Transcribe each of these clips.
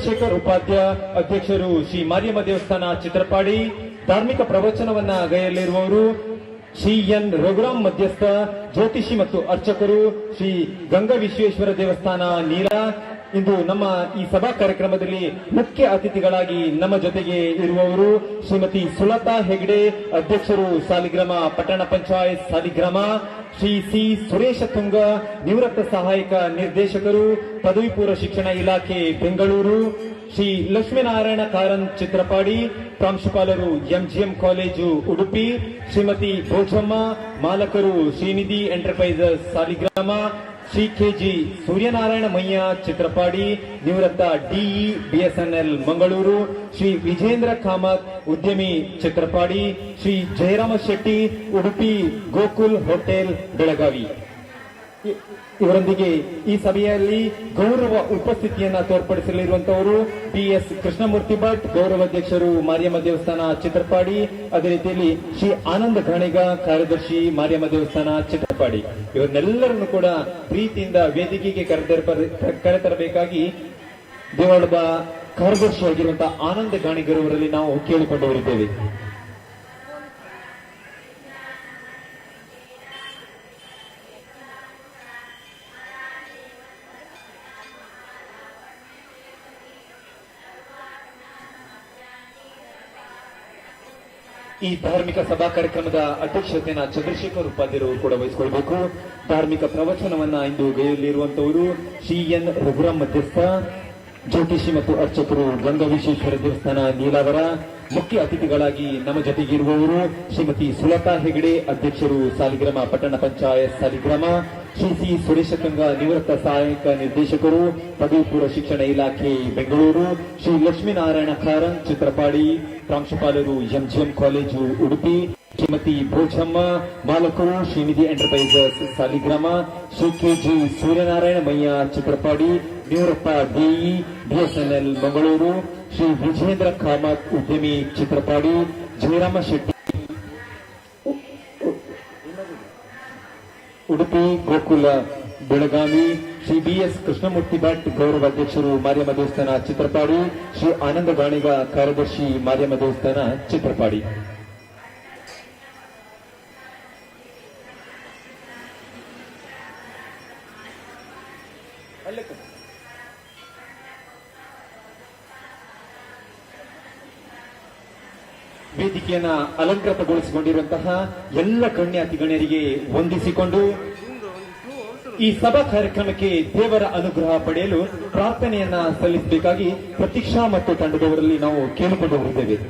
ಚಂದ್ರಶೇಖರ್ ಉಪಾಧ್ಯ ಅಧ್ಯಕ್ಷರು ಶ್ರೀ ಮಾರಿಯಮ್ಮ ದೇವಸ್ಥಾನ ಚಿತ್ರಪಾಡಿ. ಧಾರ್ಮಿಕ ಪ್ರವಚನವನ್ನ ಗೈಯಲಿರುವವರು ಶ್ರೀ ಎನ್ ರಘುರಾಮ್ ಮಧ್ಯಸ್ಥ, ಜ್ಯೋತಿಷಿ ಮತ್ತು ಅರ್ಚಕರು ಶ್ರೀ ಗಂಗಾ ವಿಶ್ವೇಶ್ವರ ದೇವಸ್ಥಾನ ನೀಲ. ಇಂದು ನಮ್ಮ ಈ ಸಭಾ ಕಾರ್ಯಕ್ರಮದಲ್ಲಿ ಮುಖ್ಯ ಅತಿಥಿಗಳಾಗಿ ನಮ್ಮ ಜೊತೆಗೆ ಇರುವವರು ಶ್ರೀಮತಿ ಸುಲತಾ ಹೆಗ್ಡೆ, ಅಧ್ಯಕ್ಷರು ಸಾಲಿಗ್ರಾಮ ಪಟ್ಟಣ ಪಂಚಾಯತ್ ಸಾಲಿಗ್ರಾಮ. ಶ್ರೀ ಸಿ ಸುರೇಶ ತುಂಗ, ನಿವೃತ್ತ ಸಹಾಯಕ ನಿರ್ದೇಶಕರು, ಪದವಿ ಪೂರ್ವ ಶಿಕ್ಷಣ ಇಲಾಖೆ ಬೆಂಗಳೂರು. ಶ್ರೀ ಲಕ್ಷ್ಮೀನಾರಾಯಣ ಕಾರಂತ್ ಚಿತ್ರಪಾಡಿ, ಪ್ರಾಂಶುಪಾಲರು ಎಂಜಿಎಂ ಕಾಲೇಜು ಉಡುಪಿ. ಶ್ರೀಮತಿ ಭೋಜಮ್ಮ, ಮಾಲಕರು ಶ್ರೀನಿಧಿ ಎಂಟರ್ಪ್ರೈಸಸ್ ಸಾಲಿಗ್ರಾಮ. ಶ್ರೀ ಕೆಜಿ ಸೂರ್ಯನಾರಾಯಣ ಮಯ್ಯ ಚಿತ್ರಪಾಡಿ, ನಿವೃತ್ತ ಡಿಇ ಬಿಎಸ್ಎನ್ಎಲ್ ಮಂಗಳೂರು. ಶ್ರೀ ವಿಜೇಂದ್ರ ಕಾಮತ್, ಉದ್ಯಮಿ ಚಿತ್ರಪಾಡಿ. ಶ್ರೀ ಜಯರಾಮ ಶೆಟ್ಟಿ, ಉಡುಪಿ ಗೋಕುಲ್ ಹೋಟೆಲ್ ಬೆಳಗಾವಿ. ಇವರೊಂದಿಗೆ ಈ ಸಭೆಯಲ್ಲಿ ಗೌರವ ಉಪಸ್ಥಿತಿಯನ್ನ ತೋರ್ಪಡಿಸಲಿರುವಂತವರು ಪಿಎಸ್ ಕೃಷ್ಣಮೂರ್ತಿ ಭಟ್, ಗೌರವಾಧ್ಯಕ್ಷರು ಮಾರಿಯಮ್ಮ ದೇವಸ್ಥಾನ ಚಿತ್ರಪಾಡಿ. ಅದೇ ರೀತಿಯಲ್ಲಿ ಶ್ರೀ ಆನಂದ ಗಾಣಿಗ, ಕಾರ್ಯದರ್ಶಿ ಮಾರಿಯಮ್ಮ ದೇವಸ್ಥಾನ ಚಿತ್ರಪಾಡಿ. ಇವರನ್ನೆಲ್ಲರನ್ನು ಕೂಡ ಪ್ರೀತಿಯಿಂದ ವೇದಿಕೆಗೆ ಕರೆತರಬೇಕಾಗಿ ದೇವಾಲಯದ ಕಾರ್ಯದರ್ಶಿಯಾಗಿರುವಂತಹ ಆನಂದ ಗಾಣಿಗರವರಲ್ಲಿ ನಾವು ಕೇಳಿಕೊಂಡವರಿದ್ದೇವೆ. ಈ ಧಾರ್ಮಿಕ ಸಭಾ ಕಾರ್ಯಕ್ರಮದ ಅಧ್ಯಕ್ಷತೆಯನ್ನು ಚಂದ್ರಶೇಖರ್ ಉಪಾಧ್ಯರು ಕೂಡ ವಹಿಸಿಕೊಳ್ಳಬೇಕು. ಧಾರ್ಮಿಕ ಪ್ರವಚನವನ್ನ ಇಂದು ಗೈಯಲಿರುವಂತವರು ಶ್ರೀ ಎನ್ ರಘುರಾಮ್ ಮಧ್ಯಸ್ಥ, ಜ್ಯೋತಿಷಿ ಮತ್ತು ಅರ್ಚಕರು ಗಂಗಾ ವಿಶ್ವೇಶ್ವರ ದೇವಸ್ಥಾನ ನೀಲಾವರ. ಮುಖ್ಯ ಅತಿಥಿಗಳಾಗಿ ನಮ್ಮ ಜೊತೆಗಿರುವವರು ಶ್ರೀಮತಿ ಸುಲತಾ ಹೆಗಡೆ, ಅಧ್ಯಕ್ಷರು ಸಾಲಿಗ್ರಾಮ ಪಟ್ಟಣ ಪಂಚಾಯತ್ ಸಾಲಿಗ್ರಾಮ. ಶ್ರೀ ಸಿ ಸುರೇಶ ತುಂಗ, ನಿವೃತ್ತ ಸಹಾಯಕ ನಿರ್ದೇಶಕರು, ಪದವಿ ಪೂರ್ವ ಶಿಕ್ಷಣ ಇಲಾಖೆ ಬೆಂಗಳೂರು. ಶ್ರೀ ಲಕ್ಷ್ಮೀನಾರಾಯಣ ಕಾರಂತ್ ಚಿತ್ರಪಾಡಿ, ಪ್ರಾಂಶುಪಾಲರು ಎಂಜಿಎಂ ಕಾಲೇಜು ಉಡುಪಿ. ಶ್ರೀಮತಿ ಭೋಜಮ್ಮ, ಮಾಲಕರು ಶ್ರೀನಿಧಿ ಎಂಟರ್ಪ್ರೈಸಸ್ ಸಾಲಿಗ್ರಾಮ. ಶ್ರೀ ಕೆಜಿ ಸೂರ್ಯನಾರಾಯಣ ಮಯ್ಯ ಚಿತ್ರಪಾಡಿ, ನಿವೃತ್ತ ಡಿಇ ಬಿಎಸ್ಎನ್ಎಲ್ ಮಂಗಳೂರು. ಶ್ರೀ ವಿಜೇಂದ್ರ ಕಾಮತ್, ಉದ್ಯಮಿ ಚಿತ್ರಪಾಡಿ. ಜಯರಾಮ ಶೆಟ್ಟಿ, ಉಡುಪಿ ಗೋಕುಲ ಬೆಳಗಾವಿ. ಶ್ರೀ ಬಿಎಸ್ ಕೃಷ್ಣಮೂರ್ತಿ ಭಟ್, ಗೌರವಾಧ್ಯಕ್ಷರು ಮಾರಿಯಮ್ಮ ದೇವಸ್ಥಾನ ಚಿತ್ರಪಾಡಿ. ಶ್ರೀ ಆನಂದ ಗಾಣಿಗ, ಕಾರ್ಯದರ್ಶಿ ಮಾರಿಯಮ್ಮ ದೇವಸ್ಥಾನ ಚಿತ್ರಪಾಡಿ. ವೇದಿಕೆಯನ್ನ ಅಲಂಕೃತಗೊಳಿಸಿಕೊಂಡಿರುವಂತಹ ಎಲ್ಲ ಗಣ್ಯಾತಿ ಗಣ್ಯರಿಗೆ ವಂದಿಸಿಕೊಂಡು ಈ ಸಭಾ ಕಾರ್ಯಕ್ರಮಕ್ಕೆ ದೇವರ ಅನುಗ್ರಹ ಪಡೆಯಲು ಪ್ರಾರ್ಥನೆಯನ್ನ ಸಲ್ಲಿಸಬೇಕಾಗಿ ಪ್ರತೀಕ್ಷಾ ಮತ್ತು ತಂಡದವರಲ್ಲಿ ನಾವು ಕೇಳಿಕೊಂಡು ಹೋಗಿದ್ದೇವೆ.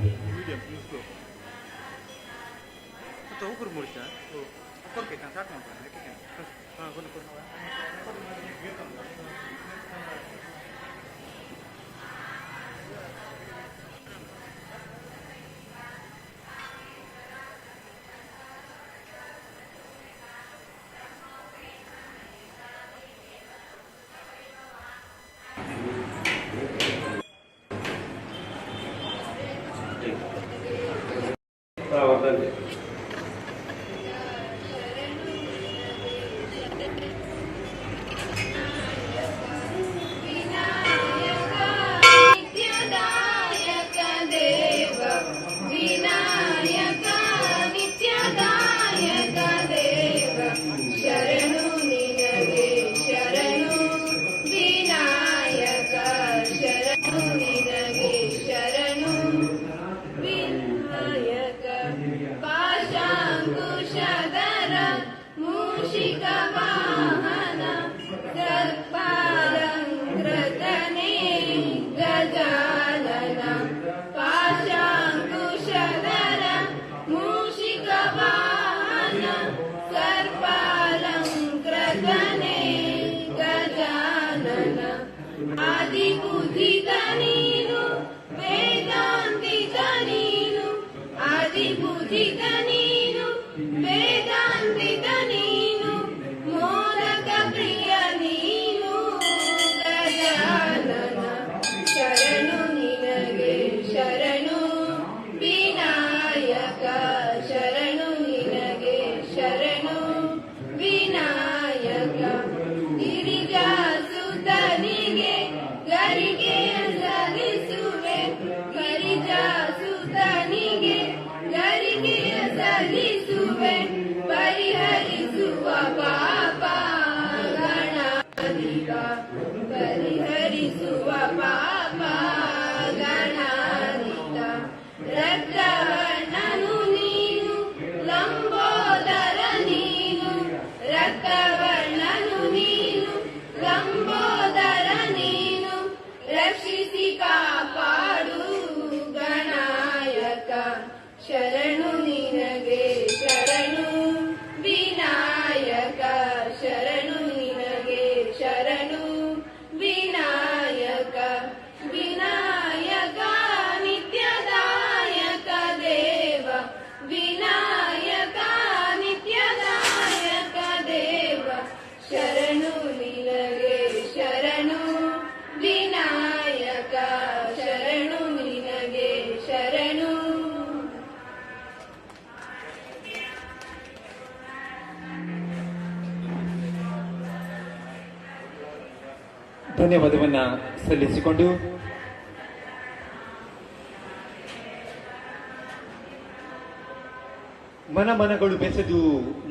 आदिबुद्धिधनी ರಕ್ಷಿಸಿ ಕಾಪಾಡು ಗಣಾಯಕ ಶರಣು ನಿನಗೆ ಶರಣು ವಿನಾಯಕ ಶರಣು ನಿನಗೆ ಶರಣು ವಿನಾಯಕ ವಿನಾಯಕ ನಿತ್ಯದಾಯಕ ದೇವ ವಿನಾಯಕ ನಿತ್ಯದಾಯಕ ದೇವ ಶರಣು ನಿನಗೆ ಶರಣು ವಿನಾಯಕ ಶರಣು ನಿನಗೆ ಶರಣು. ಧನ್ಯವಾದವನ್ನ ಸಲ್ಲಿಸಿಕೊಂಡು ಮನಗಳು ಬೆಸೆದು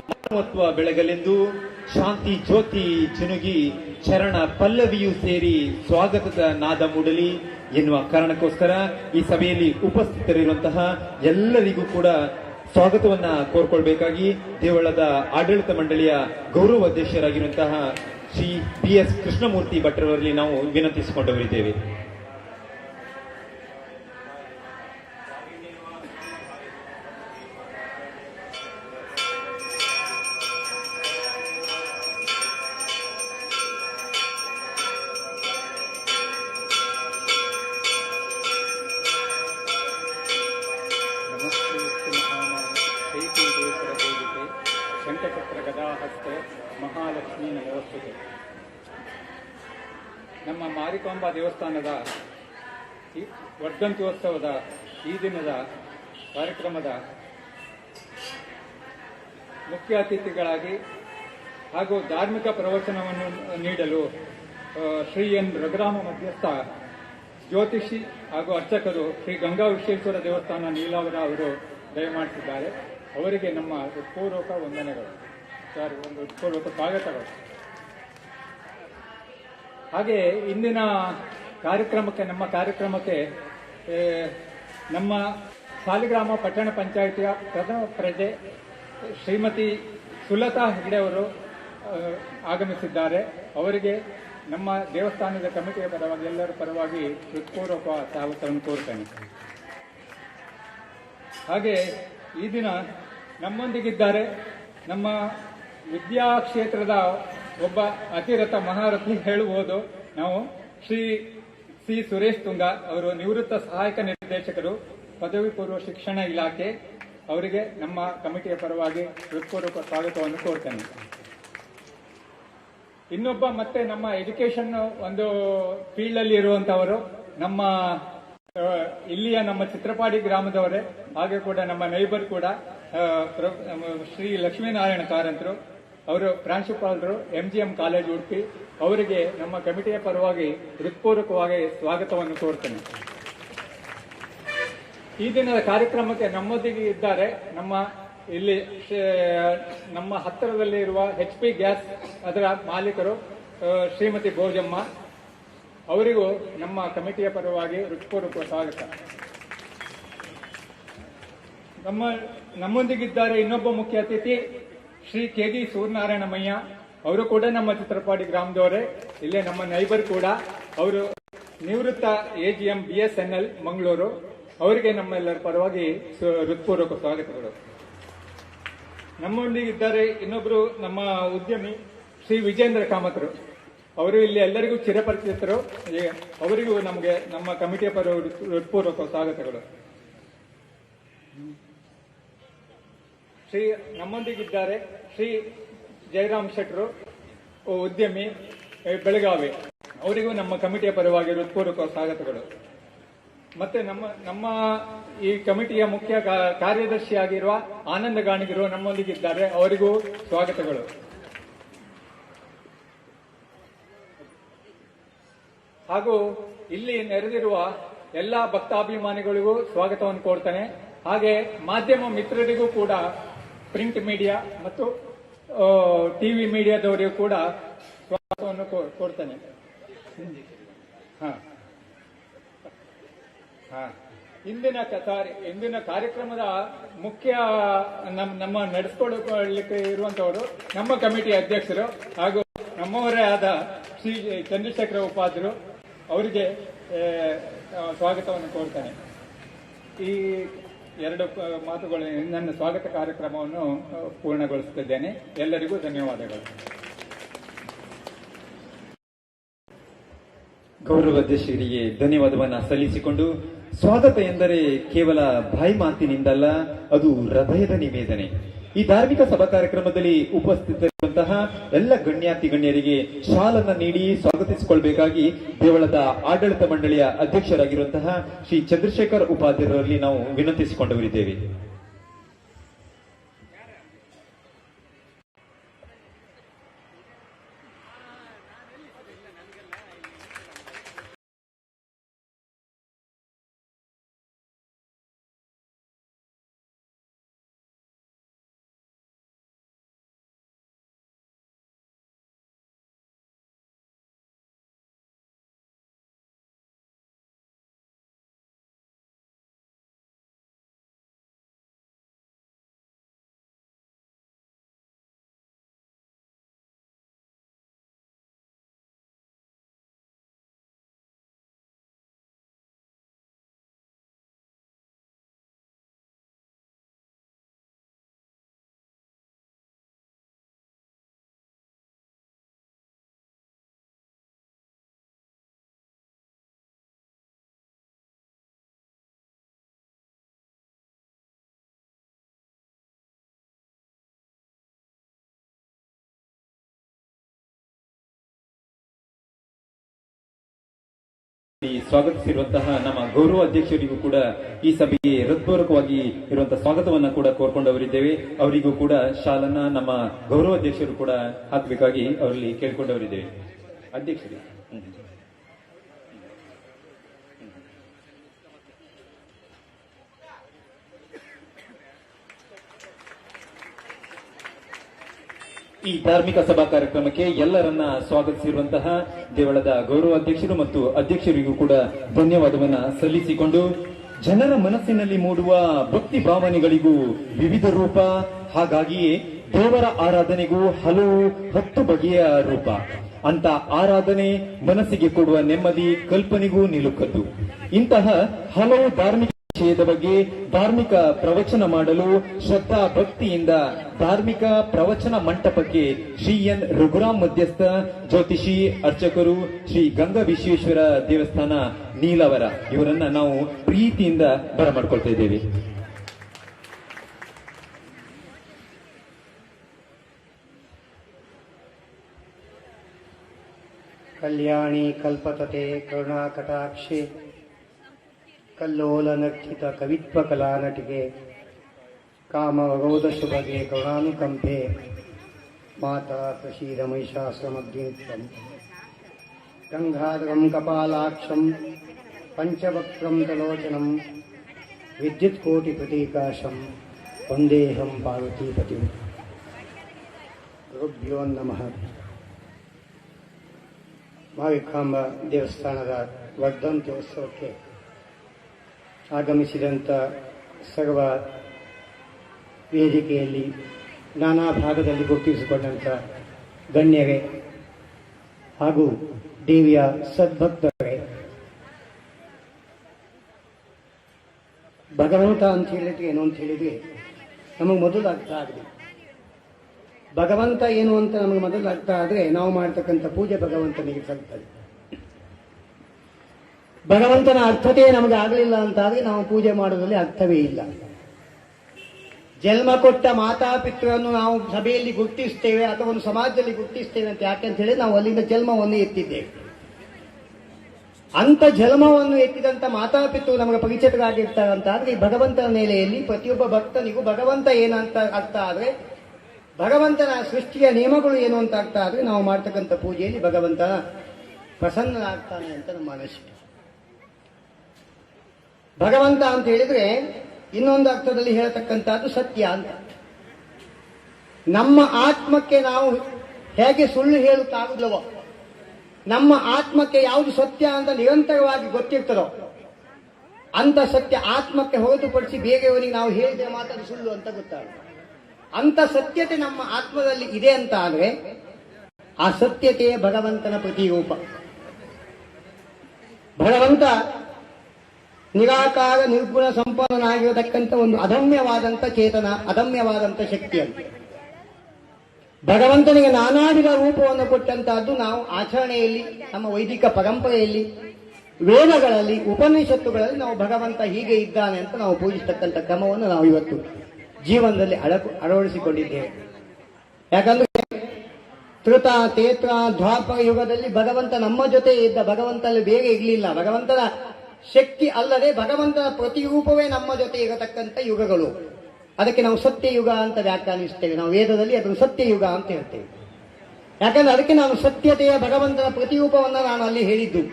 ಮಾನವತ್ವ ಬೆಳಗಲೆಂದು ಶಾಂತಿ ಜ್ಯೋತಿ ಚಿನುಗಿ ಚರಣ ಪಲ್ಲವಿಯೂ ಸೇರಿ ಸ್ವಾಗತದ ನಾದ ಮೂಡಲಿ ಎನ್ನುವ ಕಾರಣಕ್ಕೋಸ್ಕರ ಈ ಸಭೆಯಲ್ಲಿ ಉಪಸ್ಥಿತರಿರುವಂತಹ ಎಲ್ಲರಿಗೂ ಕೂಡ ಸ್ವಾಗತವನ್ನ ಕೋರ್ಕೊಳ್ಬೇಕಾಗಿ ದೇವಳದ ಆಡಳಿತ ಮಂಡಳಿಯ ಗೌರವ ಅಧ್ಯಕ್ಷರಾಗಿರುವಂತಹ ಶ್ರೀ PS ಕೃಷ್ಣಮೂರ್ತಿ ಭಟ್ರವರಲ್ಲಿ ನಾವು ವಿನಂತಿಸಿಕೊಂಡವರಿದ್ದೇವೆ. ಶಂಖಚಕ್ರ ಗದಾಹಸ್ತೆ ಮಹಾಲಕ್ಷ್ಮೀ ನಮೋಸ್ತುತೆ. ನಮ್ಮ ಮಾರಿಕಾಂಬಾ ದೇವಸ್ಥಾನದ ವರ್ಧಂತ್ಯೋತ್ಸವದ ಈ ದಿನದ ಕಾರ್ಯಕ್ರಮದ ಮುಖ್ಯ ಅತಿಥಿಗಳಾಗಿ ಹಾಗೂ ಧಾರ್ಮಿಕ ಪ್ರವಚನವನ್ನು ನೀಡಲು ಶ್ರೀ ಎನ್ ರಘುರಾಮ ಮಧ್ಯಸ್ಥ ಜ್ಯೋತಿಷಿ ಹಾಗೂ ಅರ್ಚಕರು ಶ್ರೀ ಗಂಗಾ ವಿಶ್ವೇಶ್ವರ ದೇವಸ್ಥಾನ ನೀಲಾವರ ಅವರು ದಯಮಾಡಿಸಿದ್ದಾರೆ. ಅವರಿಗೆ ನಮ್ಮ ಹೃತ್ಪೂರ್ವಕ ವಂದನೆಗಳು, ಒಂದು ಹೃತ್ಪೂರ್ವಕ ಸ್ವಾಗತಗಳು. ಹಾಗೆ ಇಂದಿನ ನಮ್ಮ ಕಾರ್ಯಕ್ರಮಕ್ಕೆ ನಮ್ಮ ಸಾಲಿಗ್ರಾಮ ಪಟ್ಟಣ ಪಂಚಾಯಿತಿಯ ಪ್ರಥಮ ಪ್ರಜೆ ಶ್ರೀಮತಿ ಸುಲತಾ ಹೆಗ್ಡೆ ಅವರು ಆಗಮಿಸಿದ್ದಾರೆ. ಅವರಿಗೆ ನಮ್ಮ ದೇವಸ್ಥಾನದ ಕಮಿಟಿಯ ಪರವಾಗಿ ಎಲ್ಲರ ಪರವಾಗಿ ಹೃತ್ಪೂರ್ವಕ ಸ್ವಾಗತವನ್ನು ಕೋರುತ್ತೇನೆ. ಹಾಗೆ ಈ ದಿನ ನಮ್ಮೊಂದಿಗಿದ್ದಾರೆ ನಮ್ಮ ವಿದ್ಯಾ ಕ್ಷೇತ್ರದ ಒಬ್ಬ ಅತಿರಥ ಮಹಾರಥಿ ಹೇಳುವುದು ನಾವು ಶ್ರೀ ಸಿ ಸುರೇಶ್ ತುಂಗ ಅವರು, ನಿವೃತ್ತ ಸಹಾಯಕ ನಿರ್ದೇಶಕರು, ಪದವಿ ಪೂರ್ವ ಶಿಕ್ಷಣ ಇಲಾಖೆ. ಅವರಿಗೆ ನಮ್ಮ ಕಮಿಟಿಯ ಪರವಾಗಿ ಹೃತ್ಪೂರ್ವಕ ಸ್ವಾಗತವನ್ನು ಕೋರ್ತೇನೆ. ಇನ್ನೊಬ್ಬ ಮತ್ತೆ ನಮ್ಮ ಎಜುಕೇಶನ್ ಒಂದು ಫೀಲ್ಡ್ ಅಲ್ಲಿ ಇರುವಂತವರು ನಮ್ಮ ಇಲ್ಲಿಯ ನಮ್ಮ ಚಿತ್ರಪಾಡಿ ಗ್ರಾಮದವರೇ, ಹಾಗೆ ಕೂಡ ನಮ್ಮ ನೈಬರ್ ಕೂಡ ಶ್ರೀ ಲಕ್ಷ್ಮೀನಾರಾಯಣ ಕಾರಂತರು, ಅವರು ಪ್ರಾಂಶುಪಾಲರು MGM ಕಾಲೇಜ್ ಉಡುಪಿ. ಅವರಿಗೆ ನಮ್ಮ ಕಮಿಟಿಯ ಪರವಾಗಿ ಹೃತ್ಪೂರ್ವಕವಾಗಿ ಸ್ವಾಗತವನ್ನು ಕೋರ್ತೇನೆ. ಈ ದಿನದ ಕಾರ್ಯಕ್ರಮಕ್ಕೆ ನಮ್ಮೊಂದಿಗೆ ಇದ್ದಾರೆ ನಮ್ಮ ಹತ್ತಿರದಲ್ಲಿ ಇರುವ HP ಗ್ಯಾಸ್ ಅದರ ಮಾಲೀಕರು ಶ್ರೀಮತಿ ಭೋಜಮ್ಮ. ಅವರಿಗೂ ನಮ್ಮ ಕಮಿಟಿಯ ಪರವಾಗಿ ಹೃತ್ಪೂರ್ವಕ ಸ್ವಾಗತ. ನಮ್ಮೊಂದಿಗಿದ್ದಾರೆ ಇನ್ನೊಬ್ಬ ಮುಖ್ಯ ಅತಿಥಿ ಶ್ರೀ KG ಸೂರ್ಯನಾರಾಯಣಮಯ್ಯ. ಅವರು ಕೂಡ ನಮ್ಮ ಚಿತ್ರಪಾಡಿ ಗ್ರಾಮದವರೇ, ಇಲ್ಲೇ ನಮ್ಮ ನೈಬರ್ ಕೂಡ. ಅವರು ನಿವೃತ್ತ AGM BSNL ಮಂಗಳೂರು. ಅವರಿಗೆ ನಮ್ಮೆಲ್ಲರ ಪರವಾಗಿ ಹೃತ್ಪೂರ್ವಕ ಸ್ವಾಗತಗಳು. ನಮ್ಮೊಂದಿಗಿದ್ದಾರೆ ಇನ್ನೊಬ್ರು ನಮ್ಮ ಉದ್ಯಮಿ ಶ್ರೀ ವಿಜೇಂದ್ರ ಕಾಮತ್ರು. ಅವರು ಇಲ್ಲಿ ಎಲ್ಲರಿಗೂ ಚಿರಪರಿಚಿತರು. ಅವರಿಗೂ ನಮ್ಮ ಕಮಿಟಿಯ ಪರವಾಗಿ ಹೃತ್ಪೂರ್ವಕ ಸ್ವಾಗತಗಳು. ನಮ್ಮೊಂದಿಗಿದ್ದಾರೆ ಶ್ರೀ ಜಯರಾಮ್ ಶೆಟ್ರು, ಉದ್ಯಮಿ, ಬೆಳಗಾವಿ. ಅವರಿಗೂ ನಮ್ಮ ಕಮಿಟಿಯ ಪರವಾಗಿ ಹೃತ್ಪೂರ್ವಕ ಸ್ವಾಗತಗಳು. ಮತ್ತೆ ನಮ್ಮ ಈ ಕಮಿಟಿಯ ಮುಖ್ಯ ಕಾರ್ಯದರ್ಶಿಯಾಗಿರುವ ಆನಂದ ಗಾಣಿಗರು ನಮ್ಮೊಂದಿಗಿದ್ದಾರೆ. ಅವರಿಗೂ ಸ್ವಾಗತಗಳು. ಹಾಗೂ ಇಲ್ಲಿ ನೆರೆದಿರುವ ಎಲ್ಲಾ ಭಕ್ತಾಭಿಮಾನಿಗಳಿಗೂ ಸ್ವಾಗತವನ್ನು ಕೋರ್ತೇನೆ. ಹಾಗೆ ಮಾಧ್ಯಮ ಮಿತ್ರರಿಗೂ ಕೂಡ, ಪ್ರಿಂಟ್ ಮೀಡಿಯಾ ಮತ್ತು ಟಿವಿ ಮೀಡಿಯಾದವರಿಗೂ ಕೂಡ ಸ್ವಾಗತವನ್ನು ಕೋರ್ತೇನೆ. ಇಂದಿನ ಕಾರ್ಯಕ್ರಮದ ಮುಖ್ಯ ನಮ್ಮ ನಡೆಸಿಕೊಳ್ಳಲಿಕ್ಕೆ ಇರುವಂತವರು ನಮ್ಮ ಕಮಿಟಿ ಅಧ್ಯಕ್ಷರು ಹಾಗೂ ನಮ್ಮವರೇ ಆದ ಶ್ರೀ ಚಂದ್ರಶೇಖರ ಉಪಾಧ್ಯರು. ಅವರಿಗೆ ಸ್ವಾಗತವನ್ನು ಕೋರ್ತೇನೆ. ಈ ಎರಡು ಮಾತುಗಳು ನನ್ನ ಸ್ವಾಗತ ಕಾರ್ಯಕ್ರಮವನ್ನು ಪೂರ್ಣಗೊಳಿಸುತ್ತಿದ್ದೇನೆ. ಎಲ್ಲರಿಗೂ ಧನ್ಯವಾದಗಳು. ಗೌರವಾಧ್ಯಕ್ಷರಿಗೆ ಧನ್ಯವಾದವನ್ನ ಸಲ್ಲಿಸಿಕೊಂಡು, ಸ್ವಾಗತ ಎಂದರೆ ಕೇವಲ ಬಾಯಿ ಮಾತಿನಿಂದಲ್ಲ, ಅದು ಹೃದಯದ ನಿವೇದನೆ. ಈ ಧಾರ್ಮಿಕ ಸಭಾ ಕಾರ್ಯಕ್ರಮದಲ್ಲಿ ಉಪಸ್ಥಿತರಿರುವಂತಹ ಎಲ್ಲ ಗಣ್ಯಾತಿ ಗಣ್ಯರಿಗೆ ಶಾಲನ್ನ ನೀಡಿ ಸ್ವಾಗತಿಸಿಕೊಳ್ಬೇಕಾಗಿ ದೇವಳದ ಆಡಳಿತ ಮಂಡಳಿಯ ಅಧ್ಯಕ್ಷರಾಗಿರುವಂತಹ ಶ್ರೀ ಚಂದ್ರಶೇಖರ್ ಉಪಾಧ್ಯಾಯರಲ್ಲಿ ನಾವು ವಿನಂತಿಸಿಕೊಂಡವರಿದ್ದೇವೆ. ಸ್ವಾಗತಿಸಿರುವಂತಹ ನಮ್ಮ ಗೌರವ ಅಧ್ಯಕ್ಷರಿಗೂ ಕೂಡ ಈ ಸಭೆಗೆ ಹೃತ್ಪೂರ್ವಕವಾಗಿ ಇರುವಂತಹ ಸ್ವಾಗತವನ್ನ ಕೂಡ ಕೋರ್ಕೊಂಡವರಿದ್ದೇವೆ. ಅವರಿಗೂ ಕೂಡ ಶಾಲನ್ನ ನಮ್ಮ ಗೌರವ ಅಧ್ಯಕ್ಷರು ಕೂಡ ಹಾಕಬೇಕಾಗಿ ಅವರಲ್ಲಿ ಕೇಳಿಕೊಂಡವರಿದ್ದೇವೆ. ಅಧ್ಯಕ್ಷರು ಈ ಧಾರ್ಮಿಕ ಸಭಾ ಕಾರ್ಯಕ್ರಮಕ್ಕೆ ಎಲ್ಲರನ್ನ ಸ್ವಾಗತಿಸಿರುವಂತಹ ದೇವಳದ ಗೌರವ ಅಧ್ಯಕ್ಷರು ಮತ್ತು ಅಧ್ಯಕ್ಷರಿಗೂ ಕೂಡ ಧನ್ಯವಾದವನ್ನ ಸಲ್ಲಿಸಿಕೊಂಡು, ಜನರ ಮನಸ್ಸಿನಲ್ಲಿ ಮೂಡುವ ಭಕ್ತಿ ಭಾವನೆಗಳಿಗೂ ವಿವಿಧ ರೂಪ, ಹಾಗಾಗಿಯೇ ದೇವರ ಆರಾಧನೆಗೂ ಹಲವು 10 ಬಗೆಯ ರೂಪ. ಅಂತ ಆರಾಧನೆ ಮನಸ್ಸಿಗೆ ಕೊಡುವ ನೆಮ್ಮದಿ ಕಲ್ಪನೆಗೂ ನಿಲುಕದ್ದು. ಇಂತಹ ಹಲವು ಧಾರ್ಮಿಕ ವಿಷಯದ ಬಗ್ಗೆ ಧಾರ್ಮಿಕ ಪ್ರವಚನ ಮಾಡಲು ಶ್ರದ್ಧಾ ಭಕ್ತಿಯಿಂದ ಧಾರ್ಮಿಕ ಪ್ರವಚನ ಮಂಟಪಕ್ಕೆ ಶ್ರೀ ಎನ್ ರಘುರಾಮ್ ಮಧ್ಯಸ್ಥ, ಜ್ಯೋತಿಷಿ, ಅರ್ಚಕರು, ಶ್ರೀ ಗಂಗಾ ವಿಶ್ವೇಶ್ವರ ದೇವಸ್ಥಾನ ನೀಲವರ ಇವರನ್ನ ನಾವು ಪ್ರೀತಿಯಿಂದ ಬರಮಾಡ್ಕೊಳ್ತಾ ಇದ್ದೇವೆ. ಕಲ್ಯಾಣಿ ಕಲ್ಪತತೆ ಕರುಣಾಕಟಾಕ್ಷೆ ಕಲ್ಲೋಲ ನಕ್ಷಿತ ಕವಿತ್ವ ಕಲಾನಟಿಗೆ ಕಾಮರೋಧ ಶುಭಗೆ ಕರುಣಾನುಕಂಪೆ ಮಾತಾ ಪ್ರಸೀದ ಮಹಿಷಾಸುರಮರ್ದಿನಿತ್ವಂ ಗಂಗಾಧರಂ ಕಪಾಲಾಕ್ಷಂ ಪಂಚವಕ್ತ್ರಂ ತಲೋಚನಂ ವಿದ್ಯುತ್ಕೋಟಿ ಪ್ರತೀಕಾಶಂ ವಂದೇಹಂ ಪಾರ್ವತೀಪತಿಂ. ಗುರುಭ್ಯೋ ನಮಃ. ಮಾವಿಕಾಂಬ ದೇವಸ್ಥಾನದ ವರ್ಧಂತ್ಯೋತ್ಸವಕ್ಕೆ ಆಗಮಿಸಿದಂಥ ಸರ್ವ ವೇದಿಕೆಯಲ್ಲಿ ನಾನಾ ಭಾಗದಲ್ಲಿ ಗುರುತಿಸಿಕೊಂಡಂಥ ಗಣ್ಯರೇ ಹಾಗೂ ದೇವಿಯ ಸದ್ಭಕ್ತರೇ, ಭಗವಂತ ಅಂತ ಹೇಳಿದ್ರೆ ಏನು ಅಂತ ಹೇಳಿದ್ರೆ ನಮಗೆ ಮೊದಲು ಅರ್ಥ ಆಗಲಿ. ಭಗವಂತ ಏನು ಅಂತ ನಮಗೆ ಮೊದಲು ಅರ್ಥ ಆದರೆ ನಾವು ಮಾಡ್ತಕ್ಕಂಥ ಪೂಜೆ ಭಗವಂತನಿಗೆ ತಲುಪ್ತದೆ. ಭಗವಂತನ ಅರ್ಥತೆ ನಮಗೆ ಆಗಲಿಲ್ಲ ಅಂತಾದ್ರೆ ನಾವು ಪೂಜೆ ಮಾಡೋದ್ರಲ್ಲಿ ಅರ್ಥವೇ ಇಲ್ಲ. ಜನ್ಮ ಕೊಟ್ಟ ಮಾತಾಪಿತೃವನ್ನು ನಾವು ಸಭೆಯಲ್ಲಿ ಗುರುತಿಸ್ತೇವೆ ಅಥವಾ ಒಂದು ಸಮಾಜದಲ್ಲಿ ಗುರುತಿಸ್ತೇವೆ ಅಂತ ಯಾಕೆಂತ ಹೇಳಿ ನಾವು ಅಲ್ಲಿಂದ ಜನ್ಮವನ್ನು ಎತ್ತಿದ್ದೇವೆ. ಅಂತ ಜನ್ಮವನ್ನು ಎತ್ತಿದಂತ ಮಾತಾಪಿತೃ ನಮಗೆ ಪರಿಚಿತರಾಗಿರ್ತಾರಂತಾದ್ರೆ ಈ ಭಗವಂತನ ನೆಲೆಯಲ್ಲಿ ಪ್ರತಿಯೊಬ್ಬ ಭಕ್ತನಿಗೂ ಭಗವಂತ ಏನಂತ ಅರ್ಥ ಆದ್ರೆ, ಭಗವಂತನ ಸೃಷ್ಟಿಯ ನಿಯಮಗಳು ಏನು ಅಂತ ಅರ್ಥ ಆದ್ರೆ ನಾವು ಮಾಡ್ತಕ್ಕಂಥ ಪೂಜೆಯಲ್ಲಿ ಭಗವಂತನ ಪ್ರಸನ್ನನಾಗ್ತಾನೆ ಅಂತ ನಮ್ಮ ಅನಿಸಿಕೆ. ಭಗವಂತ ಅಂತ ಹೇಳಿದ್ರೆ ಇನ್ನೊಂದು ಅರ್ಥದಲ್ಲಿ ಹೇಳತಕ್ಕಂಥದ್ದು ಸತ್ಯ ಅಂತ. ನಮ್ಮ ಆತ್ಮಕ್ಕೆ ನಾವು ಹೇಗೆ ಸುಳ್ಳು ಹೇಳುತ್ತಾಗುದಿಲ್ಲವೋ, ನಮ್ಮ ಆತ್ಮಕ್ಕೆ ಯಾವುದು ಸತ್ಯ ಅಂತ ನಿರಂತರವಾಗಿ ಗೊತ್ತಿರ್ತದೋ ಅಂತ ಸತ್ಯ ಆತ್ಮಕ್ಕೆ ಹೊರತುಪಡಿಸಿ ಬೇರೆಯವರಿಗೆ ನಾವು ಹೇಳಿದ್ರೆ ಮಾತ್ರ ಸುಳ್ಳು ಅಂತ ಗೊತ್ತಾಗುತ್ತೆ. ಅಂತ ಸತ್ಯತೆ ನಮ್ಮ ಆತ್ಮದಲ್ಲಿ ಇದೆ ಅಂತ ಆದ್ರೆ ಆ ಸತ್ಯತೆಯೇ ಭಗವಂತನ ಪ್ರತಿರೂಪ. ಭಗವಂತ ನಿರಾಕಾರ ನಿರ್ಗುಣ ಸಂಪನ್ನನಾಗಿರತಕ್ಕಂಥ ಒಂದು ಅದಮ್ಯವಾದಂಥ ಚೇತನ, ಅದಮ್ಯವಾದಂಥ ಶಕ್ತಿ ಅಂತ. ಭಗವಂತನಿಗೆ ನಾನಾ ವಿಧ ರೂಪವನ್ನು ಕೊಟ್ಟಂತಹದ್ದು ನಾವು ಆಚರಣೆಯಲ್ಲಿ, ನಮ್ಮ ವೈದಿಕ ಪರಂಪರೆಯಲ್ಲಿ, ವೇದಗಳಲ್ಲಿ, ಉಪನಿಷತ್ತುಗಳಲ್ಲಿ ನಾವು ಭಗವಂತ ಹೀಗೆ ಇದ್ದಾನೆ ಅಂತ ನಾವು ಪೂಜಿಸತಕ್ಕಂಥ ಕ್ರಮವನ್ನು ನಾವು ಇವತ್ತು ಜೀವನದಲ್ಲಿ ಅಳವಡಿಸಿಕೊಂಡಿದ್ದೇವೆ. ಯಾಕಂದ್ರೆ ತ್ರೇತ, ತೇತ್ರ, ದ್ವಾಪರ ಯುಗದಲ್ಲಿ ಭಗವಂತ ನಮ್ಮ ಜೊತೆ ಇದ್ದ, ಭಗವಂತನಲ್ಲಿ ಬೇರೆ ಇರಲಿಲ್ಲ. ಭಗವಂತನ ಶಕ್ತಿ ಅಲ್ಲದೆ ಭಗವಂತನ ಪ್ರತಿರೂಪವೇ ನಮ್ಮ ಜೊತೆ ಇರತಕ್ಕಂಥ ಯುಗಗಳು. ಅದಕ್ಕೆ ನಾವು ಸತ್ಯಯುಗ ಅಂತ ವ್ಯಾಖ್ಯಾನಿಸ್ತೇವೆ. ನಾವು ವೇದದಲ್ಲಿ ಅದನ್ನು ಸತ್ಯಯುಗ ಅಂತ ಹೇಳ್ತೇವೆ. ಯಾಕಂದ್ರೆ ಅದಕ್ಕೆ ನಾನು ಸತ್ಯತೆಯ ಭಗವಂತನ ಪ್ರತಿರೂಪವನ್ನು ನಾನು ಅಲ್ಲಿ ಹೇಳಿದ್ದು.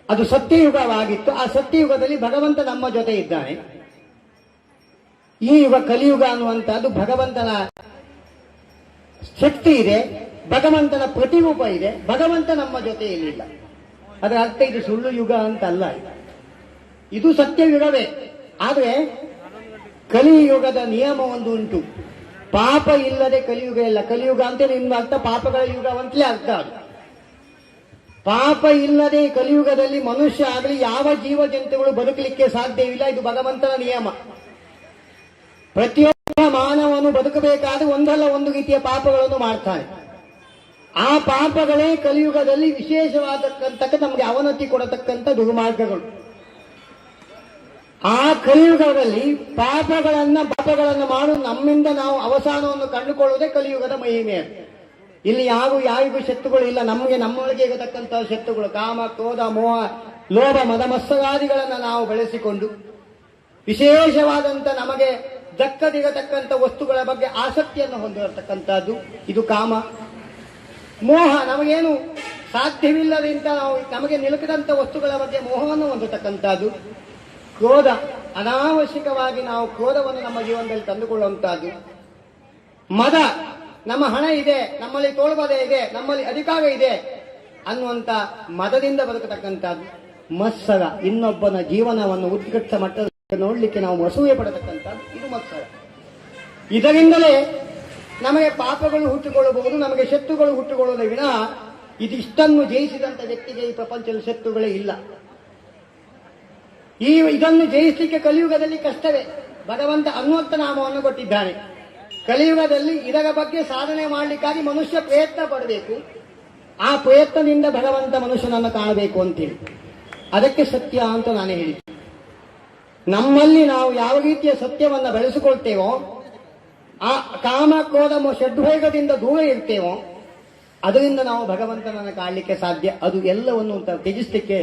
ಅದು ಸತ್ಯಯುಗವಾಗಿತ್ತು. ಆ ಸತ್ಯಯುಗದಲ್ಲಿ ಭಗವಂತ ನಮ್ಮ ಜೊತೆ ಇದ್ದಾನೆ. ಈ ಯುಗ ಕಲಿಯುಗ ಅನ್ನುವಂಥದ್ದು ಭಗವಂತನ ಶಕ್ತಿ ಇದೆ, ಭಗವಂತನ ಪ್ರತಿರೂಪ ಇದೆ, ಭಗವಂತ ನಮ್ಮ ಜೊತೆಯಲ್ಲಿಲ್ಲ. ಅದರ ಅರ್ಥ ಇದು ಸುಳ್ಳು ಯುಗ ಅಂತಲ್ಲ, ಇದು ಸತ್ಯಯುಗವೇ. ಆದರೆ ಕಲಿಯುಗದ ನಿಯಮ ಒಂದು ಉಂಟು, ಪಾಪ ಇಲ್ಲದೆ ಕಲಿಯುಗ ಇಲ್ಲ. ಕಲಿಯುಗ ಅಂತ ನಿಮ್ಮ ಅರ್ಥ ಪಾಪಗಳ ಯುಗವಂತಲೇ ಅರ್ಥ. ಅದು ಪಾಪ ಇಲ್ಲದೆ ಕಲಿಯುಗದಲ್ಲಿ ಮನುಷ್ಯ ಆಗಲಿ ಯಾವ ಜೀವ ಜಂತುಗಳು ಬದುಕಲಿಕ್ಕೆ ಸಾಧ್ಯವಿಲ್ಲ. ಇದು ಭಗವಂತನ ನಿಯಮ. ಪ್ರತಿಯೊಬ್ಬ ಮಾನವನು ಬದುಕಬೇಕಾದ್ರೆ ಒಂದಲ್ಲ ಒಂದು ರೀತಿಯ ಪಾಪಗಳನ್ನು ಮಾಡ್ತಾನೆ. ಆ ಪಾಪಗಳೇ ಕಲಿಯುಗದಲ್ಲಿ ವಿಶೇಷವಾದಕ್ಕಂತ ನಮಗೆ ಅವನತಿ ಕೊಡತಕ್ಕಂಥ ದುರ್ಮಾರ್ಗಗಳು. ಆ ಕಲಿಯುಗದಲ್ಲಿ ಪಾಪಗಳನ್ನು ಮಾಡು ನಮ್ಮಿಂದ ನಾವು ಅವಸಾನವನ್ನು ಕಂಡುಕೊಳ್ಳುವುದೇ ಕಲಿಯುಗದ ಮಹಿಮೆ. ಇಲ್ಲಿ ಯಾರಿಗೂ ಶತ್ರುಗಳು ಇಲ್ಲ. ನಮ್ಮೊಳಗೆ ಇರತಕ್ಕಂತಹ ಶತ್ರುಗಳು ಕಾಮ, ಕ್ರೋಧ, ಮೋಹ, ಲೋಭ, ಮದ, ಮತ್ಸರಾದಿಗಳನ್ನು ನಾವು ಬೆಳೆಸಿಕೊಂಡು ವಿಶೇಷವಾದಂತ ನಮಗೆ ದಕ್ಕದಿರತಕ್ಕಂಥ ವಸ್ತುಗಳ ಬಗ್ಗೆ ಆಸಕ್ತಿಯನ್ನು ಹೊಂದಿರತಕ್ಕಂಥದ್ದು ಇದು ಕಾಮ. ಮೋಹ, ನಮಗೇನು ಸಾಧ್ಯವಿಲ್ಲದಂತ ನಮಗೆ ನಿಲುಕಿದಂಥ ವಸ್ತುಗಳ ಬಗ್ಗೆ ಮೋಹವನ್ನು ಹೊಂದತಕ್ಕಂಥದ್ದು. ಕ್ರೋಧ, ಅನಾವಶ್ಯಕವಾಗಿ ನಾವು ಕ್ರೋಧವನ್ನು ನಮ್ಮ ಜೀವನದಲ್ಲಿ ತಂದುಕೊಳ್ಳುವಂತಹದ್ದು. ಮದ, ನಮ್ಮ ಹಣ ಇದೆ, ನಮ್ಮಲ್ಲಿ ತೋಳ್ಬದೆ ಇದೆ, ನಮ್ಮಲ್ಲಿ ಅಧಿಕಾರ ಇದೆ ಅನ್ನುವಂತ ಮದದಿಂದ ಬದುಕತಕ್ಕಂಥದ್ದು. ಮತ್ಸರ, ಇನ್ನೊಬ್ಬನ ಜೀವನವನ್ನು ಉತ್ಕೃಷ್ಟ ಮಟ್ಟದಲ್ಲಿ ನೋಡ್ಲಿಕ್ಕೆ ನಾವು ಅಸೂಯೆ ಪಡತಕ್ಕಂಥದ್ದು, ಇದು ಮತ್ಸರ. ಇದರಿಂದಲೇ ನಮಗೆ ಪಾಪಗಳು ಹುಟ್ಟುಕೊಳ್ಳಬಹುದು, ನಮಗೆ ಶತ್ರುಗಳು ಹುಟ್ಟುಕೊಳ್ಳುವುದೇ ವಿನಃ ಇದಿಷ್ಟನ್ನು ಜಯಿಸಿದಂತ ವ್ಯಕ್ತಿಗೆ ಈ ಪ್ರಪಂಚದಲ್ಲಿ ಶತ್ರುಗಳೇ ಇಲ್ಲ. ಇದನ್ನು ಜಯಿಸಲಿಕ್ಕೆ ಕಲಿಯುಗದಲ್ಲಿ ಕಷ್ಟವೇ. ಭಗವಂತ ಅನ್ವರ್ಥ ನಾಮವನ್ನು ಕೊಟ್ಟಿದ್ದಾನೆ. ಕಲಿಯುಗದಲ್ಲಿ ಇದರ ಬಗ್ಗೆ ಸಾಧನೆ ಮಾಡಲಿಕ್ಕಾಗಿ ಮನುಷ್ಯ ಪ್ರಯತ್ನ ಪಡಬೇಕು. ಆ ಪ್ರಯತ್ನದಿಂದ ಭಗವಂತ ಮನುಷ್ಯನನ್ನು ಕಾಣಬೇಕು ಅಂತೇಳಿ ಅದಕ್ಕೆ ಸತ್ಯ ಅಂತ ನಾನು ಹೇಳಿದ್ದೆ. ನಮ್ಮಲ್ಲಿ ನಾವು ಯಾವ ರೀತಿಯ ಸತ್ಯವನ್ನು ಬೆಳೆಸಿಕೊಳ್ತೇವೋ, ಆ ಕಾಮ, ಕ್ರೋಧ, ಷಡ್ವೇಗದಿಂದ ದೂರ ಇರ್ತೇವೋ, ಅದರಿಂದ ನಾವು ಭಗವಂತನನ್ನು ಕಾಣಲಿಕ್ಕೆ ಸಾಧ್ಯ. ಅದು ಎಲ್ಲವನ್ನು ತ್ಯಜಿಸಲಿಕ್ಕೆ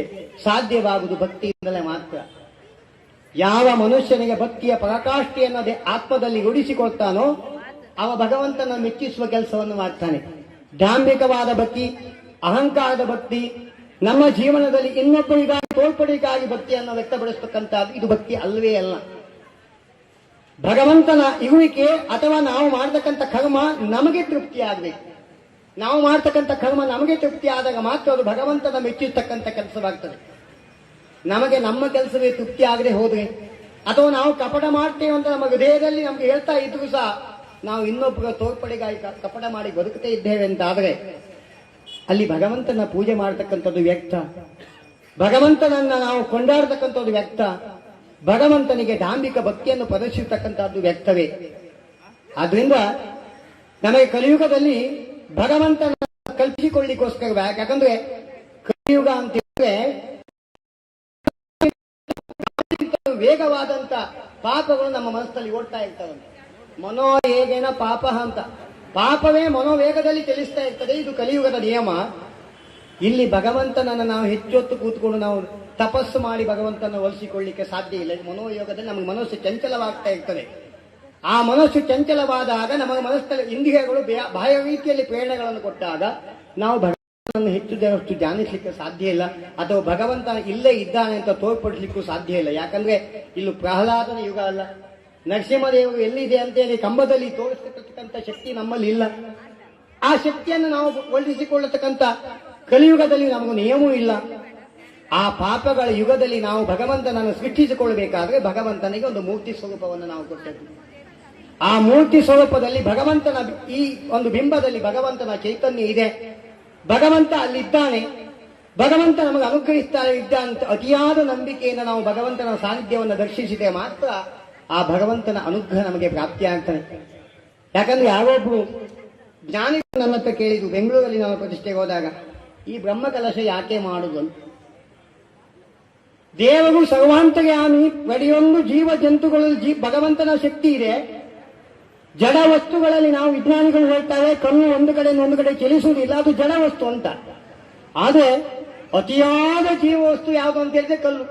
ಸಾಧ್ಯವಾಗುವುದು ಭಕ್ತಿಯಿಂದಲೇ ಮಾತ್ರ. ಯಾವ ಮನುಷ್ಯನಿಗೆ ಭಕ್ತಿಯ ಪರಾಕಾಷ್ಠೆಯನ್ನು ಆತ್ಮದಲ್ಲಿ ರೂಢಿಸಿಕೊಳ್ತಾನೋ ಅವ ಭಗವಂತನ ಮೆಚ್ಚಿಸುವ ಕೆಲಸವನ್ನು ಮಾಡ್ತಾನೆ. ಧಾರ್ಮಿಕವಾದ ಭಕ್ತಿ, ಅಹಂಕಾರದ ಭಕ್ತಿ, ನಮ್ಮ ಜೀವನದಲ್ಲಿ ಇನ್ನೊಬ್ಬರಿಗಾಗಿ ತೋರ್ಪಡಿಗಾಗಿ ಭಕ್ತಿಯನ್ನು ವ್ಯಕ್ತಪಡಿಸತಕ್ಕಂಥದ್ದು ಇದು ಭಕ್ತಿ ಅಲ್ಲವೇ ಅಲ್ಲ. ಭಗವಂತನ ಇರುವಿಕೆ ಅಥವಾ ನಾವು ಮಾಡತಕ್ಕಂಥ ಕರ್ಮ ನಮಗೆ ತೃಪ್ತಿ ಆಗಬೇಕು. ನಾವು ಮಾಡತಕ್ಕಂಥ ಕರ್ಮ ನಮಗೆ ತೃಪ್ತಿ ಆದಾಗ ಮಾತ್ರ ಅದು ಭಗವಂತನ ಮೆಚ್ಚಿಸ್ತಕ್ಕಂಥ ಕೆಲಸವಾಗ್ತದೆ. ನಮಗೆ ನಮ್ಮ ಕೆಲಸವೇ ತೃಪ್ತಿ ಆಗದೆ ಹೋದ್ರೆ, ಅಥವಾ ನಾವು ಕಪಟ ಮಾಡ್ತೇವೆ ಅಂತ ನಮ್ಮ ಹೃದಯದಲ್ಲಿ ನಮ್ಗೆ ಹೇಳ್ತಾ ಇದ್ರು ಸಹ ನಾವು ಇನ್ನೊಬ್ಬರ ತೋರ್ಪಡೆಗಾಗಿ ಕಪಟ ಮಾಡಿ ಬದುಕುತ್ತೇ ಇದ್ದೇವೆ ಅಂತ ಆದರೆ ಅಲ್ಲಿ ಭಗವಂತನ ಪೂಜೆ ಮಾಡತಕ್ಕಂಥದ್ದು ವ್ಯಕ್ತ, ಭಗವಂತನನ್ನ ನಾವು ಕೊಂಡಾಡತಕ್ಕಂಥದ್ದು ವ್ಯಕ್ತ, ಭಗವಂತನಿಗೆ ಧಾರ್ಮಿಕ ಭಕ್ತಿಯನ್ನು ಪ್ರದರ್ಶಿಸತಕ್ಕಂಥದ್ದು ವ್ಯಕ್ತವೇ. ಆದ್ರಿಂದ ನಮಗೆ ಕಲಿಯುಗದಲ್ಲಿ ಭಗವಂತನ ಕಲ್ಪಿಸಿಕೊಳ್ಳಿಕ್ಕೋಸ್ಕರ, ಯಾಕಂದ್ರೆ ಕಲಿಯುಗ ಅಂತ ಹೇಳಿದ್ರೆ ವೇಗವಾದಂತ ಪಾಪಗಳು ನಮ್ಮ ಮನಸ್ಸಲ್ಲಿ ಓಡ್ತಾ ಇರ್ತವೆ. ಮನೋವೇಗೇನ ಪಾಪ ಅಂತ, ಪಾಪವೇ ಮನೋವೇಗದಲ್ಲಿ ಚಲಿಸ್ತಾ ಇರ್ತದೆ. ಇದು ಕಲಿಯುಗದ ನಿಯಮ. ಇಲ್ಲಿ ಭಗವಂತನನ್ನು ನಾವು ಹೆಚ್ಚೊತ್ತು ಕೂತ್ಕೊಂಡು ನಾವು ತಪಸ್ಸು ಮಾಡಿ ಭಗವಂತನ ಒಲಿಸಿಕೊಳ್ಳಿಕ್ಕೆ ಸಾಧ್ಯ ಇಲ್ಲ. ಮನೋಯೋಗದಲ್ಲಿ ನಮಗೆ ಮನಸ್ಸು ಚಂಚಲವಾಗ್ತಾ ಇರ್ತದೆ. ಆ ಮನಸ್ಸು ಚಂಚಲವಾದಾಗ ನಮ್ಮ ಮನಸ್ಸಲ್ಲಿ ಇಂದ್ರಿಯಗಳು ಬಾಹ್ಯ ರೀತಿಯಲ್ಲಿ ಪ್ರೇರಣೆಗಳನ್ನು ಕೊಟ್ಟಾಗ ನಾವು ಭಗವಂತನನ್ನು ಹೆಚ್ಚು ಧ್ಯಾನಿಸಲಿಕ್ಕೆ ಸಾಧ್ಯ ಇಲ್ಲ, ಅಥವಾ ಭಗವಂತ ಇಲ್ಲೇ ಇದ್ದಾನೆ ಅಂತ ತೋರ್ಪಡಿಸಲಿಕ್ಕೂ ಸಾಧ್ಯ ಇಲ್ಲ. ಯಾಕಂದ್ರೆ ಇಲ್ಲಿ ಪ್ರಹ್ಲಾದನ ಯುಗ ಅಲ್ಲ, ನರಸಿಂಹದೇವರು ಎಲ್ಲಿದೆ ಅಂತೇಳಿ ಕಂಬದಲ್ಲಿ ತೋರಿಸತಕ್ಕಂಥ ಶಕ್ತಿ ನಮ್ಮಲ್ಲಿ ಇಲ್ಲ. ಆ ಶಕ್ತಿಯನ್ನು ನಾವು ಒಲಿಸಿಕೊಳ್ಳತಕ್ಕಂಥ ಕಲಿಯುಗದಲ್ಲಿ ನಮಗೂ ನಿಯಮವೂ ಇಲ್ಲ. ಆ ಪಾಪಗಳ ಯುಗದಲ್ಲಿ ನಾವು ಭಗವಂತನನ್ನು ಸೃಷ್ಟಿಸಿಕೊಳ್ಳಬೇಕಾದ್ರೆ ಭಗವಂತನಿಗೆ ಒಂದು ಮೂರ್ತಿ ಸ್ವರೂಪವನ್ನು ನಾವು ಕೊಟ್ಟದ್ದು. ಆ ಮೂರ್ತಿ ಸ್ವರೂಪದಲ್ಲಿ ಭಗವಂತನ ಈ ಒಂದು ಬಿಂಬದಲ್ಲಿ ಭಗವಂತನ ಚೈತನ್ಯ ಇದೆ, ಭಗವಂತ ಅಲ್ಲಿದ್ದಾನೆ. ಭಗವಂತ ನಮಗೆ ಅನುಗ್ರಹಿಸ್ತಾರೆ ಇದ್ದಂತ ಅತಿಯಾದ ನಂಬಿಕೆಯಿಂದ ನಾವು ಭಗವಂತನ ಸಾನ್ನಿಧ್ಯವನ್ನು ದರ್ಶಿಸಿದರೆ ಮಾತ್ರ ಆ ಭಗವಂತನ ಅನುಗ್ರಹ ನಮಗೆ ಪ್ರಾಪ್ತಿಯಾಗ್ತಾನೆ. ಯಾಕಂದ್ರೆ ಯಾರೊಬ್ರು ಜ್ಞಾನಿಗಳು ನನ್ನ ಹತ್ರ ಕೇಳಿದ್ರು, ಬೆಂಗಳೂರಲ್ಲಿ ನಾವು ಪ್ರತಿಷ್ಠೆಗೆ ಹೋದಾಗ, ಈ ಬ್ರಹ್ಮಕಲಶ ಯಾಕೆ ಮಾಡುದು ಅಂತ. ದೇವರು ಸರ್ವಾಂತರ್ಯಾಮಿ, ಪ್ರತಿಯೊಂದು ಜೀವ ಜಂತುಗಳಲ್ಲಿ ಭಗವಂತನ ಶಕ್ತಿ ಇದೆ. ಜಡ ವಸ್ತುಗಳಲ್ಲಿ ನಾವು ವಿಜ್ಞಾನಿಗಳು ಹೇಳ್ತಾರೆ ಕಣ್ಣು ಒಂದು ಕಡೆ ಚಲಿಸುವುದಿಲ್ಲ, ಅದು ಜಡ ವಸ್ತು ಅಂತ. ಆದರೆ ಅತಿಯಾದ ಜೀವ ವಸ್ತು ಯಾವುದು ಅಂತ ಹೇಳಿದ್ರೆ ಕಲ್ಲು.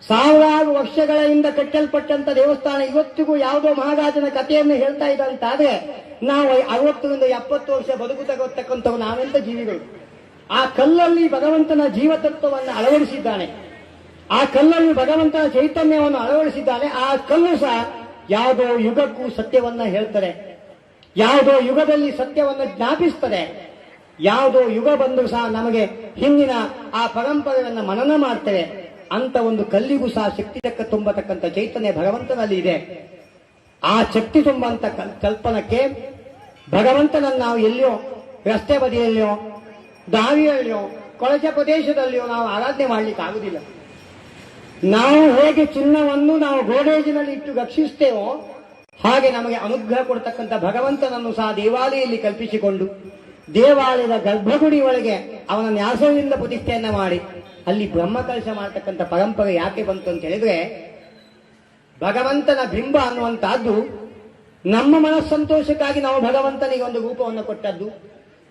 ಸಾವಿರಾರು ವರ್ಷಗಳಿಂದ ಕಟ್ಟಲ್ಪಟ್ಟಂತ ದೇವಸ್ಥಾನ ಇವತ್ತಿಗೂ ಯಾವುದೋ ಮಹಾರಾಜನ ಕಥೆಯನ್ನು ಹೇಳ್ತಾ ಇದ್ದಂತಾದ್ರೆ ನಾವು 60ರಿಂದ 70 ವರ್ಷ ಬದುಕುತ್ತಕ್ಕಂಥವು ನಾವೆಂತ ಜೀವಿಗಳು. ಆ ಕಲ್ಲಲ್ಲಿ ಭಗವಂತನ ಜೀವತತ್ವವನ್ನು ಅಳವಡಿಸಿದ್ದಾನೆ, ಆ ಕಲ್ಲಲ್ಲಿ ಭಗವಂತನ ಚೈತನ್ಯವನ್ನು ಅಳವಡಿಸಿದ್ದಾನೆ. ಆ ಕಲ್ಲು ಸಹ ಯಾವುದೋ ಯುಗಕ್ಕೂ ಸತ್ಯವನ್ನ ಹೇಳ್ತಾರೆ, ಯಾವುದೋ ಯುಗದಲ್ಲಿ ಸತ್ಯವನ್ನ ಜ್ಞಾಪಿಸ್ತದೆ, ಯಾವುದೋ ಯುಗ ಬಂದರೂ ಸಹ ನಮಗೆ ಹಿಂದಿನ ಆ ಪರಂಪರೆಯನ್ನು ಮನನ ಮಾಡ್ತೇವೆ. ಅಂತ ಒಂದು ಕಲ್ಲಿಗೂ ಸಹ ಶಕ್ತಿ ತುಂಬತಕ್ಕಂಥ ಚೈತನ್ಯ ಭಗವಂತನಲ್ಲಿ ಇದೆ. ಆ ಶಕ್ತಿ ತುಂಬಂತ ಕಲ್ಪನಕ್ಕೆ ಭಗವಂತನನ್ನು ನಾವು ಎಲ್ಲಿಯೋ ರಸ್ತೆ ಬದಿಯಲ್ಲಿಯೋ ದಾರಿಯಲ್ಲಿಯೋ ಕೊಳಚೆ ಪ್ರದೇಶದಲ್ಲಿಯೋ ನಾವು ಆರಾಧನೆ ಮಾಡ್ಲಿಕ್ಕೆ ಆಗುದಿಲ್ಲ. ನಾವು ಹೇಗೆ ಚಿನ್ನವನ್ನು ನಾವು ಗೋಡೇಜಿನಲ್ಲಿ ಇಟ್ಟು ರಕ್ಷಿಸ್ತೇವೋ ಹಾಗೆ ನಮಗೆ ಅನುಗ್ರಹ ಕೊಡ್ತಕ್ಕಂಥ ಭಗವಂತನನ್ನು ಸಹ ದೇವಾಲಯದಲ್ಲಿ ಕಲ್ಪಿಸಿಕೊಂಡು ದೇವಾಲಯದ ಗರ್ಭಗುಡಿ ಒಳಗೆ ಅವನ ನ್ಯಾಸದಿಂದ ಪ್ರತಿಷ್ಠೆಯನ್ನ ಮಾಡಿ ಅಲ್ಲಿ ಬ್ರಹ್ಮಕಲಶ ಮಾಡತಕ್ಕಂಥ ಪರಂಪರೆ ಯಾಕೆ ಬಂತು ಅಂತ ಹೇಳಿದ್ರೆ, ಭಗವಂತನ ಬಿಂಬ ಅನ್ನುವಂತಹದ್ದು ನಮ್ಮ ಮನಸ್ಸಂತೋಷಕ್ಕಾಗಿ ನಾವು ಭಗವಂತನಿಗೆ ಒಂದು ರೂಪವನ್ನು ಕೊಟ್ಟದ್ದು.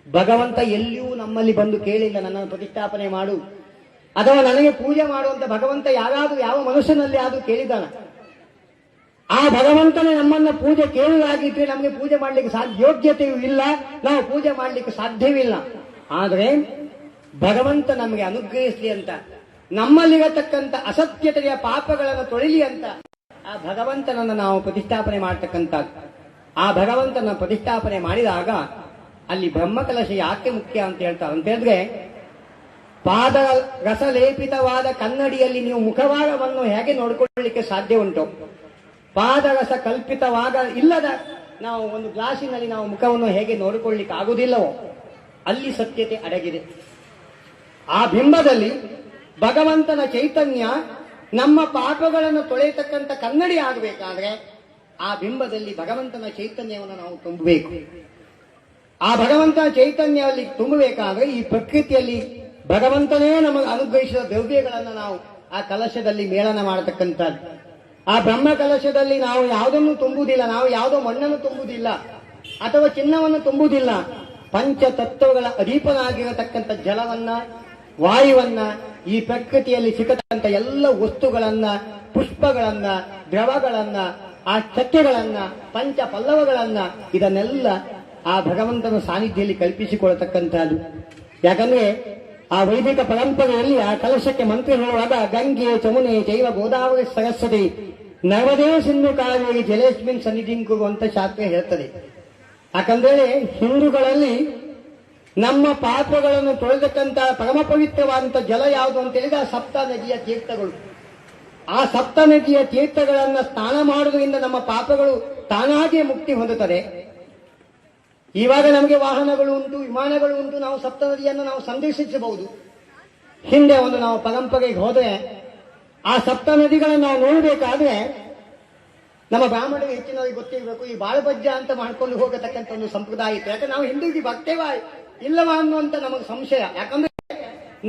ಭಗವಂತ ಎಲ್ಲಿಯೂ ನಮ್ಮಲ್ಲಿ ಬಂದು ಕೇಳಿಲ್ಲ ನನ್ನನ್ನು ಪ್ರತಿಷ್ಠಾಪನೆ ಮಾಡು ಅಥವಾ ನನಗೆ ಪೂಜೆ ಮಾಡುವಂತ ಭಗವಂತ ಯಾವ ಮನುಷ್ಯನಲ್ಲಿ ಆದ್ರೂ ಕೇಳಿದಾನ. ಆ ಭಗವಂತನೇ ನಮ್ಮನ್ನ ಪೂಜೆ ಕೇಳುವುದಾಗಿದ್ರೆ ನಮಗೆ ಪೂಜೆ ಮಾಡಲಿಕ್ಕೆ ಯೋಗ್ಯತೆಯೂ ಇಲ್ಲ, ನಾವು ಪೂಜೆ ಮಾಡಲಿಕ್ಕೆ ಸಾಧ್ಯವಿಲ್ಲ. ಆದರೆ ಭಗವಂತ ನಮಗೆ ಅನುಗ್ರಹಿಸಲಿ ಅಂತ, ನಮ್ಮಲ್ಲಿರತಕ್ಕಂಥ ಅಸತ್ಯತೆಯ ಪಾಪಗಳನ್ನು ತೊಳಿಲಿ ಅಂತ ಆ ಭಗವಂತನನ್ನು ನಾವು ಪ್ರತಿಷ್ಠಾಪನೆ ಮಾಡತಕ್ಕಂಥ ಆ ಭಗವಂತನ ಪ್ರತಿಷ್ಠಾಪನೆ ಮಾಡಿದಾಗ ಅಲ್ಲಿ ಬ್ರಹ್ಮಕಲಶ ಯಾಕೆ ಮುಖ್ಯ ಅಂತ ಹೇಳ್ತಾರೆ ಅಂತ ಹೇಳಿದ್ರೆ, ಪಾದ ರಸಲೇಪಿತವಾದ ಕನ್ನಡಿಯಲ್ಲಿ ನೀವು ಮುಖಭಾಗವನ್ನು ಹೇಗೆ ನೋಡಿಕೊಳ್ಳಲಿಕ್ಕೆ ಸಾಧ್ಯ ಉಂಟು, ಪಾದರಸ ಕಲ್ಪಿತವಾಗ ಇಲ್ಲದ ನಾವು ಒಂದು ಗ್ಲಾಸಿನಲ್ಲಿ ನಾವು ಮುಖವನ್ನು ಹೇಗೆ ನೋಡಿಕೊಳ್ಳಿಕ್ಕೆ ಆಗುವುದಿಲ್ಲವೋ ಅಲ್ಲಿ ಸತ್ಯತೆ ಅಡಗಿದೆ. ಆ ಬಿಂಬದಲ್ಲಿ ಭಗವಂತನ ಚೈತನ್ಯ ನಮ್ಮ ಪಾಪಗಳನ್ನು ತೊಳೆಯತಕ್ಕಂಥ ಕನ್ನಡಿ ಆಗಬೇಕಾದ್ರೆ ಆ ಬಿಂಬದಲ್ಲಿ ಭಗವಂತನ ಚೈತನ್ಯವನ್ನು ನಾವು ತುಂಬಬೇಕು. ಆ ಭಗವಂತನ ಚೈತನ್ಯದಲ್ಲಿ ತುಂಬಬೇಕಾದ್ರೆ ಈ ಪ್ರಕೃತಿಯಲ್ಲಿ ಭಗವಂತನೇ ನಮಗೆ ಅನುಗ್ರಹಿಸಿದ ದ್ರವ್ಯಗಳನ್ನು ನಾವು ಆ ಕಲಶದಲ್ಲಿ ಮೇಳನ ಮಾಡತಕ್ಕಂಥದ್ದು. ಆ ಬ್ರಹ್ಮ ಕಲಶದಲ್ಲಿ ನಾವು ಯಾವುದನ್ನು ತುಂಬುವುದಿಲ್ಲ, ನಾವು ಯಾವುದೋ ಮಣ್ಣನ್ನು ತುಂಬುವುದಿಲ್ಲ ಅಥವಾ ಚಿನ್ನವನ್ನು ತುಂಬುವುದಿಲ್ಲ. ಪಂಚತತ್ವಗಳ ಅಧೀಪನಾಗಿರತಕ್ಕಂಥ ಜಲವನ್ನ, ವಾಯುವನ್ನ, ಈ ಪ್ರಕೃತಿಯಲ್ಲಿ ಸಿಕ್ಕತಕ್ಕಂಥ ಎಲ್ಲ ವಸ್ತುಗಳನ್ನ, ಪುಷ್ಪಗಳನ್ನ, ದ್ರವಗಳನ್ನ, ಆ ಚಕ್ಕೆಗಳನ್ನ, ಪಂಚ ಪಲ್ಲವಗಳನ್ನ, ಇದನ್ನೆಲ್ಲ ಆ ಭಗವಂತನ ಸಾನ್ನಿಧ್ಯದಲ್ಲಿ ಕಲ್ಪಿಸಿಕೊಳ್ಳತಕ್ಕಂಥದ್ದು. ಯಾಕಂದ್ರೆ ಆ ವೈದಿಕ ಪರಂಪರೆಯಲ್ಲಿ ಆ ಕಲಶಕ್ಕೆ ಮಂತ್ರ ಹೇಳುವಾಗ ಗಂಗೆ ಚಮುನೆ ಚೈವ ಗೋದಾವರಿ ಸರಸ್ವತಿ ನರ್ಮದೇ ಸಿಂಧು ಕಾವೇರಿ ಜಲೇಸ್ಮಿನ್ ಸನ್ನಿಧಿಂಕು ಅಂತ ಶಾಸ್ತ್ರ ಹೇಳ್ತದೆ. ಯಾಕಂದ್ರೆ ಹಿಂದೂಗಳಲ್ಲಿ ನಮ್ಮ ಪಾಪಗಳನ್ನು ತೊಳೆದಕ್ಕಂತ ಪರಮ ಪವಿತ್ರವಾದಂಥ ಜಲ ಯಾವುದು ಅಂತ ಹೇಳಿದ್ರೆ ಆ ಸಪ್ತ ನದಿಯ ತೀರ್ಥಗಳು. ಆ ಸಪ್ತ ನದಿಯ ತೀರ್ಥಗಳನ್ನು ಸ್ನಾನ ಮಾಡುವುದರಿಂದ ನಮ್ಮ ಪಾಪಗಳು ತಾನಾಗಿಯೇ ಮುಕ್ತಿ ಹೊಂದುತ್ತದೆ. ಇವಾಗ ನಮಗೆ ವಾಹನಗಳು ಉಂಟು, ವಿಮಾನಗಳು ಉಂಟು, ನಾವು ಸಪ್ತ ನದಿಯನ್ನು ನಾವು ಸಂದರ್ಶಿಸಬಹುದು. ಹಿಂದೆ ಒಂದು ನಾವು ಪರಂಪರೆಗೆ ಹೋದ್ರೆ ಆ ಸಪ್ತ ನದಿಗಳನ್ನು ನಾವು ನೋಡಬೇಕಾದ್ರೆ ನಮ್ಮ ಬ್ರಾಹ್ಮಣರಿಗೆ ಹೆಚ್ಚಿನವರಿಗೆ ಗೊತ್ತಿರಬೇಕು, ಈ ಬಾಳಬಜ್ಜ ಅಂತ ಮಾಡ್ಕೊಂಡು ಹೋಗತಕ್ಕಂಥ ಒಂದು ಸಂಪ್ರದಾಯ ಇತ್ತು. ಯಾಕಂದ್ರೆ ನಾವು ಹಿಂದೂಗಿ ಭಕ್ತೇವ ಇಲ್ಲವಾ ಅನ್ನುವಂತ ನಮಗೆ ಸಂಶಯ. ಯಾಕಂದ್ರೆ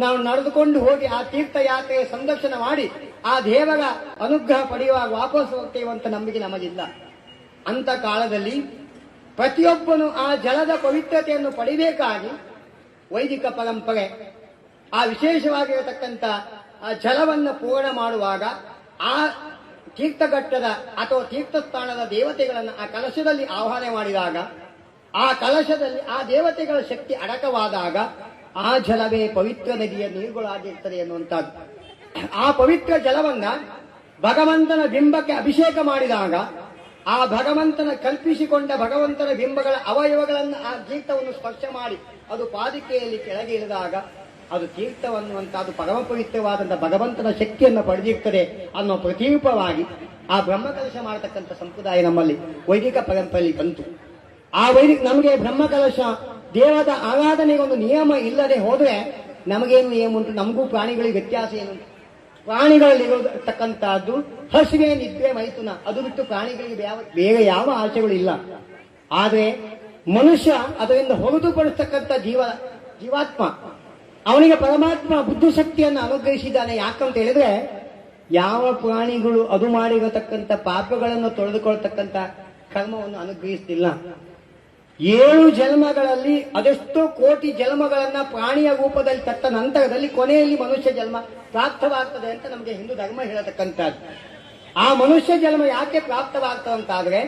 ನಾವು ನಡೆದುಕೊಂಡು ಹೋಗಿ ಆ ತೀರ್ಥಯಾತ್ರೆಯ ಸಂದರ್ಶನ ಮಾಡಿ ಆ ದೇವರ ಅನುಗ್ರಹ ಪಡೆಯುವಾಗ ವಾಪಸ್ ಹೋಗ್ತೇವೆ ಅಂತ ನಂಬಿಕೆ ನಮಗಿಲ್ಲ. ಅಂತ ಕಾಲದಲ್ಲಿ ಪ್ರತಿಯೊಬ್ಬನು ಆ ಜಲದ ಪವಿತ್ರತೆಯನ್ನು ಪಡಿಬೇಕಾಗಿ ವೈದಿಕ ಪರಂಪರೆ ಆ ವಿಶೇಷವಾಗಿರತಕ್ಕಂಥ ಆ ಜಲವನ್ನು ಪೂರ್ಣ ಮಾಡುವಾಗ ಆ ತೀರ್ಥಘಟ್ಟದ ಅಥವಾ ತೀರ್ಥಸ್ಥಾನದ ದೇವತೆಗಳನ್ನು ಆ ಕಲಶದಲ್ಲಿ ಆಹ್ವಾನ ಮಾಡಿದಾಗ ಆ ಕಲಶದಲ್ಲಿ ಆ ದೇವತೆಗಳ ಶಕ್ತಿ ಅಡಕವಾದಾಗ ಆ ಜಲವೇ ಪವಿತ್ರ ನದಿಯ ನೀರುಗಳಾಗಿರ್ತದೆ ಎನ್ನುವಂಥದ್ದು. ಆ ಪವಿತ್ರ ಜಲವನ್ನ ಭಗವಂತನ ಬಿಂಬಕ್ಕೆ ಅಭಿಷೇಕ ಮಾಡಿದಾಗ ಆ ಭಗವಂತನ ಕಲ್ಪಿಸಿಕೊಂಡ ಭಗವಂತನ ಬಿಂಬಗಳ ಅವಯವಗಳನ್ನು ಆ ತೀರ್ಥವನ್ನು ಸ್ಪರ್ಶ ಮಾಡಿ ಅದು ಪಾದಿಕೆಯಲ್ಲಿ ಕೆಳಗೆ ಇಳಿದಾಗ ಅದು ತೀರ್ಥವನ್ನುವಂತಹದ್ದು ಪರಮ ಪವಿತ್ರವಾದಂತಹ ಭಗವಂತನ ಶಕ್ತಿಯನ್ನು ಪಡೆದಿರ್ತದೆ ಅನ್ನೋ ಪ್ರತಿರೂಪವಾಗಿ ಆ ಬ್ರಹ್ಮಕಲಶ ಮಾಡತಕ್ಕಂಥ ಸಂಪ್ರದಾಯ ನಮ್ಮಲ್ಲಿ ವೈದಿಕ ಪರಂಪರೆಯಲ್ಲಿ ಬಂತು. ಆ ನಮಗೆ ಬ್ರಹ್ಮಕಲಶ ದೇವದ ಆರಾಧನೆಗೆ ಒಂದು ನಿಯಮ ಇಲ್ಲದೆ ಹೋದ್ರೆ ನಮಗೇನು ಏನುಂಟು, ನಮಗೂ ಪ್ರಾಣಿಗಳಿಗೆ ವ್ಯತ್ಯಾಸ ಏನುಂಟು? ಪ್ರಾಣಿಗಳಲ್ಲಿ ಇರತಕ್ಕಂತಹದ್ದು ಹಸಿವೆ, ನಿದ್ರೆ, ಮೈಥುನ. ಅದು ಬಿಟ್ಟು ಪ್ರಾಣಿಗಳಿಗೆ ಬೇರೆ ಯಾವ ಆಸೆಗಳು ಇಲ್ಲ. ಆದ್ರೆ ಮನುಷ್ಯ ಅದರಿಂದ ಹೊರತುಪಡಿಸ್ತಕ್ಕಂಥ ಜೀವಾತ್ಮ, ಅವನಿಗೆ ಪರಮಾತ್ಮ ಬುದ್ಧಿಶಕ್ತಿಯನ್ನು ಅನುಗ್ರಹಿಸಿದ್ದಾನೆ. ಯಾಕಂತ ಹೇಳಿದ್ರೆ, ಯಾವ ಪ್ರಾಣಿಗಳು ಅದು ಮಾಡಿರತಕ್ಕಂಥ ಪಾಪಗಳನ್ನು ತೊಳೆದುಕೊಳ್ತಕ್ಕಂಥ ಕರ್ಮವನ್ನು ಅನುಗ್ರಹಿಸ್ತಿಲ್ಲ. 7 ಜನ್ಮಗಳಲ್ಲಿ ಅದೆಷ್ಟೋ ಕೋಟಿ ಜನ್ಮಗಳನ್ನ ಪ್ರಾಣಿಯ ರೂಪದಲ್ಲಿ ತತ್ತ ನಂತರದಲ್ಲಿ ಕೊನೆಯಲ್ಲಿ ಮನುಷ್ಯ ಜನ್ಮ ಪ್ರಾಪ್ತವಾಗ್ತದೆ ಅಂತ ನಮಗೆ ಹಿಂದೂ ಧರ್ಮ ಹೇಳತಕ್ಕಂಥದ್ದು. ಆ ಮನುಷ್ಯ ಜನ್ಮ ಯಾಕೆ ಪ್ರಾಪ್ತವಾಗ್ತದಂತಾದ್ರೆ,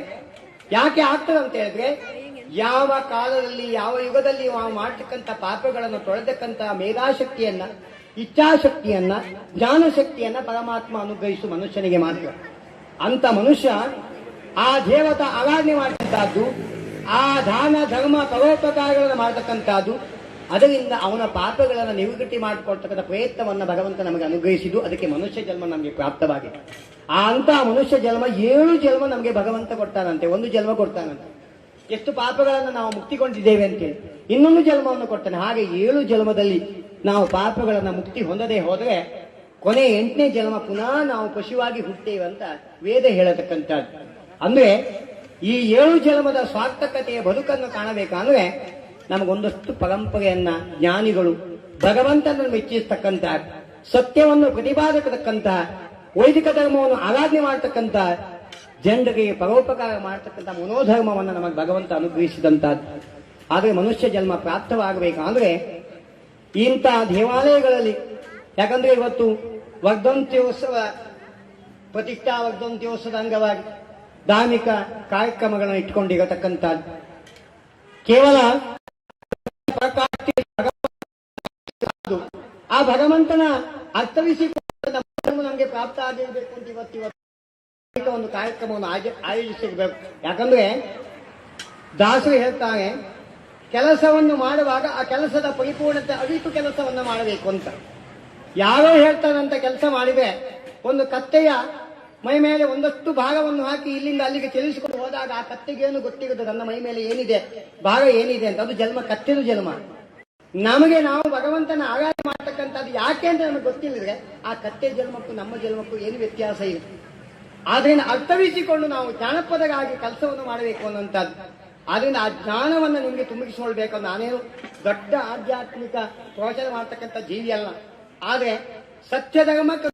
ಯಾಕೆ ಆಗ್ತದಂತ ಹೇಳಿದ್ರೆ, ಯಾವ ಕಾಲದಲ್ಲಿ ಯಾವ ಯುಗದಲ್ಲಿ ನಾವು ಮಾಡ್ತಕ್ಕಂಥ ಪಾಪಗಳನ್ನು ತೊಳೆದಕ್ಕಂಥ ಮೇಧಾಶಕ್ತಿಯನ್ನ, ಇಚ್ಛಾಶಕ್ತಿಯನ್ನ, ಜ್ಞಾನಶಕ್ತಿಯನ್ನ ಪರಮಾತ್ಮ ಅನುಗ್ರಹಿಸು ಮನುಷ್ಯನಿಗೆ ಮಾತ್ರ. ಅಂತ ಮನುಷ್ಯ ಆ ದೇವತಾ ಆರಾಧನೆ ಮಾಡತಕ್ಕಂಥದ್ದು, ಆ ದಾನ ಧರ್ಮ ಪರೋಪಕಾರಗಳನ್ನು ಮಾಡತಕ್ಕಂಥದ್ದು, ಅದರಿಂದ ಅವನ ಪಾಪಗಳನ್ನು ನಿವೃತ್ತಿ ಮಾಡಿಕೊಳ್ತಕ್ಕಂಥ ಪ್ರಯತ್ನವನ್ನು ಭಗವಂತ ನಮಗೆ ಅನುಗ್ರಹಿಸಿದ್ದು. ಅದಕ್ಕೆ ಮನುಷ್ಯ ಜನ್ಮ ನಮಗೆ ಪ್ರಾಪ್ತವಾಗಿದೆ. ಅಂತ ಮನುಷ್ಯ ಜನ್ಮ 7 ಜನ್ಮ ನಮಗೆ ಭಗವಂತ ಕೊಡ್ತಾನಂತೆ, 1 ಜನ್ಮ ಕೊಡ್ತಾನಂತೆ. ಎಷ್ಟು ಪಾಪಗಳನ್ನು ನಾವು ಮುಕ್ತಿಗೊಂಡಿದ್ದೇವೆ ಅಂತೇಳಿ ಇನ್ನೊಂದು ಜನ್ಮವನ್ನು ಕೊಡ್ತಾನೆ. ಹಾಗೆ 7 ಜನ್ಮದಲ್ಲಿ ನಾವು ಪಾಪಗಳನ್ನು ಮುಕ್ತಿ ಹೊಂದದೆ ಹೋದರೆ ಕೊನೆ 8ನೇ ಜನ್ಮ ಪುನಃ ನಾವು ಪಶುವಾಗಿ ಹುಟ್ಟೇವೆ ಅಂತ ವೇದ ಹೇಳತಕ್ಕಂಥದ್ದು. ಅಂದ್ರೆ ಈ 7 ಜನ್ಮದ ಸಾರ್ಥಕತೆಯ ಬದುಕನ್ನು ಕಾಣಬೇಕಂದ್ರೆ ನಮಗೊಂದಷ್ಟು ಪರಂಪರೆಯನ್ನ ಜ್ಞಾನಿಗಳು, ಭಗವಂತನನ್ನು ಮೆಚ್ಚಿಸ್ತಕ್ಕಂಥ, ಸತ್ಯವನ್ನು ಪ್ರತಿಪಾದಕತಕ್ಕಂತಹ, ವೈದಿಕ ಧರ್ಮವನ್ನು ಆರಾಧನೆ ಮಾಡತಕ್ಕಂಥ, ಜನರಿಗೆ ಪರೋಪಕಾರ ಮಾಡತಕ್ಕಂಥ ಮನೋಧರ್ಮವನ್ನು ನಮಗೆ ಭಗವಂತ ಅನುಗ್ರಹಿಸಿದಂತಹದ್ದು. ಆದರೆ ಮನುಷ್ಯ ಜನ್ಮ ಪ್ರಾಪ್ತವಾಗಬೇಕಂದ್ರೆ ಇಂಥ ದೇವಾಲಯಗಳಲ್ಲಿ, ಯಾಕಂದ್ರೆ ಇವತ್ತು ವರ್ಧಂತ್ಯೋತ್ಸವ, ಪ್ರತಿಷ್ಠಾ ವರ್ಧಂತ್ಯೋತ್ಸವದ ಅಂಗವಾಗಿ ಧಾರ್ಮಿಕ ಕಾರ್ಯಕ್ರಮಗಳನ್ನು ಇಟ್ಕೊಂಡಿರತಕ್ಕಂಥದ್ದು ಕೇವಲ ಆ ಭಗವಂತನ ಅರ್ಥವಿಸಿಕೊಂಡು ನಮಗೆ ಪ್ರಾಪ್ತ ಆಗಿರಬೇಕು ಅಂತ ಇವತ್ತು ಒಂದು ಕಾರ್ಯಕ್ರಮವನ್ನು ಆಯೋಜಿಸಿರಬೇಕು. ಯಾಕಂದ್ರೆ ದಾಸರು ಹೇಳ್ತಾರೆ, ಕೆಲಸವನ್ನು ಮಾಡುವಾಗ ಆ ಕೆಲಸದ ಪರಿಪೂರ್ಣತೆ ಅರಿತು ಕೆಲಸವನ್ನು ಮಾಡಬೇಕು ಅಂತ. ಯಾರೋ ಹೇಳ್ತಾರಂತ ಕೆಲಸ ಮಾಡಿದ್ರೆ ಒಂದು ಕತ್ತೆಯ ಮೈ ಮೇಲೆ ಒಂದಷ್ಟು ಭಾಗವನ್ನು ಹಾಕಿ ಇಲ್ಲಿಂದ ಅಲ್ಲಿಗೆ ಚಲಿಸಿಕೊಂಡು ಹೋದಾಗ ಆ ಕತ್ತೆಗೇನು ಗೊತ್ತಿರುತ್ತೆ ನನ್ನ ಮೈ ಮೇಲೆ ಏನಿದೆ, ಭಾಗ ಏನಿದೆ ಅಂತ. ಅದು ಜನ್ಮ, ಕತ್ತೆದು ಜನ್ಮ. ನಮಗೆ ನಾವು ಭಗವಂತನ ಆರಾಧನೆ ಮಾಡ್ತಕ್ಕಂಥದ್ದು ಯಾಕೆ ಅಂತ ನಮಗೆ ಗೊತ್ತಿಲ್ಲದ್ರೆ ಆ ಕತ್ತೆ ಜನ್ಮಕ್ಕೂ ನಮ್ಮ ಜನ್ಮಕ್ಕೂ ಏನು ವ್ಯತ್ಯಾಸ ಇದೆ. ಆದ್ರಿಂದ ಅರ್ಥವಿಸಿಕೊಂಡು ನಾವು ಜಾನಪದಗಾಗಿ ಕೆಲಸವನ್ನು ಮಾಡಬೇಕು ಅನ್ನುವಂಥದ್ದು. ಆದ್ರಿಂದ ಆ ಜ್ಞಾನವನ್ನು ನಿಮಗೆ ತುಂಬಿಸಿಕೊಳ್ಬೇಕು. ನಾನೇನು ದೊಡ್ಡ ಆಧ್ಯಾತ್ಮಿಕ ಪ್ರವಚನ ಮಾಡ್ತಕ್ಕಂಥ ಜೀವಿ ಅಲ್ಲ. ಆದ್ರೆ ಸತ್ಯ ಧರ್ಮಕ್ಕೆ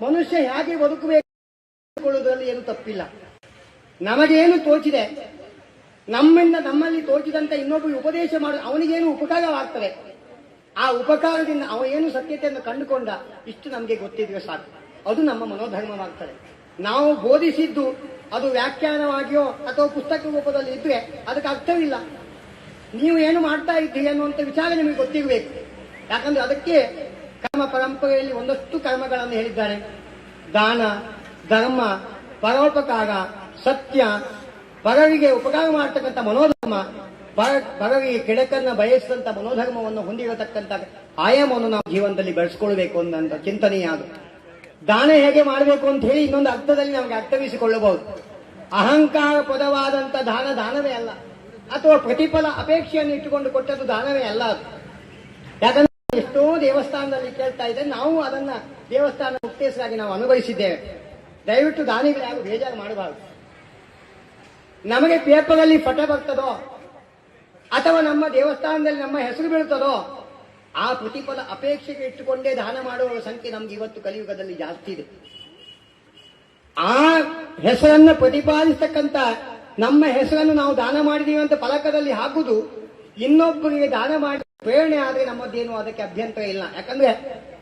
ಮನುಷ್ಯ ಹೇಗೆ ಬದುಕಬೇಕೊಳ್ಳುವುದರಲ್ಲಿ ಏನು ತಪ್ಪಿಲ್ಲ. ನಮಗೇನು ತೋಚಿದೆ, ನಮ್ಮಲ್ಲಿ ತೋಚಿದಂತ ಇನ್ನೊಬ್ಬರು ಉಪದೇಶ ಮಾಡಿ ಅವನಿಗೇನು ಉಪಕಾರವಾಗ್ತದೆ, ಆ ಉಪಕಾರದಿಂದ ಅವ ಏನು ಸತ್ಯತೆಯನ್ನು ಕಂಡುಕೊಂಡ, ಇಷ್ಟು ನಮಗೆ ಗೊತ್ತಿದ್ರೆ ಸಾಕು. ಅದು ನಮ್ಮ ಮನೋಧರ್ಮವಾಗ್ತದೆ. ನಾವು ಬೋಧಿಸಿದ್ದು ಅದು ವ್ಯಾಖ್ಯಾನವಾಗಿಯೋ ಅಥವಾ ಪುಸ್ತಕ ರೂಪದಲ್ಲಿ ಇದ್ರೆ ಅದಕ್ಕೆ ಅರ್ಥವಿಲ್ಲ. ನೀವು ಏನು ಮಾಡ್ತಾ ಇದ್ದೀರಿ ಅನ್ನುವಂಥ ವಿಚಾರ ನಿಮಗೆ ಗೊತ್ತಿರಬೇಕು. ಯಾಕಂದ್ರೆ ಅದಕ್ಕೆ ಕರ್ಮ ಪರಂಪರೆಯಲ್ಲಿ ಒಂದಷ್ಟು ಕರ್ಮಗಳನ್ನು ಹೇಳಿದ್ದಾರೆ. ದಾನ, ಧರ್ಮ, ಪರೋಪಕಾರ, ಸತ್ಯ, ಪರರಿಗೆ ಉಪಕಾರ ಮಾಡತಕ್ಕಂಥ ಮನೋಧರ್ಮ, ಪರರಿಗೆ ಕೆಡಕನ್ನ ಬಯಸಿದಂತ ಮನೋಧರ್ಮವನ್ನು ಹೊಂದಿರತಕ್ಕಂಥ ಆಯಾಮವನ್ನು ನಾವು ಜೀವನದಲ್ಲಿ ಬೆಳೆಸ್ಕೊಳ್ಬೇಕು ಅನ್ನೋಂಥ ಚಿಂತನೆಯಾದ. ದಾನ ಹೇಗೆ ಮಾಡಬೇಕು ಅಂತ ಹೇಳಿ ಇನ್ನೊಂದು ಅರ್ಥದಲ್ಲಿ ನಮಗೆ ಅರ್ಥವಿಸಿಕೊಳ್ಳಬಹುದು. ಅಹಂಕಾರ ಪದವಾದಂಥ ದಾನವೇ ಅಲ್ಲ, ಅಥವಾ ಪ್ರತಿಫಲ ಅಪೇಕ್ಷೆಯನ್ನು ಇಟ್ಟುಕೊಂಡು ಕೊಟ್ಟದ್ದು ದಾನವೇ ಅಲ್ಲ ಅದು. ಯಾಕಂದ್ರೆ ಎಷ್ಟೋ ದೇವಸ್ಥಾನದಲ್ಲಿ ಕೇಳ್ತಾ ಇದೆ, ನಾವು ಅದನ್ನ ದೇವಸ್ಥಾನ ಮುಕ್ತೇಸರಾಗಿ ನಾವು ಅನುಭವಿಸಿದ್ದೇವೆ. ದಯವಿಟ್ಟು ದಾನಿಗಳು ಯಾರು ಬೇಜಾರು ಮಾಡಬಾರದು. ನಮಗೆ ಪೇಪರಲ್ಲಿ ಫಟ ಬರ್ತದೋ ಅಥವಾ ನಮ್ಮ ದೇವಸ್ಥಾನದಲ್ಲಿ ನಮ್ಮ ಹೆಸರು ಬೀಳ್ತದೋ ಆ ಪ್ರತಿಫಲ ಅಪೇಕ್ಷೆಗೆ ಇಟ್ಟುಕೊಂಡೇ ದಾನ ಮಾಡುವ ಸಂಖ್ಯೆ ನಮ್ಗೆ ಇವತ್ತು ಕಲಿಯುಗದಲ್ಲಿ ಜಾಸ್ತಿ ಇದೆ. ಆ ಹೆಸರನ್ನು ಪ್ರತಿಪಾದಿಸತಕ್ಕಂಥ ನಮ್ಮ ಹೆಸರನ್ನು ನಾವು ದಾನ ಮಾಡಿದೀವಿ ಅಂತ ಫಲಕದಲ್ಲಿ ಹಾಕುವುದು ಇನ್ನೊಬ್ಬರಿಗೆ ದಾನ ಮಾಡಿ ಪ್ರೇರಣೆ ಆದ್ರೆ ನಮ್ಮದೇನು ಅದಕ್ಕೆ ಅಭ್ಯಂತರ ಇಲ್ಲ. ಯಾಕಂದ್ರೆ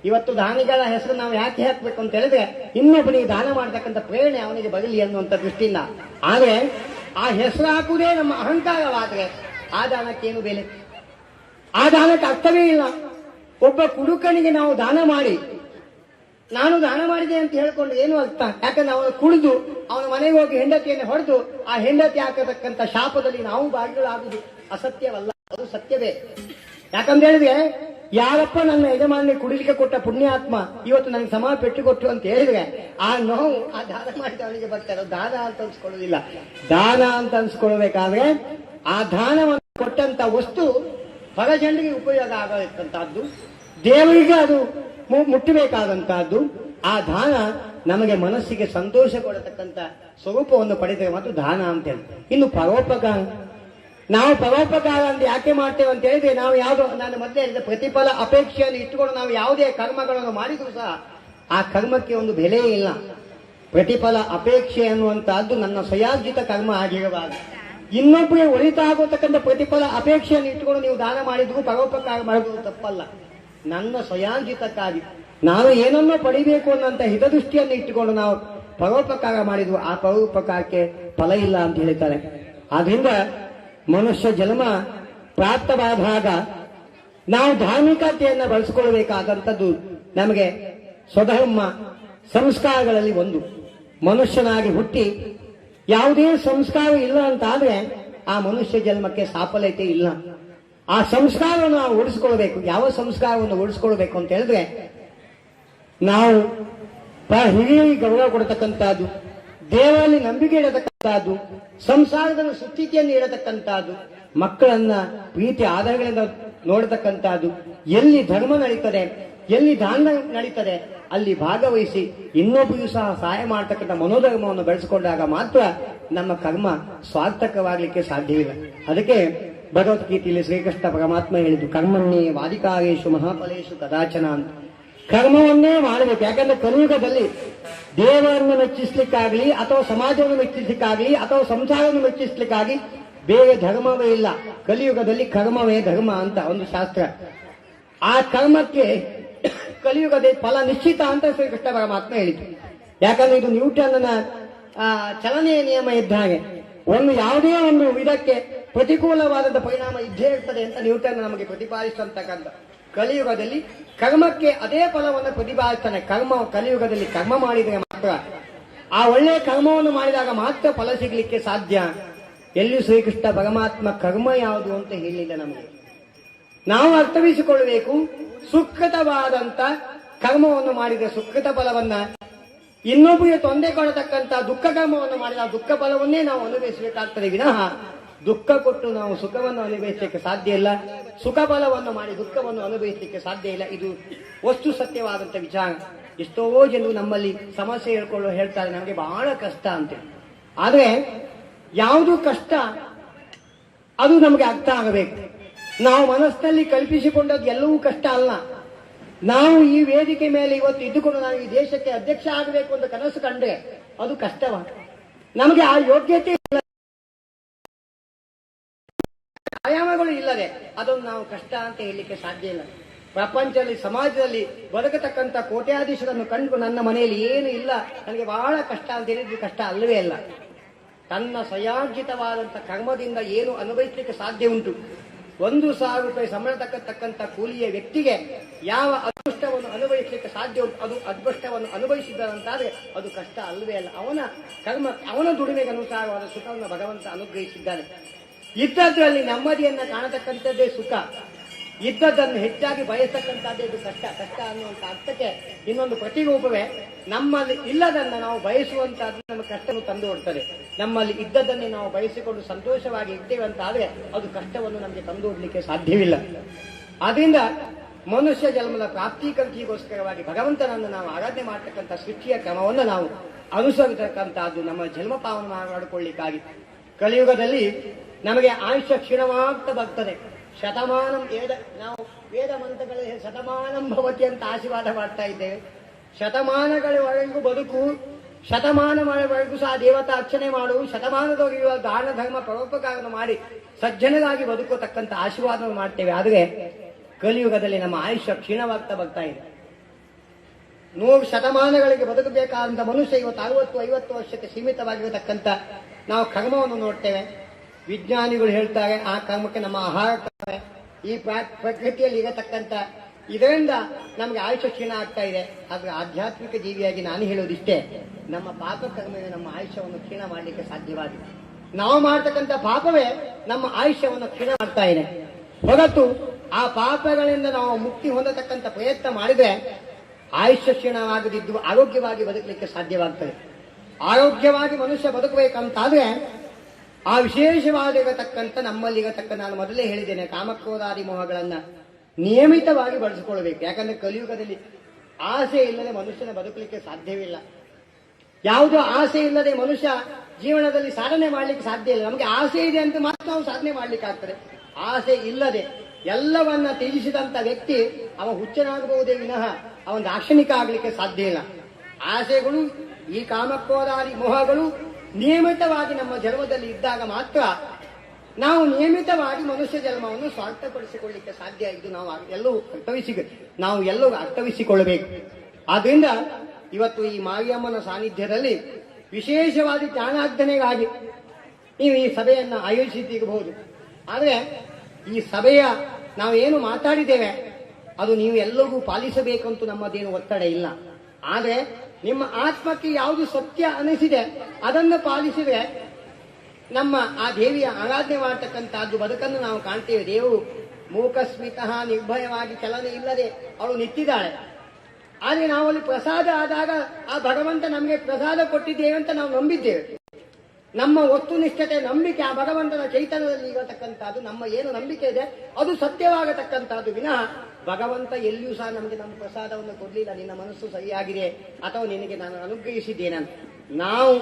ಇವತ್ತು ದಾನಿಗಳ ಹೆಸರು ನಾವು ಯಾಕೆ ಹಾಕ್ಬೇಕು ಅಂತ ಹೇಳಿದ್ರೆ ಇನ್ನೊಬ್ಬನಿಗೆ ದಾನ ಮಾಡತಕ್ಕಂಥ ಪ್ರೇರಣೆ ಅವನಿಗೆ ಬರಲಿ ಅನ್ನುವಂಥ ದೃಷ್ಟಿಯಿಂದ. ಆದ್ರೆ ಆ ಹೆಸರು ಹಾಕುವುದೇ ನಮ್ಮ ಅಹಂಕಾರವಾದ್ರೆ ಆ ದಾನಕ್ಕೇನು ಬೆಲೆ, ಆ ದಾನಕ್ಕೆ ಅರ್ಥವೇ ಇಲ್ಲ. ಒಬ್ಬ ಕುಡುಕನಿಗೆ ನಾವು ದಾನ ಮಾಡಿ ನಾನು ದಾನ ಮಾಡಿದೆ ಅಂತ ಹೇಳ್ಕೊಂಡು ಏನು ಅರ್ಥ? ಯಾಕಂದ್ರೆ ಅವನು ಕುಡಿದು ಅವನ ಮನೆಗೆ ಹೋಗಿ ಹೆಂಡತಿಯನ್ನು ಹೊಡೆದು ಆ ಹೆಂಡತಿ ಹಾಕತಕ್ಕಂಥ ಶಾಪದಲ್ಲಿ ನಾವು ಭಾಗಿಗಳಾಗುವುದು ಅಸತ್ಯವಲ್ಲ, ಅದು ಸತ್ಯವೇ. ಯಾಕಂದ್ರೆ ಹೇಳಿದ್ರೆ ಯಾರಪ್ಪ ನನ್ನ ಯಜಮಾನ ಕುಡಿಲಿಕ್ಕೆ ಕೊಟ್ಟ ಪುಣ್ಯಾತ್ಮ ಇವತ್ತು ನನಗೆ ಸಮ ಪೆಟ್ಟು ಕೊಟ್ಟು ಅಂತ ಹೇಳಿದ್ರೆ ಆ ನೋವು ಆ ದಾನ ಮಾಡಿದ ಅವನಿಗೆ ಬರ್ತಾರೆ. ದಾನ ಅಂತ ಅನ್ಸ್ಕೊಳ್ಳೋದಿಲ್ಲ. ದಾನ ಅಂತ ಅನ್ಸ್ಕೊಳ್ಬೇಕಾದ್ರೆ ಆ ದಾನವನ್ನು ಕೊಟ್ಟಂತ ವಸ್ತು ಹೊರ ಜನರಿಗೆ ಉಪಯೋಗ ಆಗತಕ್ಕಂತಹದ್ದು, ದೇವರಿಗೆ ಅದು ಮುಟ್ಟಬೇಕಾದಂತಹದ್ದು. ಆ ದಾನ ನಮಗೆ ಮನಸ್ಸಿಗೆ ಸಂತೋಷ ಕೊಡತಕ್ಕಂಥ ಸ್ವರೂಪವನ್ನು ಪಡೆದರೆ ಮತ್ತು ದಾನ ಅಂತ ಹೇಳಿ. ಇನ್ನು ಪರೋಪಕಾರ, ನಾವು ಪರೋಪಕಾರ ಅಂತ ಯಾಕೆ ಮಾಡ್ತೇವೆ ಅಂತ ಹೇಳಿದ್ರೆ, ನಾವು ಯಾವುದು ನಾನು ಮೊದಲೇ ಹೇಳಿದ ಪ್ರತಿಫಲ ಅಪೇಕ್ಷೆಯನ್ನು ಇಟ್ಟುಕೊಂಡು ನಾವು ಯಾವುದೇ ಕರ್ಮಗಳನ್ನು ಮಾಡಿದ್ರು ಸಹ ಆ ಕರ್ಮಕ್ಕೆ ಒಂದು ಬೆಲೆಯೇ ಇಲ್ಲ. ಪ್ರತಿಫಲ ಅಪೇಕ್ಷೆ ಅನ್ನುವಂತಹದ್ದು ನನ್ನ ಸ್ವಯಾರ್ಜಿತ ಕರ್ಮ ಆಗಿರುವಾಗ ಇನ್ನೊಬ್ಬರಿಗೆ ಒಳಿತಾಗತಕ್ಕಂಥ ಪ್ರತಿಫಲ ಅಪೇಕ್ಷೆಯನ್ನು ಇಟ್ಟುಕೊಂಡು ನೀವು ದಾನ ಮಾಡಿದ್ರು ಪರೋಪಕಾರ ಮಾಡುವುದು ತಪ್ಪಲ್ಲ. ನನ್ನ ಸ್ವಯಾರ್ಜಿತಕ್ಕಾಗಿ ನಾನು ಏನನ್ನೋ ಪಡಿಬೇಕು ಅನ್ನೋಂಥ ಹಿತದೃಷ್ಟಿಯನ್ನು ಇಟ್ಟುಕೊಂಡು ನಾವು ಪರೋಪಕಾರ ಮಾಡಿದ್ವು ಆ ಪರೋಪಕಾರಕ್ಕೆ ಫಲ ಇಲ್ಲ ಅಂತ ಹೇಳ್ತಾರೆ. ಆದ್ರಿಂದ ಮನುಷ್ಯ ಜನ್ಮ ಪ್ರಾಪ್ತವಾದಾಗ ನಾವು ಧಾರ್ಮಿಕತೆಯನ್ನು ಬಳಸಿಕೊಳ್ಳಬೇಕಾದಂಥದ್ದು ನಮಗೆ ಸ್ವಧರ್ಮ ಸಂಸ್ಕಾರಗಳಲ್ಲಿ ಒಂದು. ಮನುಷ್ಯನಾಗಿ ಹುಟ್ಟಿ ಯಾವುದೇ ಸಂಸ್ಕಾರ ಇಲ್ಲ ಅಂತ ಆದ್ರೆ ಆ ಮನುಷ್ಯ ಜನ್ಮಕ್ಕೆ ಸಾಫಲ್ಯತೆ ಇಲ್ಲ. ಆ ಸಂಸ್ಕಾರವನ್ನು ನಾವು ಉಳಿಸ್ಕೊಳ್ಬೇಕು. ಯಾವ ಸಂಸ್ಕಾರವನ್ನು ಉಳಿಸ್ಕೊಳ್ಬೇಕು ಅಂತ ಹೇಳಿದ್ರೆ, ನಾವು ಹಿರಿಯರಿಗೆ ಗೌರವ ಕೊಡತಕ್ಕಂಥದ್ದು, ದೇವರಲ್ಲಿ ನಂಬಿಕೆ ಇಡತಕ್ಕಂಥದ್ದು, ಸಂಸಾರದ ಸುಸ್ಥಿತಿಯನ್ನು ಇಡತಕ್ಕಂಥದ್ದು, ಮಕ್ಕಳನ್ನ ಪ್ರೀತಿ ಆಧಾರಗಳಿಂದ ನೋಡತಕ್ಕಂಥದ್ದು, ಎಲ್ಲಿ ಧರ್ಮ ನಡೀತದೆ, ಎಲ್ಲಿ ದಾನ ನಡೀತದೆ ಅಲ್ಲಿ ಭಾಗವಹಿಸಿ ಇನ್ನೊಬ್ಬರಿಗೂ ಸಹ ಸಹಾಯ ಮಾಡತಕ್ಕಂಥ ಮನೋಧರ್ಮವನ್ನು ಬೆಳೆಸಿಕೊಂಡಾಗ ಮಾತ್ರ ನಮ್ಮ ಕರ್ಮ ಸ್ವಾರ್ಥಕವಾಗಲಿಕ್ಕೆ ಸಾಧ್ಯವಿಲ್ಲ. ಅದಕ್ಕೆ ಭಗವದ್ಗೀತೆಯಲ್ಲಿ ಶ್ರೀಕೃಷ್ಣ ಪರಮಾತ್ಮ ಹೇಳಿದ್ದು, ಕರ್ಮನ್ನೇ ವಾದಿಕಾರೇಶು ಮಹಾಫಲೇಶು ಕದಾಚನ ಅಂತ. ಕರ್ಮವನ್ನೇ ಮಾಡಬೇಕು. ಯಾಕಂದ್ರೆ ಕಲಿಯುಗದಲ್ಲಿ ದೇವರನ್ನು ಮೆಚ್ಚಿಸ್ಲಿಕ್ಕಾಗಲಿ ಅಥವಾ ಸಮಾಜವನ್ನು ಮೆಚ್ಚಿಸ್ಲಿಕ್ಕಾಗಲಿ ಅಥವಾ ಸಂಸಾರವನ್ನು ಮೆಚ್ಚಿಸ್ಲಿಕ್ಕಾಗಿ ಬೇರೆ ಧರ್ಮವೇ ಇಲ್ಲ. ಕಲಿಯುಗದಲ್ಲಿ ಕರ್ಮವೇ ಧರ್ಮ ಅಂತ ಒಂದು ಶಾಸ್ತ್ರ. ಆ ಕರ್ಮಕ್ಕೆ ಕಲಿಯುಗದ ಫಲ ನಿಶ್ಚಿತ ಅಂತ ಶ್ರೀಕೃಷ್ಣ ಪರಮಾತ್ಮ ಹೇಳಿದ್ರು. ಯಾಕಂದ್ರೆ ಇದು ನ್ಯೂಟನ್ನ ಚಲನೆಯ ನಿಯಮ ಇದ್ದ ಹಾಗೆ ಒಂದು ಯಾವುದೇ ಒಂದು ಇದಕ್ಕೆ ಪ್ರತಿಕೂಲವಾದಂತಹ ಪರಿಣಾಮ ಇದ್ದೇ ಇರ್ತದೆ ಅಂತ ನ್ಯೂಟನ್ ನಮಗೆ ಪ್ರತಿಪಾದಿಸುವಂತಕ್ಕಂಥ ಕಲಿಯುಗದಲ್ಲಿ ಕರ್ಮಕ್ಕೆ ಅದೇ ಫಲವನ್ನು ಪ್ರತಿಪಾದಿಸ್ತಾನೆ. ಕಲಿಯುಗದಲ್ಲಿ ಕರ್ಮ ಮಾಡಿದರೆ ಮಾತ್ರ, ಆ ಒಳ್ಳೆಯ ಕರ್ಮವನ್ನು ಮಾಡಿದಾಗ ಮಾತ್ರ ಫಲ ಸಿಗಲಿಕ್ಕೆ ಸಾಧ್ಯ. ಎಲ್ಲಿ ಶ್ರೀಕೃಷ್ಣ ಪರಮಾತ್ಮ ಕರ್ಮ ಯಾವುದು ಅಂತ ಹೇಳಿಲ್ಲ ನಮಗೆ. ನಾವು ಅರ್ಥವಿಸಿಕೊಳ್ಳಬೇಕು. ಸುಕೃತವಾದಂತ ಕರ್ಮವನ್ನು ಮಾಡಿದ ಸುಕೃತ ಫಲವನ್ನ, ಇನ್ನೊಬ್ಬರಿಗೆ ತೊಂದರೆ ಕೊಡತಕ್ಕಂತ ದುಃಖ ಕರ್ಮವನ್ನು ಮಾಡಿದ ದುಃಖ ಫಲವನ್ನೇ ನಾವು ಅನುಭವಿಸಬೇಕಾಗ್ತದೆ ವಿನಃ ದುಃಖ ಕೊಟ್ಟು ನಾವು ಸುಖವನ್ನು ಅನುಭವಿಸಲಿಕ್ಕೆ ಸಾಧ್ಯ ಇಲ್ಲ. ಸುಖ ಫಲವನ್ನು ಮಾಡಿ ದುಃಖವನ್ನು ಅನುಭವಿಸಲಿಕ್ಕೆ ಸಾಧ್ಯ ಇಲ್ಲ. ಇದು ವಸ್ತು ಸತ್ಯವಾದಂತ ವಿಚಾರ. ಎಷ್ಟೋ ಜನರು ನಮ್ಮಲ್ಲಿ ಸಮಸ್ಯೆ ಹೇಳ್ತಾರೆ, ನಮಗೆ ಬಹಳ ಕಷ್ಟ ಅಂತೇಳಿ. ಆದ್ರೆ ಯಾವುದು ಕಷ್ಟ ಅದು ನಮಗೆ ಅರ್ಥ ಆಗಬೇಕು. ನಾವು ಮನಸ್ಸಿನಲ್ಲಿ ಕಲ್ಪಿಸಿಕೊಂಡದ್ದು ಎಲ್ಲವೂ ಕಷ್ಟ ಅಲ್ಲ. ನಾವು ಈ ವೇದಿಕೆ ಮೇಲೆ ಇವತ್ತು ಇದ್ದುಕೊಂಡು ನಾವು ಈ ದೇಶಕ್ಕೆ ಅಧ್ಯಕ್ಷ ಆಗಬೇಕು ಅಂತ ಕನಸು ಕಂಡ್ರೆ ಅದು ಕಷ್ಟವ. ನಮಗೆ ಆ ಯೋಗ್ಯತೆ ಇಲ್ಲ, ಆಯಾಮಗಳು ಇಲ್ಲದೆ ಅದನ್ನು ನಾವು ಕಷ್ಟ ಅಂತ ಹೇಳಲಿಕ್ಕೆ ಸಾಧ್ಯ ಇಲ್ಲ. ಪ್ರಪಂಚದಲ್ಲಿ ಸಮಾಜದಲ್ಲಿ ಬದುಕತಕ್ಕಂಥ ಕೋಟ್ಯಾಧೀಶರನ್ನು ಕಂಡು ನನ್ನ ಮನೆಯಲ್ಲಿ ಏನು ಇಲ್ಲ, ನನಗೆ ಬಹಳ ಕಷ್ಟ ಅಂತ ಹೇಳಿದ್ರೆ ಕಷ್ಟ ಅಲ್ಲವೇ ಅಲ್ಲ. ತನ್ನ ಸ್ವಯಾರ್ಜಿತವಾದಂಥ ಕರ್ಮದಿಂದ ಏನು ಅನುಭವಿಸಲಿಕ್ಕೆ ಸಾಧ್ಯ ಉಂಟು. 1,000 ರೂಪಾಯಿ ಸಂಬಳ ತಕ್ಕಂಥ ಕೂಲಿಯ ವ್ಯಕ್ತಿಗೆ ಯಾವ ಅದೃಷ್ಟವನ್ನು ಅನುಭವಿಸಲಿಕ್ಕೆ ಸಾಧ್ಯ ಉಂಟು, ಅದು ಅದೃಷ್ಟವನ್ನು ಅನುಭವಿಸಿದ್ದಾರಂತಾದ್ರೆ ಅದು ಕಷ್ಟ ಅಲ್ಲವೇ ಅಲ್ಲ. ಅವನ ಕರ್ಮ, ಅವನ ದುಡಿಮೆಗೆ ಅನುಸಾರವಾದ ಸುಖವನ್ನು ಭಗವಂತ ಅನುಗ್ರಹಿಸಿದ್ದಾನೆ. ಇದ್ದದ್ರಲ್ಲಿ ನೆಮ್ಮದಿಯನ್ನ ಕಾಣತಕ್ಕಂಥದ್ದೇ ಸುಖ. ಇದ್ದದ್ದನ್ನು ಹೆಚ್ಚಾಗಿ ಬಯಸತಕ್ಕಂಥದ್ದೇ ಇದು ಕಷ್ಟ. ಕಷ್ಟ ಅನ್ನುವಂಥ ಅರ್ಥಕ್ಕೆ ಇನ್ನೊಂದು ಪ್ರತಿರೂಪವೇ ನಮ್ಮಲ್ಲಿ ಇಲ್ಲದನ್ನು ನಾವು ಬಯಸುವಂತಹದ್ದು ನಮ್ಮ ಕಷ್ಟವನ್ನು ತಂದು ಕೊಡ್ತದೆ. ನಮ್ಮಲ್ಲಿ ಇದ್ದದನ್ನೇ ನಾವು ಬಯಸಿಕೊಂಡು ಸಂತೋಷವಾಗಿ ಇರ್ತೇವೆ ಅಂತ ಆದ್ರೆ ಅದು ಕಷ್ಟವನ್ನು ನಮಗೆ ತಂದು ಕೊಡ್ಲಿಕ್ಕೆ ಸಾಧ್ಯವಿಲ್ಲ. ಆದ್ರಿಂದ ಮನುಷ್ಯ ಜನ್ಮದ ಪ್ರಾಪ್ತಿಕರ್ತಿಗೋಸ್ಕರವಾಗಿ ಭಗವಂತನನ್ನು ನಾವು ಆರಾಧನೆ ಮಾಡತಕ್ಕಂಥ ಸೃಷ್ಟಿಯ ಕ್ರಮವನ್ನು ನಾವು ಅನುಸರಿಸತಕ್ಕಂತಹದ್ದು ನಮ್ಮ ಜನ್ಮ ಪಾವನ ಮಾಡಿಕೊಳ್ಳಿಕ್ಕಾಗಿ. ಕಲಿಯುಗದಲ್ಲಿ ನಮಗೆ ಆಯುಷ್ಯ ಕ್ಷೀಣವಾಗ್ತಾ ಬರ್ತದೆ. ಶತಮಾನಂ ನಾವು ವೇದ ಮಂತ್ರಗಳಲ್ಲಿ ಶತಮಾನಂ ಭವತಿ ಅಂತ ಆಶೀರ್ವಾದ ಮಾಡ್ತಾ ಇದ್ದೇವೆ. ಶತಮಾನಗಳವರೆಗೂ ಬದುಕು, ಶತಮಾನವರೆಗೂ ಸಹ ದೇವತಾ ಅರ್ಚನೆ ಮಾಡು, ಶತಮಾನದವರೆಗೂ ದಾನ ಧರ್ಮ ಪರೋಪಕಾರವನ್ನು ಮಾಡಿ ಸಜ್ಜನರಾಗಿ ಬದುಕತಕ್ಕಂಥ ಆಶೀರ್ವಾದವನ್ನು ಮಾಡ್ತೇವೆ. ಆದರೆ ಕಲಿಯುಗದಲ್ಲಿ ನಮ್ಮ ಆಯುಷ್ಯ ಕ್ಷೀಣವಾಗ್ತಾ ಬರ್ತಾ ಇದೆ. 100 ಶತಮಾನಗಳಿಗೆ ಬದುಕಬೇಕಾದಂಥ ಮನುಷ್ಯ ಇವತ್ತು 60-50 ವರ್ಷಕ್ಕೆ ಸೀಮಿತವಾಗಿರತಕ್ಕಂಥ ನಾವು ಕರ್ಮವನ್ನು ನೋಡ್ತೇವೆ. ವಿಜ್ಞಾನಿಗಳು ಹೇಳ್ತಾರೆ ಆ ಕರ್ಮಕ್ಕೆ ನಮ್ಮ ಆಹಾರ ಕರ್ಮ, ಈ ಪ್ರಕೃತಿಯಲ್ಲಿ ಇರತಕ್ಕಂಥ ಇದರಿಂದ ನಮಗೆ ಆಯುಷ್ಯ ಕ್ಷೀಣ ಆಗ್ತಾ ಇದೆ. ಆದ್ರೆ ಆಧ್ಯಾತ್ಮಿಕ ಜೀವಿಯಾಗಿ ನಾನು ಹೇಳೋದಿಷ್ಟೇ, ನಮ್ಮ ಪಾಪ ಕರ್ಮವೇ ನಮ್ಮ ಆಯುಷ್ಯವನ್ನು ಕ್ಷೀಣ ಮಾಡಲಿಕ್ಕೆ ಸಾಧ್ಯವಾಗಿದೆ. ನಾವು ಮಾಡ್ತಕ್ಕಂಥ ಪಾಪವೇ ನಮ್ಮ ಆಯುಷ್ಯವನ್ನು ಕ್ಷೀಣ ಮಾಡ್ತಾ ಇದೆ. ಹೊರತು ಆ ಪಾಪಗಳಿಂದ ನಾವು ಮುಕ್ತಿ ಹೊಂದತಕ್ಕಂಥ ಪ್ರಯತ್ನ ಮಾಡಿದ್ರೆ ಆಯುಷ್ಯ ಕ್ಷೀಣವಾಗದಿದ್ದು ಆರೋಗ್ಯವಾಗಿ ಬದುಕಲಿಕ್ಕೆ ಸಾಧ್ಯವಾಗ್ತದೆ. ಆರೋಗ್ಯವಾಗಿ ಮನುಷ್ಯ ಬದುಕಬೇಕಂತಾದ್ರೆ ಆ ವಿಶೇಷವಾಗಿರತಕ್ಕಂಥ ನಮ್ಮಲ್ಲಿರತಕ್ಕ, ನಾನು ಮೊದಲೇ ಹೇಳಿದ್ದೇನೆ, ಕಾಮಕ್ರೋಧಾದಿ ಮೋಹಗಳನ್ನ ನಿಯಮಿತವಾಗಿ ಬಳಸಿಕೊಳ್ಳಬೇಕು. ಯಾಕಂದ್ರೆ ಕಲಿಯುಗದಲ್ಲಿ ಆಸೆ ಇಲ್ಲದೆ ಮನುಷ್ಯನ ಬದುಕಲಿಕ್ಕೆ ಸಾಧ್ಯವಿಲ್ಲ. ಯಾವುದೋ ಆಸೆ ಇಲ್ಲದೆ ಮನುಷ್ಯ ಜೀವನದಲ್ಲಿ ಸಾಧನೆ ಮಾಡ್ಲಿಕ್ಕೆ ಸಾಧ್ಯ ಇಲ್ಲ. ನಮಗೆ ಆಸೆ ಇದೆ ಅಂತ ಮಾತ್ರ ನಾವು ಸಾಧನೆ ಮಾಡ್ಲಿಕ್ಕೆ ಆಗ್ತದೆ. ಆಸೆ ಇಲ್ಲದೆ ಎಲ್ಲವನ್ನ ತ್ಯಜಿಸಿದಂತ ವ್ಯಕ್ತಿ ಅವ ಹುಚ್ಚನಾಗಬಹುದೇ ವಿನಃ ಅವನ ದಾರ್ಶನಿಕ ಆಗ್ಲಿಕ್ಕೆ ಸಾಧ್ಯ ಇಲ್ಲ. ಆಸೆಗಳು, ಈ ಕಾಮಕ್ರೋಧಾದಿ ಮೋಹಗಳು ನಿಯಮಿತವಾಗಿ ನಮ್ಮ ಜನ್ಮದಲ್ಲಿ ಇದ್ದಾಗ ಮಾತ್ರ ನಾವು ನಿಯಮಿತವಾಗಿ ಮನುಷ್ಯ ಜನ್ಮವನ್ನು ಸ್ವಾರ್ಥಪಡಿಸಿಕೊಳ್ಳಿಕ್ಕೆ ಸಾಧ್ಯ. ಇದು ನಾವು ಎಲ್ಲರೂ ಅರ್ಥವಿಸಿಕೊಳ್ಳಬೇಕು. ಆದ್ರಿಂದ ಇವತ್ತು ಈ ಮಾರಿಯಮ್ಮನ ಸಾನ್ನಿಧ್ಯದಲ್ಲಿ ವಿಶೇಷವಾದ ಜ್ಞಾನಾರ್ಜನೆಗಾಗಿ ನೀವು ಈ ಸಭೆಯನ್ನು ಆಯೋಜಿಸಿರಬಹುದು. ಆದರೆ ಈ ಸಭೆಯ ನಾವೇನು ಮಾತಾಡಿದ್ದೇವೆ ಅದು ನೀವು ಎಲ್ಲರಿಗೂ ಪಾಲಿಸಬೇಕಂತೂ ನಮ್ಮದೇನು ಒತ್ತಡ ಇಲ್ಲ. ಆದರೆ ನಿಮ್ಮ ಆತ್ಮಕ್ಕೆ ಯಾವುದು ಸತ್ಯ ಅನಿಸಿದೆ ಅದನ್ನು ಪಾಲಿಸಿದ್ರೆ ನಮ್ಮ ಆ ದೇವಿಯ ಆರಾಧನೆ ಮಾಡತಕ್ಕಂತಹದ್ದು ಬದುಕನ್ನು ನಾವು ಕಾಣ್ತೇವೆ. ದೇವರು ಮೂಕಸ್ಮಿತಃ ನಿರ್ಭಯವಾಗಿ ಚಲನೆ ಇಲ್ಲದೆ ಅವಳು ನಿಂತಿದ್ದಾಳೆ. ಆದರೆ ನಾವಲ್ಲಿ ಪ್ರಸಾದ ಆದಾಗ ಆ ಭಗವಂತ ನಮಗೆ ಪ್ರಸಾದ ಕೊಟ್ಟಿದ್ದೇವೆ ಅಂತ ನಾವು ನಂಬಿದ್ದೇವೆ. ನಮ್ಮ ವಸ್ತುನಿಷ್ಠತೆ, ನಂಬಿಕೆ ಆ ಭಗವಂತನ ಚೈತನ್ಯದಲ್ಲಿ ಇರತಕ್ಕಂಥದ್ದು, ನಮ್ಮ ಏನು ನಂಬಿಕೆ ಇದೆ ಅದು ಸತ್ಯವಾಗತಕ್ಕಂಥದ್ದು ವಿನಃ ಭಗವಂತ ಎಲ್ಲಿಯೂ ಸಹ ನಮಗೆ ನಮ್ಮ ಪ್ರಸಾದವನ್ನು ಕೊಡ್ಲಿಲ್ಲ, ನಿನ್ನ ಮನಸ್ಸು ಸರಿಯಾಗಿದೆ ಅಥವಾ ನಿನಗೆ ನಾನು ಅನುಗ್ರಹಿಸಿದ್ದೇನಂತ. ನಾವು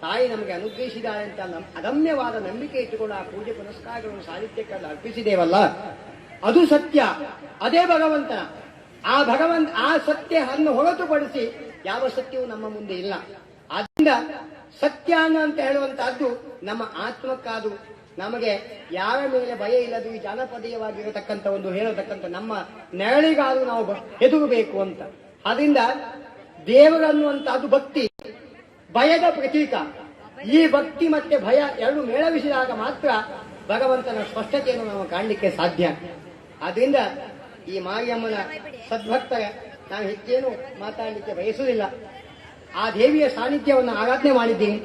ತಾಯಿ ನಮಗೆ ಅನುಗ್ರಹಿಸಿದ್ದಾಳೆ ಅಂತ ಅದಮ್ಯವಾದ ನಂಬಿಕೆ ಇಟ್ಟುಕೊಂಡು ಆ ಪೂಜೆ ಪುನಸ್ಕಾರಗಳನ್ನು ಸಾಹಿತ್ಯಕ್ಕೆ ಅರ್ಪಿಸಿದ್ದೇವಲ್ಲ, ಅದು ಸತ್ಯ, ಅದೇ ಭಗವಂತನ. ಆ ಸತ್ಯ ಅನ್ನು ಹೊರತುಪಡಿಸಿ ಯಾವ ಸತ್ಯವೂ ನಮ್ಮ ಮುಂದೆ ಇಲ್ಲ. ಆದ್ರಿಂದ ಸತ್ಯ ಅಂತ ಹೇಳುವಂತಹದ್ದು ನಮ್ಮ ಆತ್ಮಕ್ಕಾದು, ನಮಗೆ ಯಾರ ಮೇಲೆ ಭಯ ಇಲ್ಲದು ಈ ಜಾನಪದೀಯವಾಗಿರತಕ್ಕಂಥ ಒಂದು ಹೇಳತಕ್ಕಂಥ ನಮ್ಮ ನೆರಳಿಗಾದು ನಾವು ಎದುಗಬೇಕು ಅಂತ. ಅದರಿಂದ ದೇವರನ್ನುವಂತಹದ್ದು ಭಕ್ತಿ, ಭಯದ ಪ್ರತೀಕ. ಈ ಭಕ್ತಿ ಮತ್ತೆ ಭಯ ಎರಡು ಮೇಳವಿಸಿದಾಗ ಮಾತ್ರ ಭಗವಂತನ ಸ್ಪಷ್ಟತೆಯನ್ನು ನಾವು ಕಾಣಲಿಕ್ಕೆ ಸಾಧ್ಯ. ಆದ್ರಿಂದ ಈ ಮಾರಿಯಮ್ಮನ ಸದ್ಭಕ್ತರ ನಾನು ಹೆಚ್ಚೇನು ಮಾತಾಡಲಿಕ್ಕೆ ಬಯಸುವುದಿಲ್ಲ. ಆ ದೇವಿಯ ಸಾನ್ನಿಧ್ಯವನ್ನು ಆರಾಧನೆ ಮಾಡಿದ್ದೀನಿ.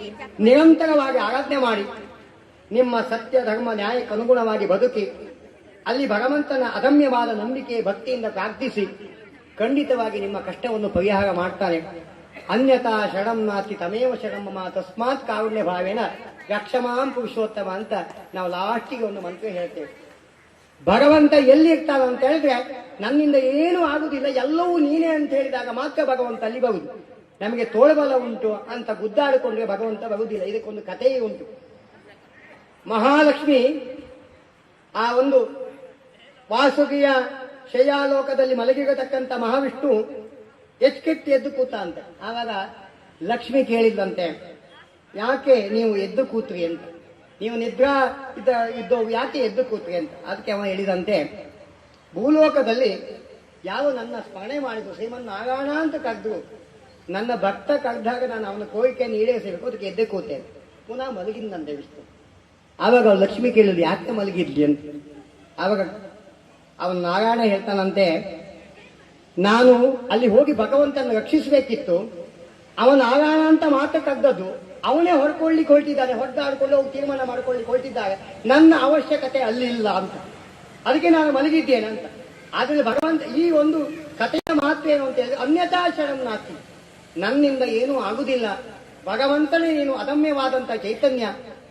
ನಿರಂತರವಾಗಿ ಆರಾಧನೆ ಮಾಡಿ ನಿಮ್ಮ ಸತ್ಯ ಧರ್ಮ ನ್ಯಾಯಕ್ಕೆ ಅನುಗುಣವಾಗಿ ಬದುಕಿ ಅಲ್ಲಿ ಭಗವಂತನ ಅದಮ್ಯವಾದ ನಂಬಿಕೆ ಭಕ್ತಿಯಿಂದ ಪ್ರಾರ್ಥಿಸಿ ಖಂಡಿತವಾಗಿ ನಿಮ್ಮ ಕಷ್ಟವನ್ನು ಪರಿಹಾರ ಮಾಡ್ತಾನೆ. ಅನ್ಯತಾ ಶರಣಂ ನಾಸ್ತಿ ತಮೇವ ಶರಣಂ ಮಮ ತಸ್ಮಾತ್ ಕಾರುಣ್ಯ ಭಾವೇನ ರಕ್ಷಮಾಂ ಪುರುಷೋತ್ತಮ ಅಂತ ನಾವು ಲಾಸ್ಟಿಗೆ ಒಂದು ಮಂತ್ರ ಹೇಳ್ತೇವೆ. ಭಗವಂತ ಎಲ್ಲಿ ಇರ್ತಾನ ಅಂತ ಹೇಳಿದ್ರೆ ನನ್ನಿಂದ ಏನೂ ಆಗುದಿಲ್ಲ, ಎಲ್ಲವೂ ನೀನೇ ಅಂತ ಹೇಳಿದಾಗ ಮಾತ್ರ ಭಗವಂತ ಅಲ್ಲಿ ಬರುವುದು. ನಮಗೆ ತೋಳಬಲ ಉಂಟು ಅಂತ ಗುದ್ದಾಡಿಕೊಂಡ್ರೆ ಭಗವಂತ ಬರುವುದಿಲ್ಲ. ಇದಕ್ಕೊಂದು ಕಥೆಯೇ ಉಂಟು. ಮಹಾಲಕ್ಷ್ಮಿ ಆ ಒಂದು ವಾಸುಕಿಯ ಶಯ್ಯಾಲೋಕದಲ್ಲಿ ಮಲಗಿರತಕ್ಕಂಥ ಮಹಾವಿಷ್ಣು ಎಚ್ಕೆಟ್ಟಿ ಎದ್ದು ಕೂತ ಅಂತೆ. ಆವಾಗ ಲಕ್ಷ್ಮಿ ಕೇಳಿದ್ದಂತೆ, ಯಾಕೆ ನೀವು ಎದ್ದು ಕೂತ್ರಿ ಅಂತ, ನೀವು ನಿದ್ರಾ ಇದ್ದವು ಯಾಕೆ ಎದ್ದು ಕೂತ್ರಿ ಅಂತ. ಅದಕ್ಕೆ ಅವ ಹೇಳಿದಂತೆ, ಭೂಲೋಕದಲ್ಲಿ ಯಾರು ನನ್ನ ಸ್ಮರಣೆ ಮಾಡಿದ್ರು, ಶ್ರೀಮನ್ನಾರಾಯಣ ಅಂತ ಕರೆದ್ರು, ನನ್ನ ಭಕ್ತ ಕರೆದಾಗ ನಾನು ಅವನ ಕೋರಿಕೆಯನ್ನು ಈಡೇರಿಸಬೇಕು, ಅದಕ್ಕೆ ಎದ್ದೆ ಕೂತೆ. ಪುನಃ ಮಲಗಿದಂತೆ ವಿಷ್ಣು. ಆವಾಗ ಅವ್ರು ಲಕ್ಷ್ಮಿ ಕೇಳಿದ್ರು, ಯಾಕೆ ಮಲಗಿದ್ಲಿ ಅಂತ. ಆವಾಗ ಅವನು ನಾರಾಯಣ ಹೇಳ್ತಾನಂತೆ, ನಾನು ಅಲ್ಲಿ ಹೋಗಿ ಭಗವಂತನ ರಕ್ಷಿಸಬೇಕಿತ್ತು, ಅವನ ನಾರಾಯಣ ಅಂತ ಮಾತ್ರ ಕದ್ದದ್ದು, ಅವನೇ ಹೊಡ್ಕೊಳ್ಳಿಕ್ಕೆ ಹೊರಟಿದ್ದಾನೆ, ಹೊಡೆದಾಡ್ಕೊಂಡು ಹೋಗಿ ತೀರ್ಮಾನ ಮಾಡ್ಕೊಳ್ಳಿಕ್ಕೆ ಹೊರಟಿದ್ದಾರೆ, ನನ್ನ ಅವಶ್ಯಕತೆ ಅಲ್ಲಿಲ್ಲ ಅಂತ, ಅದಕ್ಕೆ ನಾನು ಮಲಗಿದ್ದೇನೆ ಅಂತ. ಆದ್ರೆ ಭಗವಂತ ಈ ಒಂದು ಕಥೆಯ ಮಹತ್ವ ಏನು ಅಂತ ಹೇಳಿದ್ರೆ, ಅನ್ಯಥಾ ಶರಣಂ ನಾಸ್ತಿ, ನನ್ನಿಂದ ಏನೂ ಆಗುದಿಲ್ಲ, ಭಗವಂತನೇ ನೀನು ಅದಮ್ಯವಾದಂತಹ ಚೈತನ್ಯ,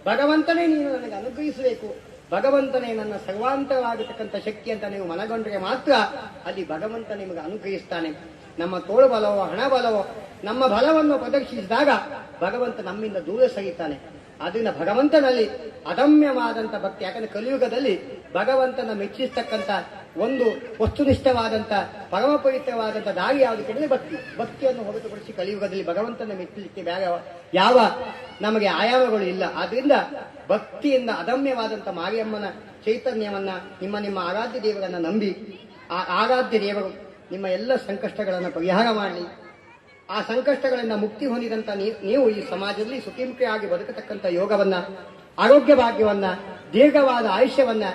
ಭಗವಂತನೇ ನೀನು ನನಗೆ ಅನುಗ್ರಹಿಸಬೇಕು, ಭಗವಂತನೇ ನನ್ನ ಸರ್ವಾಂತರವಾಗಿರ್ತಕ್ಕಂಥ ಶಕ್ತಿ ಅಂತ ನೀವು ಮನಗೊಂಡ್ರೆ ಮಾತ್ರ ಅಲ್ಲಿ ಭಗವಂತ ನಿಮಗೆ ಅನುಗ್ರಹಿಸ್ತಾನೆ. ನಮ್ಮ ತೋಳು ಬಲವೋ ಹಣ ಬಲವೋ ನಮ್ಮ ಬಲವನ್ನು ಪ್ರದರ್ಶಿಸಿದಾಗ ಭಗವಂತ ನಮ್ಮಿಂದ ದೂರ ಸರಿತಾನೆ. ಅದರಿಂದ ಭಗವಂತನಲ್ಲಿ ಅದಮ್ಯವಾದಂಥ ಭಕ್ತಿ, ಯಾಕಂದ್ರೆ ಕಲಿಯುಗದಲ್ಲಿ ಭಗವಂತನ ಮೆಚ್ಚಿಸ್ತಕ್ಕಂಥ ಒಂದು ವಸ್ತುನಿಷ್ಠವಾದಂಥ ಪರಮ ಪವಿತ್ರವಾದಂಥ ದಾರಿ ಯಾವುದು ಕೇಳಿದ್ರೆ ಭಕ್ತಿಯನ್ನು ಹೊರತುಪಡಿಸಿ ಕಲಿಯುಗದಲ್ಲಿ ಭಗವಂತನ ಮೆಚ್ಚಲಿಕ್ಕೆ ಬೇರೆ ಯಾವ ನಮಗೆ ಆಯಾಮಗಳು ಇಲ್ಲ. ಆದ್ರಿಂದ ಭಕ್ತಿಯಿಂದ ಅದಮ್ಯವಾದಂಥ ಮಾರಿಯಮ್ಮನ ಚೈತನ್ಯವನ್ನ ನಿಮ್ಮ ಆರಾಧ್ಯ ದೇವರನ್ನ ನಂಬಿ ಆ ಆರಾಧ್ಯ ದೇವರು ನಿಮ್ಮ ಎಲ್ಲ ಸಂಕಷ್ಟಗಳನ್ನು ಪರಿಹಾರ ಮಾಡಲಿ. ಆ ಸಂಕಷ್ಟಗಳಿಂದ ಮುಕ್ತಿ ಹೊಂದಿದಂತ ನೀವು ಈ ಸಮಾಜದಲ್ಲಿ ಸುಖೀಮುಖಿಯಾಗಿ ಬದುಕತಕ್ಕಂಥ ಯೋಗವನ್ನ, ಆರೋಗ್ಯ ಭಾಗ್ಯವನ್ನ, ದೀರ್ಘವಾದ ಆಯುಷ್ಯವನ್ನ,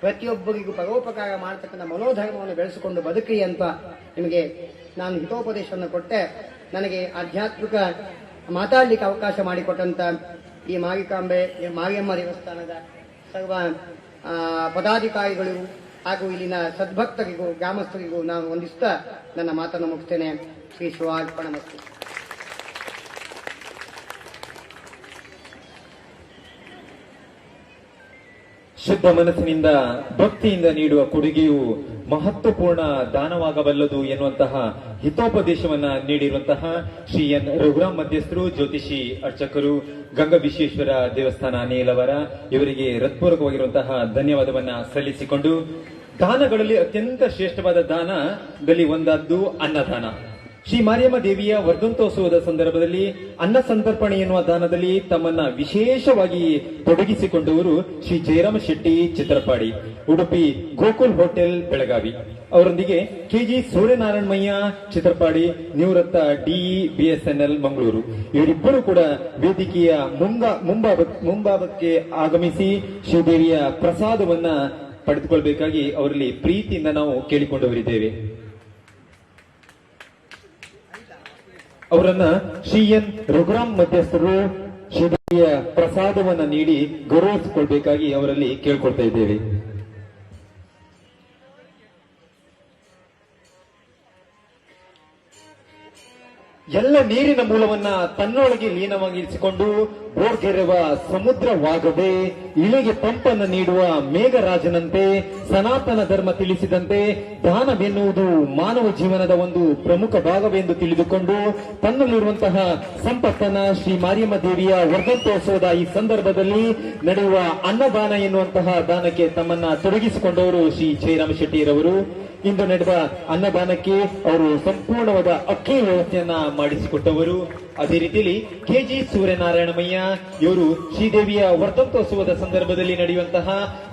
ಪ್ರತಿಯೊಬ್ಬರಿಗೂ ಪರೋಪಕಾರ ಮಾಡತಕ್ಕಂಥ ಮನೋಧರ್ಮವನ್ನು ಬೆಳೆಸಿಕೊಂಡು ಬದುಕಿ ಅಂತ ನಿಮಗೆ ನಾನು ಹಿತೋಪದೇಶವನ್ನು ಕೊಟ್ಟೆ. ನನಗೆ ಆಧ್ಯಾತ್ಮಿಕ ಮಾತಾಡಲಿಕ್ಕೆ ಅವಕಾಶ ಮಾಡಿಕೊಟ್ಟಂತ ಈ ಮಾರಿಯಮ್ಮ ದೇವಸ್ಥಾನದ ಸರ್ವ ಪದಾಧಿಕಾರಿಗಳಿಗೂ ಹಾಗೂ ಇಲ್ಲಿನ ಸದ್ಭಕ್ತರಿಗೂ ಗ್ರಾಮಸ್ಥರಿಗೂ ನಾನು ವಂದಿಸ್ತಾ ನನ್ನ ಮಾತನ್ನು ಮುಗಿಸ್ತೇನೆ. ಶ್ರೀ ಶಿವಾರ್ಪಣಮಸ್ತು. ಶುದ್ಧ ಮನಸ್ಸಿನಿಂದ ಭಕ್ತಿಯಿಂದ ನೀಡುವ ಕೊಡುಗೆಯು ಮಹತ್ವಪೂರ್ಣ ದಾನವಾಗಬಲ್ಲದು ಎನ್ನುವಂತಹ ಹಿತೋಪದೇಶವನ್ನ ನೀಡಿರುವಂತಹ ಶ್ರೀ ಎನ್ ರಘುರಾಮ್ ಮಧ್ಯಸ್ಥರು, ಜ್ಯೋತಿಷಿ ಅರ್ಚಕರು, ಗಂಗಾ ವಿಶ್ವೇಶ್ವರ ದೇವಸ್ಥಾನ ನೇಲವರ ಇವರಿಗೆ ಹೃತ್ಪೂರ್ವಕವಾಗಿರುವಂತಹ ಧನ್ಯವಾದವನ್ನ ಸಲ್ಲಿಸಿಕೊಂಡು, ದಾನಗಳಲ್ಲಿ ಅತ್ಯಂತ ಶ್ರೇಷ್ಠವಾದ ದಾನದಲ್ಲಿ ಒಂದಾದ್ದು ಅನ್ನದಾನ. ಶ್ರೀ ಮಾರಿಯಮ್ಮ ದೇವಿಯ ವರ್ಧಂತೋತ್ಸವದ ಸಂದರ್ಭದಲ್ಲಿ ಅನ್ನ ಸಂತರ್ಪಣೆ ಎನ್ನುವ ದಾನದಲ್ಲಿ ತಮ್ಮನ್ನ ವಿಶೇಷವಾಗಿ ತೊಡಗಿಸಿಕೊಂಡವರು ಶ್ರೀ ಜಯರಾಮ ಶೆಟ್ಟಿ ಚಿತ್ರಪಾಡಿ, ಉಡುಪಿ ಗೋಕುಲ್ ಹೋಟೆಲ್ ಬೆಳಗಾವಿ. ಅವರೊಂದಿಗೆ ಕೆಜಿ ಸೂರ್ಯನಾರಾಯಣಮಯ್ಯ ಚಿತ್ರಪಾಡಿ, ನಿವೃತ್ತ ಡಿಇ ಬಿಎಸ್ಎನ್ಎಲ್ ಮಂಗಳೂರು. ಇವರಿಬ್ಬರು ಕೂಡ ವೇದಿಕೆಯ ಮುಂಭಾಗಕ್ಕೆ ಆಗಮಿಸಿ ಶ್ರೀದೇವಿಯ ಪ್ರಸಾದವನ್ನ ಪಡೆದುಕೊಳ್ಬೇಕಾಗಿ ಅವರಲ್ಲಿ ಪ್ರೀತಿಯಿಂದ ನಾವು ಕೇಳಿಕೊಂಡವರಿದ್ದೇವೆ. ಅವರನ್ನ ಶ್ರೀ ಎನ್ ರಘುರಾಮ್ ಮಧ್ಯಸ್ಥರು ಶ್ರೀದೇವಿಯ ಪ್ರಸಾದವನ್ನ ನೀಡಿ ಗೌರವಿಸಿಕೊಳ್ಬೇಕಾಗಿ ಅವರಲ್ಲಿ ಕೇಳ್ಕೊಳ್ತಾ ಇದ್ದೇವೆ. ಎಲ್ಲ ನೀರಿನ ಮೂಲವನ್ನ ತನ್ನೊಳಗೆ ಲೀನವಾಗಿರಿಸಿಕೊಂಡು ಬೋರ್ಗೆರೆವ ಸಮುದ್ರವಾಗದೆ ಇಳಿಗೆ ತಂಪನ್ನು ನೀಡುವ ಮೇಘರಾಜನಂತೆ ಸನಾತನ ಧರ್ಮ ತಿಳಿಸಿದಂತೆ ದಾನವೆನ್ನುವುದು ಮಾನವ ಜೀವನದ ಒಂದು ಪ್ರಮುಖ ಭಾಗವೆಂದು ತಿಳಿದುಕೊಂಡು ತನ್ನಲ್ಲಿರುವಂತಹ ಸಂಪತ್ತನ್ನ ಶ್ರೀ ಮಾರಿಯಮ್ಮ ದೇವಿಯ ವರ್ಧಂತೋತ್ಸವದ ಈ ಸಂದರ್ಭದಲ್ಲಿ ನಡೆಯುವ ಅನ್ನದಾನ ಎನ್ನುವಂತಹ ದಾನಕ್ಕೆ ತಮ್ಮನ್ನ ತೊಡಗಿಸಿಕೊಂಡವರು ಶ್ರೀ ಜಯರಾಮ ಶೆಟ್ಟಿರವರು. ಇಂದು ನಡೆದ ಅನ್ನದಾನಕ್ಕೆ ಅವರು ಸಂಪೂರ್ಣವಾದ ಅಕ್ಕಿ ವ್ಯವಸ್ಥೆಯನ್ನ ಮಾಡಿಸಿಕೊಟ್ಟವರು. ಅದೇ ರೀತಿಯಲ್ಲಿ ಕೆಜಿ ಸೂರ್ಯನಾರಾಯಣಮಯ್ಯ ಇವರು ಶ್ರೀದೇವಿಯ ವರ್ಧಂತೋತ್ಸವದ ಸಂದರ್ಭದಲ್ಲಿ ನಡೆಯುವಂತಹ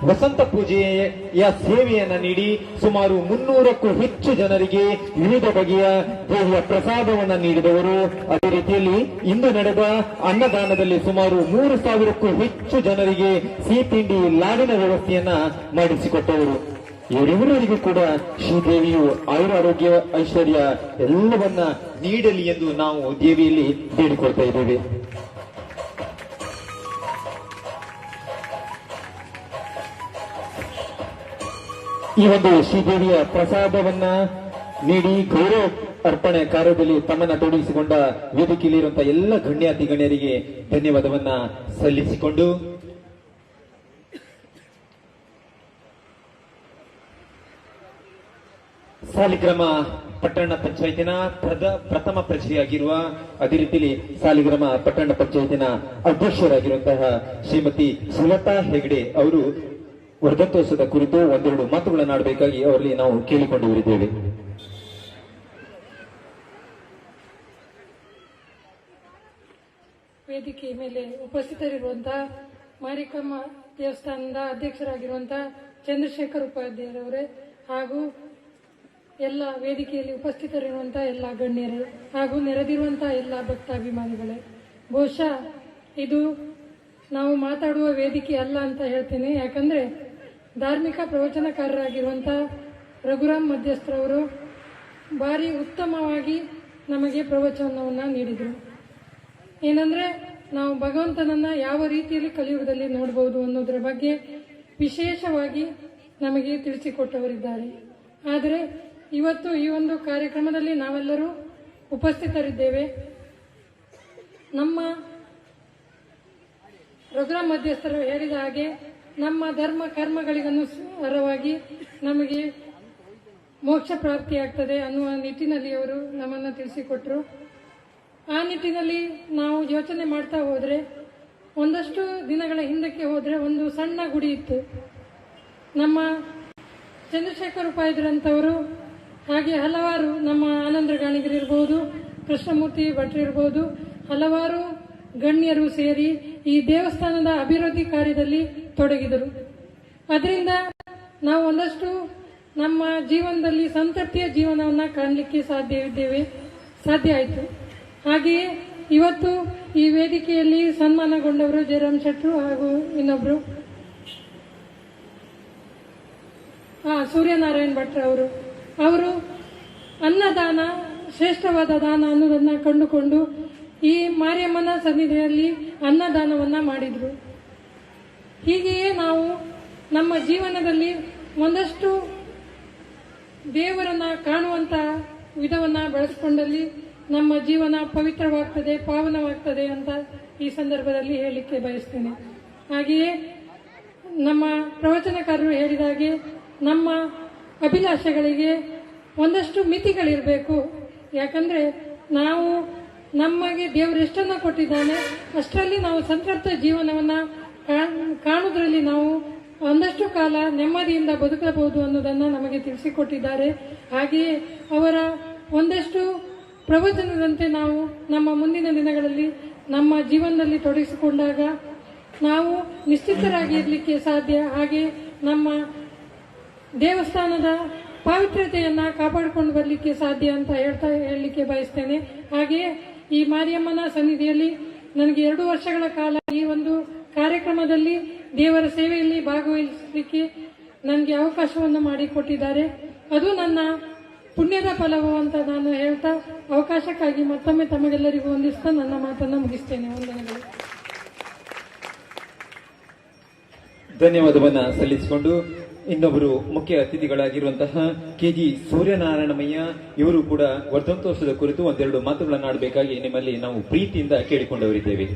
ವಸಂತ ಪೂಜೆಯ ಸೇವೆಯನ್ನ ನೀಡಿ ಸುಮಾರು 300ಕ್ಕೂ ಹೆಚ್ಚು ಜನರಿಗೆ ವಿವಿಧ ಬಗೆಯ ದೇವಿಯ ಪ್ರಸಾದವನ್ನ ನೀಡಿದವರು. ಅದೇ ರೀತಿಯಲ್ಲಿ ಇಂದು ನಡೆದ ಅನ್ನದಾನದಲ್ಲಿ ಸುಮಾರು 3,000ಕ್ಕೂ ಹೆಚ್ಚು ಜನರಿಗೆ ಸಿಹಿ ತಿಂಡಿ ಲಾಡಿನ ವ್ಯವಸ್ಥೆಯನ್ನ ಮಾಡಿಸಿಕೊಟ್ಟವರು. ಇವರಿವರಿಗೂ ಕೂಡ ಶ್ರೀದೇವಿಯು ಆಯುರಾರೋಗ್ಯ ಐಶ್ವರ್ಯ ಎಲ್ಲವನ್ನ ನೀಡಲಿ ಎಂದು ನಾವು ದೇವಿಯಲ್ಲಿ ಬೇಡಿಕೊಳ್ತಾ ಇದ್ದೇವೆ. ಈ ಒಂದು ಶ್ರೀದೇವಿಯ ಪ್ರಸಾದವನ್ನ ನೀಡಿ ಗೌರವ ಅರ್ಪಣೆ ಕಾರ್ಯದಲ್ಲಿ ತಮ್ಮನ್ನ ತೊಡಗಿಸಿಕೊಂಡ ವೇದಿಕೆಯಲ್ಲಿರುವಂತಹ ಎಲ್ಲ ಗಣ್ಯಾತಿ ಗಣ್ಯರಿಗೆ ಧನ್ಯವಾದವನ್ನ ಸಲ್ಲಿಸಿಕೊಂಡು, ಸಾಲಿಗ್ರಾಮ ಪಟ್ಟಣ ಪಂಚಾಯತಿನ ಪ್ರಥಮ ಪ್ರಜೆಯಾಗಿರುವ, ಅದೇ ರೀತಿಯಲ್ಲಿ ಸಾಲಿಗ್ರಾಮ ಪಟ್ಟಣ ಪಂಚಾಯತಿನ ಅಧ್ಯಕ್ಷರಾಗಿರುವಂತಹ ಶ್ರೀಮತಿ ಸುಲತಾ ಹೆಗ್ಡೆ ಅವರು ವರ್ಧಂತೋತ್ಸವದ ಕುರಿತು ಒಂದೆರಡು ಮಾತುಗಳನ್ನಾಡಬೇಕಾಗಿ ಅವರಲ್ಲಿ ನಾವು ಕೇಳಿಕೊಂಡಿದ್ದೇವೆ. ವೇದಿಕೆ ಮೇಲೆ ಉಪಸ್ಥಿತರಿರುವಂತಹ ಮಾರಿಕಮ್ಮ ದೇವಸ್ಥಾನದ ಅಧ್ಯಕ್ಷರಾಗಿರುವಂತಹ ಚಂದ್ರಶೇಖರ್ ಉಪಾಧ್ಯಾಯರವರೇ ಹಾಗೂ ಎಲ್ಲ ವೇದಿಕೆಯಲ್ಲಿ ಉಪಸ್ಥಿತರಿರುವಂತಹ ಎಲ್ಲ ಗಣ್ಯರೇ ಹಾಗೂ ನೆರೆದಿರುವಂತಹ ಎಲ್ಲ ಭಕ್ತಾಭಿಮಾನಿಗಳೇ, ಬಹುಶಃ ಇದು ನಾವು ಮಾತಾಡುವ ವೇದಿಕೆ ಅಲ್ಲ ಅಂತ ಹೇಳ್ತೀನಿ. ಯಾಕಂದ್ರೆ ಧಾರ್ಮಿಕ ಪ್ರವಚನಕಾರರಾಗಿರುವಂತಹ ರಘುರಾಮ್ ಮಧ್ಯಸ್ಥರವರು ಭಾರಿ ಉತ್ತಮವಾಗಿ ನಮಗೆ ಪ್ರವಚನವನ್ನು ನೀಡಿದರು. ಏನಂದ್ರೆ ನಾವು ಭಗವಂತನನ್ನ ಯಾವ ರೀತಿಯಲ್ಲಿ ಕಲಿಯುಗದಲ್ಲಿ ನೋಡಬಹುದು ಅನ್ನೋದರ ಬಗ್ಗೆ ವಿಶೇಷವಾಗಿ ನಮಗೆ ತಿಳಿಸಿಕೊಟ್ಟವರಿದ್ದಾರೆ. ಆದರೆ ಇವತ್ತು ಈ ಒಂದು ಕಾರ್ಯಕ್ರಮದಲ್ಲಿ ನಾವೆಲ್ಲರೂ ಉಪಸ್ಥಿತರಿದ್ದೇವೆ. ನಮ್ಮ ರಘುರಾಮ್ ಮಧ್ಯಸ್ಥರು ಹೇಳಿದ ಹಾಗೆ ನಮ್ಮ ಧರ್ಮ ಕರ್ಮಗಳಿಗನುಸಾರವಾಗಿ ನಮಗೆ ಮೋಕ್ಷ ಪ್ರಾಪ್ತಿಯಾಗ್ತದೆ ಅನ್ನುವ ನಿಟ್ಟಿನಲ್ಲಿ ಅವರು ನಮ್ಮನ್ನು ತಿಳಿಸಿಕೊಟ್ರು. ಆ ನಿಟ್ಟಿನಲ್ಲಿ ನಾವು ಯೋಚನೆ ಮಾಡ್ತಾ ಹೋದ್ರೆ, ಒಂದಷ್ಟು ದಿನಗಳ ಹಿಂದಕ್ಕೆ ಹೋದ್ರೆ ಒಂದು ಸಣ್ಣ ಗುಡಿ ಇತ್ತು. ನಮ್ಮ ಚಂದ್ರಶೇಖರ್ ಉಪಾಧ್ಯಾಯರಂತವರು ಹಾಗೆ ಹಲವಾರು ನಮ್ಮ ಆನಂದ್ರ ಗಾಣಿಗರಿರ್ಬೋದು, ಕೃಷ್ಣಮೂರ್ತಿ ಭಟ್ರಿರ್ಬೋದು, ಹಲವಾರು ಗಣ್ಯರು ಸೇರಿ ಈ ದೇವಸ್ಥಾನದ ಅಭಿವೃದ್ಧಿ ಕಾರ್ಯದಲ್ಲಿ ತೊಡಗಿದರು. ಅದರಿಂದ ನಾವು ಒಂದಷ್ಟು ನಮ್ಮ ಜೀವನದಲ್ಲಿ ಸಂತೃಪ್ತಿಯ ಜೀವನವನ್ನು ಕಾಣಲಿಕ್ಕೆ ಸಾಧ್ಯ ಆಯಿತು. ಹಾಗೆಯೇ ಇವತ್ತು ಈ ವೇದಿಕೆಯಲ್ಲಿ ಸನ್ಮಾನಗೊಂಡವರು ಜಯರಾಮ್ ಶೆಟ್ರು ಹಾಗೂ ಇನ್ನೊಬ್ರು ಸೂರ್ಯನಾರಾಯಣ ಭಟ್ರ ಅವರು ಅನ್ನದಾನ ಶ್ರೇಷ್ಠವಾದ ದಾನ ಅನ್ನೋದನ್ನ ಕಂಡುಕೊಂಡು ಈ ಮಾರಿಯಮ್ಮನ ಸನ್ನಿಧಿಯಲ್ಲಿ ಅನ್ನದಾನವನ್ನ ಮಾಡಿದ್ರು. ಹೀಗೆಯೇ ನಾವು ನಮ್ಮ ಜೀವನದಲ್ಲಿ ಒಂದಷ್ಟು ದೇವರನ್ನ ಕಾಣುವಂತ ವಿಧವನ್ನ ಬೆಳೆಸ್ಕೊಂಡಲ್ಲಿ ನಮ್ಮ ಜೀವನ ಪವಿತ್ರವಾಗ್ತದೆ, ಪಾವನವಾಗ್ತದೆ ಅಂತ ಈ ಸಂದರ್ಭದಲ್ಲಿ ಹೇಳಲಿಕ್ಕೆ ಬಯಸ್ತೇನೆ. ಹಾಗೆಯೇ ನಮ್ಮ ಪ್ರವಚನಕಾರರು ಹೇಳಿದ ಹಾಗೆ ನಮ್ಮ ಅಭಿಲಾಷೆಗಳಿಗೆ ಒಂದಷ್ಟು ಮಿತಿಗಳಿರಬೇಕು. ಯಾಕಂದ್ರೆ ನಾವು ನಮಗೆ ದೇವರು ಎಷ್ಟನ್ನ ಕೊಟ್ಟಿದ್ದಾನೆ ಅಷ್ಟರಲ್ಲಿ ನಾವು ಸಂತೃಪ್ತ ಜೀವನವನ್ನ ಕಾಣುವುದರಲ್ಲಿ ನಾವು ಒಂದಷ್ಟು ಕಾಲ ನೆಮ್ಮದಿಯಿಂದ ಬದುಕಬಹುದು ಅನ್ನೋದನ್ನ ನಮಗೆ ತಿಳಿಸಿಕೊಟ್ಟಿದ್ದಾರೆ. ಹಾಗೆಯೇ ಅವರ ಒಂದಷ್ಟು ಪ್ರವಚನದಂತೆ ನಾವು ನಮ್ಮ ಮುಂದಿನ ದಿನಗಳಲ್ಲಿ ನಮ್ಮ ಜೀವನದಲ್ಲಿ ತೊಡಗಿಸಿಕೊಂಡಾಗ ನಾವು ನಿಶ್ಚಿತರಾಗಿ ಇರಲಿಕ್ಕೆ ಸಾಧ್ಯ. ಹಾಗೆ ನಮ್ಮ ದೇವಸ್ಥಾನದ ಪಾವಿತ್ರ್ಯತೆಯನ್ನ ಕಾಪಾಡಿಕೊಂಡು ಬರಲಿಕ್ಕೆ ಸಾಧ್ಯ ಅಂತ ಹೇಳಲಿಕ್ಕೆ ಬಯಸ್ತೇನೆ. ಹಾಗೆಯೇ ಈ ಮಾರಿಯಮ್ಮನ ಸನ್ನಿಧಿಯಲ್ಲಿ ನನಗೆ 2 ವರ್ಷಗಳ ಕಾಲ ಈ ಒಂದು ಕಾರ್ಯಕ್ರಮದಲ್ಲಿ ದೇವರ ಸೇವೆಯಲ್ಲಿ ಭಾಗವಹಿಸಲಿಕ್ಕೆ ನನಗೆ ಅವಕಾಶವನ್ನು ಮಾಡಿಕೊಟ್ಟಿದ್ದಾರೆ. ಅದು ನನ್ನ ಪುಣ್ಯದ ಫಲವು ಅಂತ ನಾನು ಹೇಳ್ತಾ ಅವಕಾಶಕ್ಕಾಗಿ ಮತ್ತೊಮ್ಮೆ ತಮಗೆಲ್ಲರಿಗೂ ವಂದಿಸ್ತಾ ನನ್ನ ಮಾತನ್ನು ಮುಗಿಸ್ತೇನೆ. ವಂದನೆಗಳು. ಧನ್ಯವಾದವನ್ನ ಸಲ್ಲಿಸಿಕೊಂಡು ಇನ್ನೊಬ್ಬರು ಮುಖ್ಯ ಅತಿಥಿಗಳಾಗಿರುವಂತಹ ಕೆಜಿ ಸೂರ್ಯನಾರಾಯಣಮಯ್ಯ ಇವರು ಕೂಡ ವರ್ಧಂತೋತ್ಸವದ ಕುರಿತು ಒಂದೆರಡು ಮಾತುಗಳನ್ನಾಡಬೇಕಾಗಿ ನಿಮ್ಮಲ್ಲಿ ನಾವು ಪ್ರೀತಿಯಿಂದ ಕೇಳಿಕೊಂಡವರಿದ್ದೇವೆ.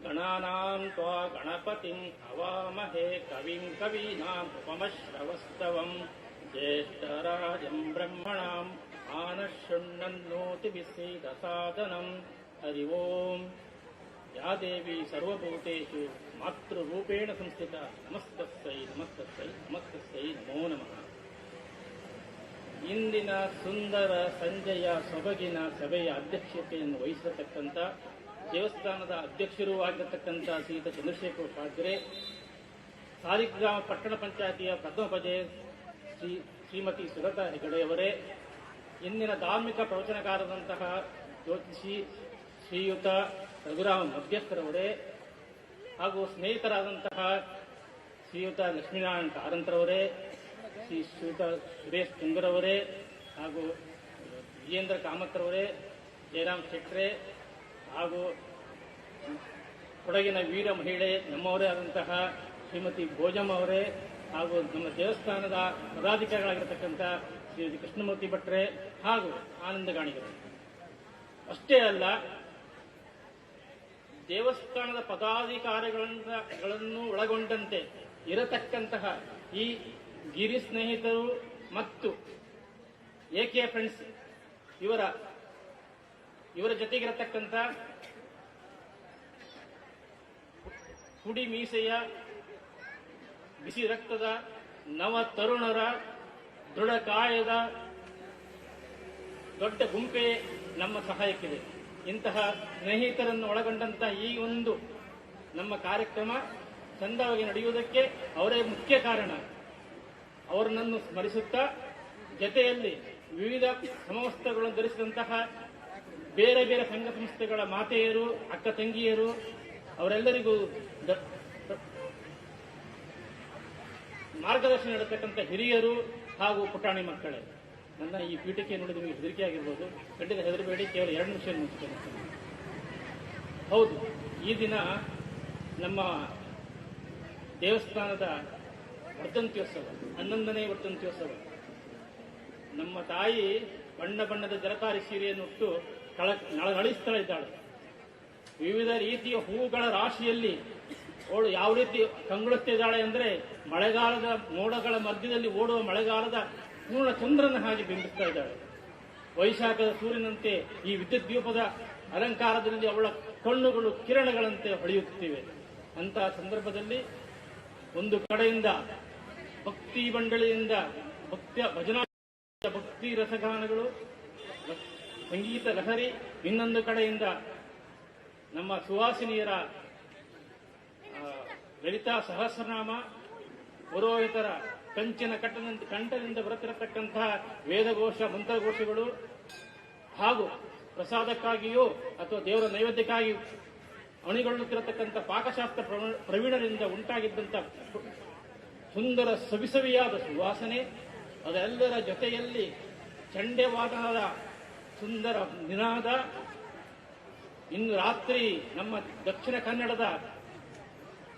ಗಣಾನಾಂ ತ್ವಾ ಗಣಪತಿಂ ಹವಾಮಹೇ ಕವಿಂ ಕವೀನಾಂ ಉಪಮಶ್ರವಸ್ತವಂ ಜ್ಯೇಷ್ಠರಾಜಂ ಬ್ರಹ್ಮಣಾಂ ಆನಶೃಣ್ವನ್ನೋತಿಭಿಸ್ಸೀದ ಸಾದನಂ. ಹರಿ ಓಂ. ಯಾ ದೇವಿ ಸರ್ವಭೂತೇಷು ಮಾತೃರೂಪೇಣ ಸಂಸ್ಥಿತ ನಮಸ್ತಸ್ಸೈ ನಮಸ್ತಸ್ಸೈ ನಮಸ್ತಸ್ಸೈ ನಮೋ ನಮಃ. ಇಂದಿನ ಸುಂದರ ಸಂಜೆಯ ಸೊಬಗಿನ ಸಭೆಯ ಅಧ್ಯಕ್ಷತೆಯನ್ನು ವಹಿಸಿರತಕ್ಕಂಥ ದೇವಸ್ಥಾನದ ಅಧ್ಯಕ್ಷರೂ ಆಗಿರತಕ್ಕಂಥ ಶ್ರೀಯುತ ಚಂದ್ರಶೇಖರ್ ಶಾಸ್ತ್ರಿ, ಸಾಲಿಗ್ರಾಮ ಪಟ್ಟಣ ಪಂಚಾಯಿತಿಯ ಪ್ರಥಮ ಪದೇ ಶ್ರೀಮತಿ ಸುಗತಾ ಹೆಗಡೆಯವರೇ, ಇಂದಿನ ಧಾರ್ಮಿಕ ಪ್ರವಚನಕಾರರಂತಹ ಜ್ಯೋತಿಷಿ ಶ್ರೀಯುತ ರಘುರಾಮ ಮಧ್ಯಸ್ಥರವರೇ, ಹಾಗೂ ಸ್ನೇಹಿತರಾದಂತಹ ಶ್ರೀಯುತ ಲಕ್ಷ್ಮೀನಾರಾಯಣ ಕಾರಂತರವರೇ, ಶ್ರೀಯುತ ಸುರೇಶ್ ಚಂದ್ರವರೇ, ಹಾಗೂ ವಿಜೇಂದ್ರ ಕಾಮತ್ರವರೇ, ಜಯರಾಮ್ ಶೆಟ್ರೆ, ಹಾಗೂ ಕೊಡಗಿನ ವೀರ ಮಹಿಳೆ ನಮ್ಮವರೇ ಆದಂತಹ ಶ್ರೀಮತಿ ಭೋಜಮ್ಮ ಅವರೇ, ಹಾಗೂ ನಮ್ಮ ದೇವಸ್ಥಾನದ ಪದಾಧಿಕಾರಿಗಳಾಗಿರತಕ್ಕಂಥ ಶ್ರೀಮತಿ ಕೃಷ್ಣಮೂರ್ತಿ ಭಟ್ರೆ ಹಾಗೂ ಆನಂದಗಾಣಿಗರು. ಅಷ್ಟೇ ಅಲ್ಲ, ದೇವಸ್ಥಾನದ ಪದಾಧಿಕಾರಿಗಳನ್ನು ಒಳಗೊಂಡಂತೆ ಇರತಕ್ಕಂತಹ ಈ ಗಿರಿ ಸ್ನೇಹಿತರು ಮತ್ತು ಎಕೆ ಫ್ರೆಂಡ್ಸ್ ಇವರ ಜೊತೆಗಿರತಕ್ಕಂಥ ಕುಡಿ ಮೀಸೆಯ ಬಿಸಿ ರಕ್ತದ ನವ ತರುಣರ ದೃಢ ಕಾಯದ ದೊಡ್ಡ ಗುಂಪೇ ನಮ್ಮ ಸಹಾಯಕ್ಕಿದೆ. ಇಂತಹ ಸ್ನೇಹಿತರನ್ನು ಒಳಗೊಂಡಂತಹ ಈ ಒಂದು ನಮ್ಮ ಕಾರ್ಯಕ್ರಮ ಚಂದವಾಗಿ ನಡೆಯುವುದಕ್ಕೆ ಅವರೇ ಮುಖ್ಯ ಕಾರಣ. ಅವರನ್ನು ಸ್ಮರಿಸುತ್ತಾ ಜೊತೆಯಲ್ಲಿ ವಿವಿಧ ಸಮವಸ್ತ್ರಗಳನ್ನು ಧರಿಸಿದಂತಹ ಬೇರೆ ಬೇರೆ ಸಂಘ ಸಂಸ್ಥೆಗಳ ಮಾತೆಯರು, ಅಕ್ಕ ತಂಗಿಯರು, ಅವರೆಲ್ಲರಿಗೂ ಮಾರ್ಗದರ್ಶನ ನೀಡತಕ್ಕಂಥ ಹಿರಿಯರು ಹಾಗೂ ಪುಟಾಣಿ ಮಕ್ಕಳೇ. ನನ್ನ ಈ ಪೀಠಿಕೆ ನೋಡಿ ನಿಮಗೆ ಹೆದರಿಕೆ ಆಗಿರ್ಬೋದು, ಖಂಡಿತ ಹೆದರಬೇಡಿ. ಕೇವಲ 2 ನಿಮಿಷ ಮುಗಿಸ್ತೇನೆ. ಹೌದು, ಈ ದಿನ ನಮ್ಮ ದೇವಸ್ಥಾನದ ವರ್ಧಂತ್ಯೋತ್ಸವ, 11ನೇ ವರ್ಧಂತ್ಯೋತ್ಸವ. ನಮ್ಮ ತಾಯಿ ಬಣ್ಣ ಬಣ್ಣದ ಜಲತಾರಿ ಸೀರೆಯನ್ನು ಉಟ್ಟು ನಳನಳಿಸ್ತಾ ಇದ್ದಾಳೆ. ವಿವಿಧ ರೀತಿಯ ಹೂಗಳ ರಾಶಿಯಲ್ಲಿ ಅವಳು ಯಾವ ರೀತಿ ಕಂಗೊಳಿಸ್ತಿದ್ದಾಳೆ ಅಂದರೆ, ಮಳೆಗಾಲದ ಮೋಡಗಳ ಮಧ್ಯದಲ್ಲಿ ಓಡುವ ಮಳೆಗಾಲದ ಪೂರ್ಣ ಚಂದ್ರನ ಹಾಗೆ ಬಿಂಬಿಸ್ತಾ ಇದ್ದಾಳೆ. ವೈಶಾಖದ ಸೂರ್ಯನಂತೆ ಈ ವಿದ್ಯುತ್ ದೀಪದ ಅಲಂಕಾರದಲ್ಲಿ ಅವಳ ಕಣ್ಣುಗಳು ಕಿರಣಗಳಂತೆ ಹೊಳೆಯುತ್ತಿವೆ. ಅಂತಹ ಸಂದರ್ಭದಲ್ಲಿ ಒಂದು ಕಡೆಯಿಂದ ಭಕ್ತಿ ಮಂಡಳಿಯಿಂದ ಭಜನಾ ಭಕ್ತಿ ರಸಗಾನಗಳು, ಸಂಗೀತ ಲಹರಿ, ಇನ್ನೊಂದು ಕಡೆಯಿಂದ ನಮ್ಮ ಸುವಾಸಿನಿಯರ ಲಲಿತಾ ಸಹಸ್ರನಾಮ, ಪುರೋಹಿತರ ಕಂಚಿನ ಕಂಠದಿಂದ ಬರುತ್ತಿರತಕ್ಕಂತಹ ವೇದಘೋಷ ಮಂತ್ರಘೋಷಗಳು, ಹಾಗೂ ಪ್ರಸಾದಕ್ಕಾಗಿಯೋ ಅಥವಾ ದೇವರ ನೈವೇದ್ಯಕ್ಕಾಗಿ ಅಣಿಗೊಳ್ಳುತ್ತಿರತಕ್ಕಂಥ ಪಾಕಶಾಸ್ತ್ರ ಪ್ರವೀಣರಿಂದ ಉಂಟಾಗಿದ್ದಂಥ ಸುಂದರ ಸವಿಸವಿಯಾದ ಸುವಾಸನೆ, ಅದೆಲ್ಲರ ಜೊತೆಯಲ್ಲಿ ಚಂಡೆವಾದನದ ಸುಂದರ ನಿನಾದ, ಇನ್ನು ರಾತ್ರಿ ನಮ್ಮ ದಕ್ಷಿಣ ಕನ್ನಡದ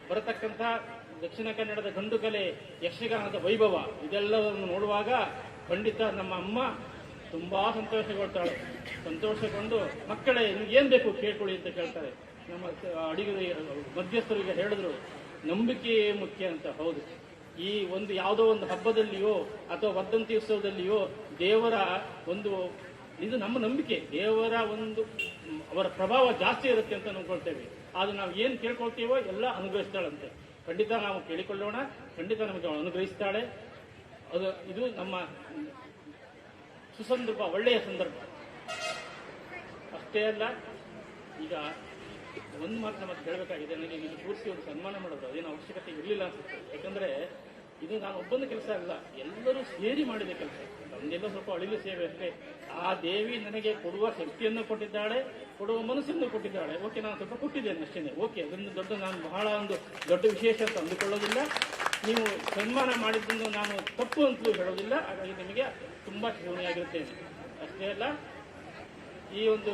ಬರತಕ್ಕಂಥ ದಕ್ಷಿಣ ಕನ್ನಡದ ಗಂಡುಕಲೆ ಯಕ್ಷಗಾನದ ವೈಭವ, ಇದೆಲ್ಲವನ್ನು ನೋಡುವಾಗ ಖಂಡಿತ ನಮ್ಮ ಅಮ್ಮ ತುಂಬಾ ಸಂತೋಷಗೊಳ್ತಾಳೆ. ಸಂತೋಷಗೊಂಡು ಮಕ್ಕಳೇ ನಿಮ್ಗೆ ಏನ್ ಬೇಕು ಕೇಳ್ಕೊಳ್ಳಿ ಅಂತ ಕೇಳ್ತಾರೆ. ನಮ್ಮ ಅಡಿಗೆ ಮಧ್ಯಸ್ಥರಿಗೆ ಹೇಳಿದ್ರು ನಂಬಿಕೆಯೇ ಮುಖ್ಯ ಅಂತ. ಹೌದು, ಈ ಒಂದು ಯಾವುದೋ ಒಂದು ಹಬ್ಬದಲ್ಲಿಯೋ ಅಥವಾ ವರ್ಧಂತಿ ಉತ್ಸವದಲ್ಲಿಯೋ ದೇವರ ಒಂದು ಇದು ನಮ್ಮ ನಂಬಿಕೆ, ದೇವರ ಒಂದು ಅವರ ಪ್ರಭಾವ ಜಾಸ್ತಿ ಇರುತ್ತೆ ಅಂತ ಅನ್ಕೊಳ್ತೇವೆ. ಆದ್ರೆ ನಾವು ಏನ್ ಕೇಳ್ಕೊಳ್ತೀವೋ ಎಲ್ಲ ಅನುಗ್ರಹಿಸ್ತಾಳಂತೆ. ಖಂಡಿತ ನಾವು ಕೇಳಿಕೊಳ್ಳೋಣ, ಖಂಡಿತ ನಮಗೆ ಅನುಗ್ರಹಿಸ್ತಾಳೆ. ಇದು ನಮ್ಮ ಸುಸಂದರ್ಭ, ಒಳ್ಳೆಯ ಸಂದರ್ಭ. ಅಷ್ಟೇ ಅಲ್ಲ, ಈಗ ಒಂದು ಮಾತು ನಮಗೆ ಹೇಳಬೇಕಾಗಿದೆ. ನನಗೆ ಇದು ಪೂರ್ತಿ ಒಂದು ಸನ್ಮಾನ ಮಾಡೋದು ಅದೇನು ಅವಶ್ಯಕತೆ ಇರಲಿಲ್ಲ ಅನ್ಸುತ್ತೆ. ಯಾಕಂದ್ರೆ ಇದು ನಾನು ಒಬ್ಬನ ಕೆಲಸ ಅಲ್ಲ, ಎಲ್ಲರೂ ಸೇರಿ ಮಾಡಿದ ಕೆಲಸ. ನಮ್ದೆಲ್ಲ ಸ್ವಲ್ಪ ಅಳಿಲು ಸೇವೆ ಅಷ್ಟೇ. ಆ ದೇವಿ ನನಗೆ ಕೊಡುವ ಶಕ್ತಿಯನ್ನು ಕೊಟ್ಟಿದ್ದಾಳೆ, ಕೊಡುವ ಮನಸ್ಸನ್ನು ಕೊಟ್ಟಿದ್ದಾಳೆ. ಓಕೆ, ನಾನು ಸ್ವಲ್ಪ ಕೊಟ್ಟಿದ್ದೇನೆ ಅಷ್ಟೇನೆ. ಓಕೆ, ಅದೊಂದು ದೊಡ್ಡ, ನಾನು ಬಹಳ ಒಂದು ದೊಡ್ಡ ವಿಶೇಷ ಅಂತ ಅಂದುಕೊಳ್ಳೋದಿಲ್ಲ. ನೀವು ಸನ್ಮಾನ ಮಾಡಿದ್ದನ್ನು ನಾನು ತಪ್ಪು ಅಂತಲೂ ಹೇಳೋದಿಲ್ಲ. ಹಾಗಾಗಿ ನಿಮಗೆ ತುಂಬಾ ಋಣಿಯಾಗಿರುತ್ತೇನೆ. ಅಷ್ಟೇ ಅಲ್ಲ, ಈ ಒಂದು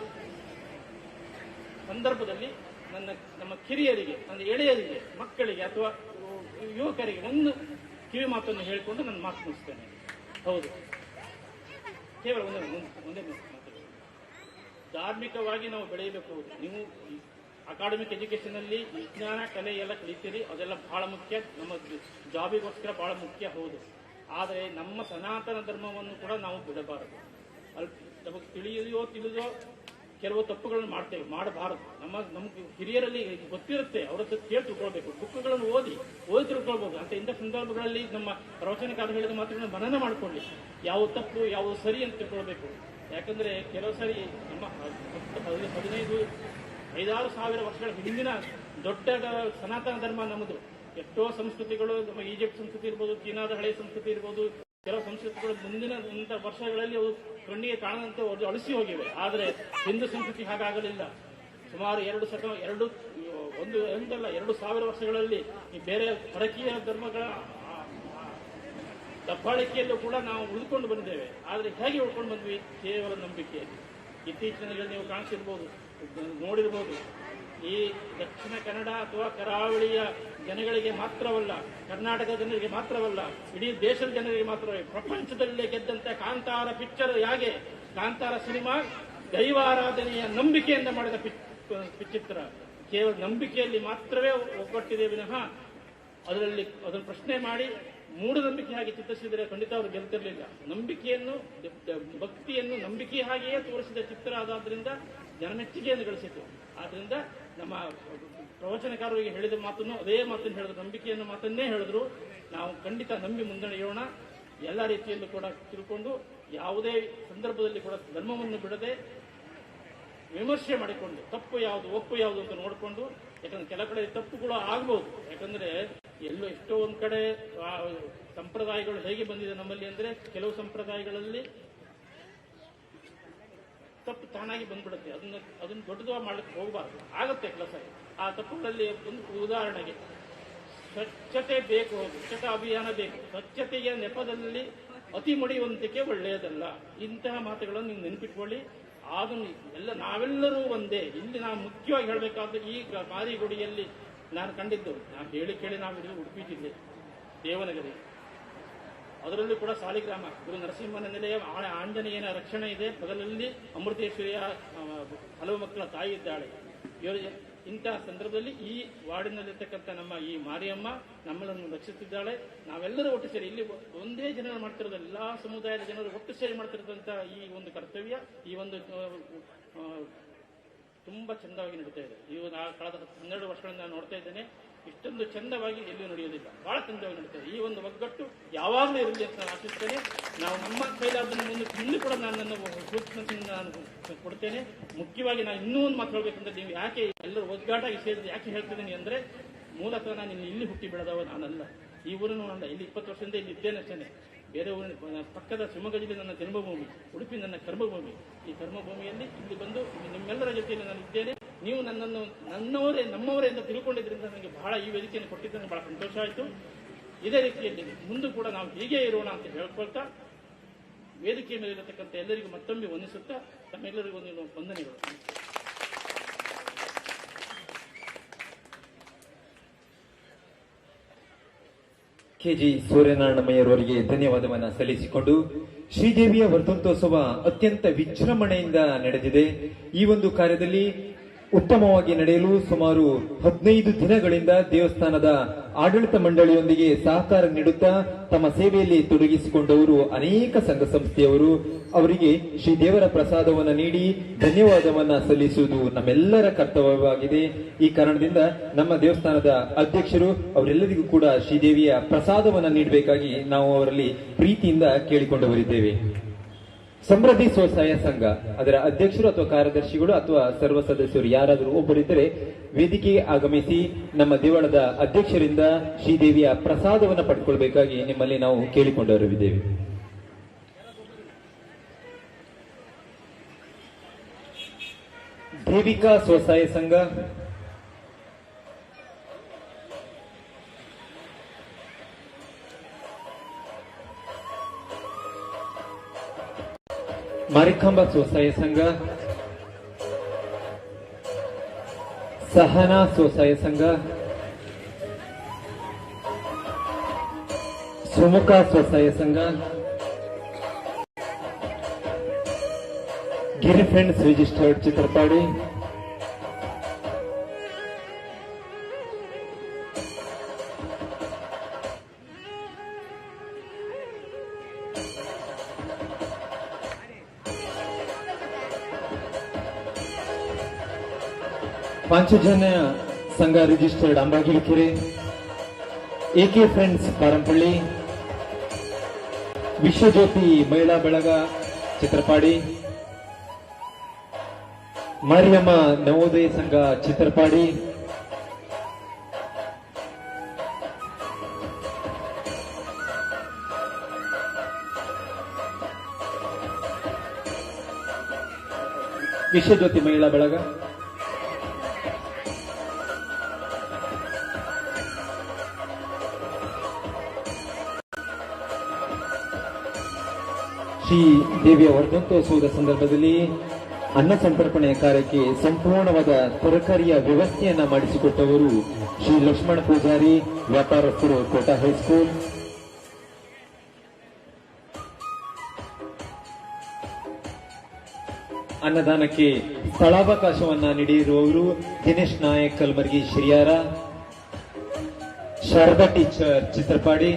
ಸಂದರ್ಭದಲ್ಲಿ ನಮ್ಮ ಕಿರಿಯರಿಗೆ, ನನ್ನ ಎಳೆಯರಿಗೆ, ಮಕ್ಕಳಿಗೆ ಅಥವಾ ಯುವಕರಿಗೆ ಒಂದು ಕಿವಿ ಮಾತನ್ನು ಹೇಳಿಕೊಂಡು ನನ್ನ ಮಾತು ಮುಗಿಸ್ತೇನೆ. ಹೌದು, ಕೇವಲ ಒಂದೇ ಮಾತು. ಧಾರ್ಮಿಕವಾಗಿ ನಾವು ಬೆಳೆಯಬೇಕು. ಹೌದು, ನೀವು ಅಕಾಡೆಮಿಕ್ ಎಜುಕೇಶನ್ ಅಲ್ಲಿ ವಿಜ್ಞಾನ, ಕಲೆ ಎಲ್ಲ ಕಲಿತೀರಿ, ಅದೆಲ್ಲ ಬಹಳ ಮುಖ್ಯ, ನಮ್ಮ ಜಾಬಿಗೋಸ್ಕರ ಬಹಳ ಮುಖ್ಯ. ಹೌದು, ಆದರೆ ನಮ್ಮ ಸನಾತನ ಧರ್ಮವನ್ನು ಕೂಡ ನಾವು ಬಿಡಬಾರದು. ಅಲ್ಲಿ ನಮಗೆ ತಿಳಿದೋ ಕೆಲವು ತಪ್ಪುಗಳನ್ನು ಮಾಡ್ತೇವೆ, ಮಾಡಬಾರದು. ನಮ್ಗೆ ಹಿರಿಯರಲ್ಲಿ ಗೊತ್ತಿರುತ್ತೆ, ಅವ್ರ ಹತ್ರ ಕೇಳಿ ತಿಳ್ಕೊಳ್ಬೇಕು. ಬುಕ್ಗಳನ್ನು ಓದಿ ತಿಳ್ಕೊಳ್ಬಹುದು. ಅಂತ ಇಂಥ ಸಂದರ್ಭಗಳಲ್ಲಿ ನಮ್ಮ ಪ್ರವಚನಕಾರ ಹೇಳಿದ ಮಾತುಗಳನ್ನು ಮನನ ಮಾಡಿಕೊಳ್ಳಿ. ಯಾವ ತಪ್ಪು ಯಾವುದು ಸರಿ ಅಂತ ತಿಳ್ಕೊಳ್ಬೇಕು. ಯಾಕಂದ್ರೆ ಕೆಲವು ಸರಿ ನಮ್ಮ 5-6 ಸಾವಿರ ವರ್ಷಗಳ ಹಿಂದಿನ ದೊಡ್ಡ ಸನಾತನ ಧರ್ಮ ನಮ್ಮದು. ಎಷ್ಟೋ ಸಂಸ್ಕೃತಿಗಳು, ನಮ್ಮ ಈಜಿಪ್ಟ್ ಸಂಸ್ಕೃತಿ ಇರ್ಬೋದು, ಚೀನಾದ ಹಳೆಯ ಸಂಸ್ಕೃತಿ ಇರ್ಬೋದು, ಕೆಲವು ಸಂಸ್ಕೃತಿಗಳು ಮುಂದಿನ ವರ್ಷಗಳಲ್ಲಿ ಅವು ಕಣ್ಣಿಗೆ ಕಾಣದಂತೆ ಅಳಿಸಿ ಹೋಗಿವೆ. ಆದರೆ ಹಿಂದೂ ಸಂಸ್ಕೃತಿ ಹಾಗಾಗಲಿಲ್ಲ. ಸುಮಾರು 2,000 ವರ್ಷಗಳಲ್ಲಿ ಈ ಬೇರೆ ಪರಕೀಯ ಧರ್ಮಗಳ ದಬ್ಬಾಳಿಕೆಯಲ್ಲೂ ಕೂಡ ನಾವು ಉಳಿದುಕೊಂಡು ಬಂದಿದ್ದೇವೆ. ಆದರೆ ಹೇಗೆ ಉಳ್ಕೊಂಡು ಬಂದ್ವಿ? ಕೇವಲ ನಂಬಿಕೆ. ಇತ್ತೀಚಿನ ದಿನಗಳಲ್ಲಿ ನೀವು ಕಾಣಿಸಿರ್ಬೋದು, ನೋಡಿರ್ಬೋದು, ಈ ದಕ್ಷಿಣ ಕನ್ನಡ ಅಥವಾ ಕರಾವಳಿಯ ಜನಗಳಿಗೆ ಮಾತ್ರವಲ್ಲ, ಕರ್ನಾಟಕದ ಜನರಿಗೆ ಮಾತ್ರವಲ್ಲ, ಇಡೀ ದೇಶದ ಜನರಿಗೆ ಮಾತ್ರವೇ, ಪ್ರಪಂಚದಲ್ಲೇ ಗೆದ್ದಂತ ಕಾಂತಾರ ಪಿಕ್ಚರ್ ಹೇಗೆ, ಕಾಂತಾರ ಸಿನಿಮಾ ದೈವಾರಾಧನೆಯ ನಂಬಿಕೆಯಿಂದ ಮಾಡಿದ ಚಿತ್ರ. ಕೇವಲ ನಂಬಿಕೆಯಲ್ಲಿ ಮಾತ್ರವೇ ಒಗ್ಗಟ್ಟಿದೆ ವಿನಃ ಅದನ್ನು ಪ್ರಶ್ನೆ ಮಾಡಿ ಮೂಢನಂಬಿಕೆ ಹಾಗೆ ಚಿತ್ರಿಸಿದರೆ ಖಂಡಿತ ಅವರು ಗೆಲ್ತಿರ್ಲಿಲ್ಲ. ನಂಬಿಕೆಯನ್ನು, ಭಕ್ತಿಯನ್ನು ನಂಬಿಕೆ ಹಾಗೆಯೇ ತೋರಿಸಿದ ಚಿತ್ರ ಆದ್ರಿಂದ ಜನಮೆಚ್ಚುಗೆಯನ್ನು ಗಳಿಸಿತು. ಆದ್ರಿಂದ ನಮ್ಮ ಪ್ರವಚನಕಾರರಿಗೆ ಹೇಳಿದ ಮಾತನ್ನು ಅದೇ ಮಾತನ್ನು ಹೇಳಿದ್ರು, ನಂಬಿಕೆಯನ್ನು ಮಾತನ್ನೇ ಹೇಳಿದ್ರು. ನಾವು ಖಂಡಿತ ನಂಬಿ ಮುನ್ನಡೆಯೋಣ. ಎಲ್ಲ ರೀತಿಯಲ್ಲೂ ಕೂಡ ತಿಳ್ಕೊಂಡು, ಯಾವುದೇ ಸಂದರ್ಭದಲ್ಲಿ ಕೂಡ ಧರ್ಮವನ್ನು ಬಿಡದೆ ವಿಮರ್ಶೆ ಮಾಡಿಕೊಂಡು, ತಪ್ಪು ಯಾವುದು ಒಪ್ಪು ಯಾವುದು ಅಂತ ನೋಡಿಕೊಂಡು. ಯಾಕಂದ್ರೆ ಕೆಲ ಕಡೆ ತಪ್ಪುಗಳು ಆಗ್ಬಹುದು. ಯಾಕಂದ್ರೆ ಎಷ್ಟೋ ಒಂದ್ ಕಡೆ ಸಂಪ್ರದಾಯಗಳು ಹೇಗೆ ಬಂದಿದೆ ನಮ್ಮಲ್ಲಿ ಅಂದ್ರೆ, ಕೆಲವು ಸಂಪ್ರದಾಯಗಳಲ್ಲಿ ತಪ್ಪು ತಾನಾಗಿ ಬಂದ್ಬಿಡುತ್ತೆ. ಅದನ್ನು ದೊಡ್ಡದು ಮಾಡ್ಲಿಕ್ಕೆ ಹೋಗಬಾರ್ದು, ಆಗತ್ತೆ ಕೆಲಸ. ಆ ತಪ್ಪುಗಳಲ್ಲಿ ಒಂದು ಉದಾಹರಣೆಗೆ, ಸ್ವಚ್ಛತೆ ಬೇಕು, ಸ್ವಚ್ಛತಾ ಅಭಿಯಾನ ಬೇಕು. ಸ್ವಚ್ಛತೆಯ ನೆಪದಲ್ಲಿ ಅತಿ ಮಡಿಯುವಂತಿಕೆ ಒಳ್ಳೆಯದಲ್ಲ. ಇಂತಹ ಮಾತುಗಳನ್ನು ನೀವು ನೆನಪಿಟ್ಕೊಳ್ಳಿ. ಅದನ್ನು ನಾವೆಲ್ಲರೂ ಒಂದೇ. ಇಲ್ಲಿ ನಾವು ಮುಖ್ಯವಾಗಿ ಹೇಳಬೇಕಾದ್ರೆ, ಈ ಮಾರಿಗುಡಿಯಲ್ಲಿ ನಾನು ಕಂಡಿದ್ದು, ನಾನು ಕೇಳಿ ನಾವು ಉಡುಪಿ ಜಿಲ್ಲೆ ದೇವನಗರಿ, ಅದರಲ್ಲೂ ಕೂಡ ಸಾಲಿಗ್ರಾಮ ಗುರು ನರಸಿಂಹನ ನೆಲೆಯ ಆಂಜನೇಯನ ರಕ್ಷಣೆ ಇದೆ. ಬಗಲಲ್ಲಿ ಅಮೃತೇಶ್ವರಿಯ ಹಲವು ಮಕ್ಕಳ ತಾಯಿ ಇದ್ದಾಳೆ. ಇಂತಹ ಸಂದರ್ಭದಲ್ಲಿ ಈ ವಾರ್ಡಿನಲ್ಲಿರ್ತಕ್ಕಂಥ ನಮ್ಮ ಈ ಮಾರಿಯಮ್ಮ ನಮ್ಮನ್ನು ರಕ್ಷಿಸುತ್ತಿದ್ದಾಳೆ. ನಾವೆಲ್ಲರೂ ಒಟ್ಟು ಸೇರಿ, ಇಲ್ಲಿ ಒಂದೇ ಜನರು ಮಾಡ್ತಿರೋದು, ಎಲ್ಲಾ ಸಮುದಾಯದ ಜನರು ಒಟ್ಟು ಸೇರಿ ಮಾಡ್ತಿರೋದಂತ ಈ ಒಂದು ಕರ್ತವ್ಯ, ಈ ಒಂದು ತುಂಬಾ ಚಂದವಾಗಿ ನಡೀತಾ ಇದೆ. ಕಳೆದ 12 ವರ್ಷಗಳಿಂದ ನಾನು ನೋಡ್ತಾ ಇದ್ದೇನೆ. ಇಷ್ಟೊಂದು ಚಂದವಾಗಿ ಎಲ್ಲಿಯೂ ನಡೆಯೋದಿಲ್ಲ, ಬಹಳ ಚಂದವಾಗಿ ನಡೀತದೆ. ಈ ಒಂದು ಒಗ್ಗಟ್ಟು ಯಾವಾಗಲೂ ಇರಲಿ ಅಂತ ನಾನು ಆಶಿಸ್ತೇನೆ. ನಾವು ನಮ್ಮ ಕೈಲಾದ ಮುಂದೆ ಕೂಡ ನಾನು ಸೂಕ್ಷ್ಮತೆಯಿಂದ ನಾನು ಕೊಡ್ತೇನೆ. ಮುಖ್ಯವಾಗಿ ನಾನು ಇನ್ನೂ ಒಂದು ಮಾತು ಹೇಳ್ಬೇಕಂದ್ರೆ, ನೀವು ಯಾಕೆ ಎಲ್ಲರೂ ಒಗ್ಗಟ್ಟಾಗಿ ಸೇರಿದ್ರೆ ಯಾಕೆ ಹೇಳ್ತಿದ್ದೀನಿ ಅಂದ್ರೆ, ಮೂಲತಃ ನಾನು ಇಲ್ಲಿ ಹುಟ್ಟಿ ಬೆಳೆದವ ನಾನಲ್ಲ, ಈ ಊರನ್ನು ಅಲ್ಲ. ಇಲ್ಲಿ 20 ವರ್ಷದಿಂದ ಇಲ್ಲಿ ಇದ್ದೇನೆ ಅಷ್ಟೇ. ಬೇರೆ ಊರಿನ ಪಕ್ಕದ ಶಿವಮೊಗ್ಗ ಜಿಲ್ಲೆ ನನ್ನ ಜನ್ಮಭೂಮಿ, ಉಡುಪಿ ನನ್ನ ಕರ್ಮಭೂಮಿ. ಈ ಕರ್ಮಭೂಮಿಯಲ್ಲಿ ಇಲ್ಲಿ ಬಂದು ನಿಮ್ಮೆಲ್ಲರ ಜೊತೆಯಲ್ಲಿ ನಾನು ಇದ್ದೇನೆ. ನೀವು ನನ್ನನ್ನು ನಮ್ಮವರೇ ಅಂತ ತಿಳ್ಕೊಂಡಿದ್ರಿಂದ ನನಗೆ ಬಹಳ ಈ ವೇದಿಕೆಯನ್ನು ಕೊಟ್ಟಿದ್ದನ್ನು ಬಹಳ ಸಂತೋಷ ಆಯಿತು. ಇದೇ ರೀತಿಯಲ್ಲಿ ಮುಂದೆ ಕೂಡ ನಾವು ಹೀಗೆ ಇರೋಣ ಅಂತ ಹೇಳ್ಕೊಳ್ತಾ, ವೇದಿಕೆಯ ಮೇಲಿರತಕ್ಕಂಥ ಎಲ್ಲರಿಗೂ ಮತ್ತೊಮ್ಮೆ ವಂದಿಸುತ್ತಾ, ತಮ್ಮೆಲ್ಲರಿಗೂ ಒಂದು ವಂದನೆಗಳು. ಕೆಜಿ ಸೂರ್ಯನಾರಾಯಣಮಯ್ಯರವರಿಗೆ ಧನ್ಯವಾದವನ್ನ ಸಲ್ಲಿಸಿಕೊಂಡು ಶ್ರೀದೇವಿಯ ವರ್ಧಂತೋತ್ಸವ ಅತ್ಯಂತ ವಿಜೃಂಭಣೆಯಿಂದ ನಡೆದಿದೆ. ಈ ಒಂದು ಕಾರ್ಯದಲ್ಲಿ ಉತ್ತಮವಾಗಿ ನಡೆಯಲು ಸುಮಾರು 15 ದಿನಗಳಿಂದ ದೇವಸ್ಥಾನದ ಆಡಳಿತ ಮಂಡಳಿಯೊಂದಿಗೆ ಸಹಕಾರ ನೀಡುತ್ತಾ ತಮ್ಮ ಸೇವೆಯಲ್ಲಿ ತೊಡಗಿಸಿಕೊಂಡವರು ಅನೇಕ ಸಂಘ ಸಂಸ್ಥೆಯವರು. ಅವರಿಗೆ ಶ್ರೀ ದೇವರ ಪ್ರಸಾದವನ್ನು ನೀಡಿ ಧನ್ಯವಾದವನ್ನ ಸಲ್ಲಿಸುವುದು ನಮ್ಮೆಲ್ಲರ ಕರ್ತವ್ಯವಾಗಿದೆ. ಈ ಕಾರಣದಿಂದ ನಮ್ಮ ದೇವಸ್ಥಾನದ ಅಧ್ಯಕ್ಷರು ಅವರೆಲ್ಲರಿಗೂ ಕೂಡ ಶ್ರೀದೇವಿಯ ಪ್ರಸಾದವನ್ನು ನೀಡಬೇಕಾಗಿ ನಾವು ಅವರಲ್ಲಿ ಪ್ರೀತಿಯಿಂದ ಕೇಳಿಕೊಂಡು ಬರಿದ್ದೇವೆ. ಸಮೃದ್ಧಿ ಸ್ವಸಹಾಯ ಸಂಘ ಅದರ ಅಧ್ಯಕ್ಷರು ಅಥವಾ ಕಾರ್ಯದರ್ಶಿಗಳು ಅಥವಾ ಸರ್ವ ಸದಸ್ಯರು ಯಾರಾದರೂ ಒಬ್ಬರಿದ್ದರೆ ವೇದಿಕೆಗೆ ಆಗಮಿಸಿ ನಮ್ಮ ದೇವಳದ ಅಧ್ಯಕ್ಷರಿಂದ ಶ್ರೀದೇವಿಯ ಪ್ರಸಾದವನ್ನು ಪಡೆದುಕೊಳ್ಳಬೇಕಾಗಿ ನಿಮ್ಮಲ್ಲಿ ನಾವು ಕೇಳಿಕೊಂಡವರಿದ್ದೇವೆ. ದೇವಿಕಾ ಸ್ವಸಹಾಯ ಸಂಘ, ಮಾರಿಕಾಂಬಾ ಸ್ವಸಹಾಯ ಸಂಘ, ಸಹನಾ ಸ್ವಸಹಾಯ ಸಂಘ, ಸುಮುಖ ಸ್ವಸಹಾಯ ಸಂಘ, ಗಿರಿ ಫ್ರೆಂಡ್ಸ್ ರಿಜಿಸ್ಟರ್ಡ್ ಚಿತ್ರಪಾಡಿ, ಪಾಂಚಜನ್ಯ ಸಂಘ registered Ambagilakere, AK friends Parampalli, Vishwajyoti ಮಹಿಳಾ ಬಳಗ ಚಿತ್ರಪಾಡಿ, ಮಾರಿಯಮ್ಮ ನವೋದಯ ಸಂಘ ಚಿತ್ರಪಾಡಿ, ವಿಶ್ವಜ್ಯೋತಿ ಮಹಿಳಾ ಬಳಗ, ಶ್ರೀ ದೇವಿಯ ವರ್ಧಂತೋತ್ಸವದ ಸಂದರ್ಭದಲ್ಲಿ ಅನ್ನ ಸಂತರ್ಪಣೆ ಕಾರ್ಯಕ್ಕೆ ಸಂಪೂರ್ಣವಾದ ತರಕಾರಿಯ ವ್ಯವಸ್ಥೆಯನ್ನ ಮಾಡಿಸಿಕೊಟ್ಟವರು ಶ್ರೀ ಲಕ್ಷ್ಮಣ ಪೂಜಾರಿ, ವ್ಯಾಪಾರಸ್ಥರು, ಕೋಟಾ ಹೈಸ್ಕೂಲ್. ಅನ್ನದಾನಕ್ಕೆ ಸ್ಥಳಾವಕಾಶವನ್ನ ನೀಡಿರುವವರು ದಿನೇಶ್ ನಾಯಕ್ ಕಲ್ಮರ್ಗಿ ಶ್ರೀಯಾರ, ಶಾರದಾ ಟೀಚರ್ ಚಿತ್ರಪಾಡಿ,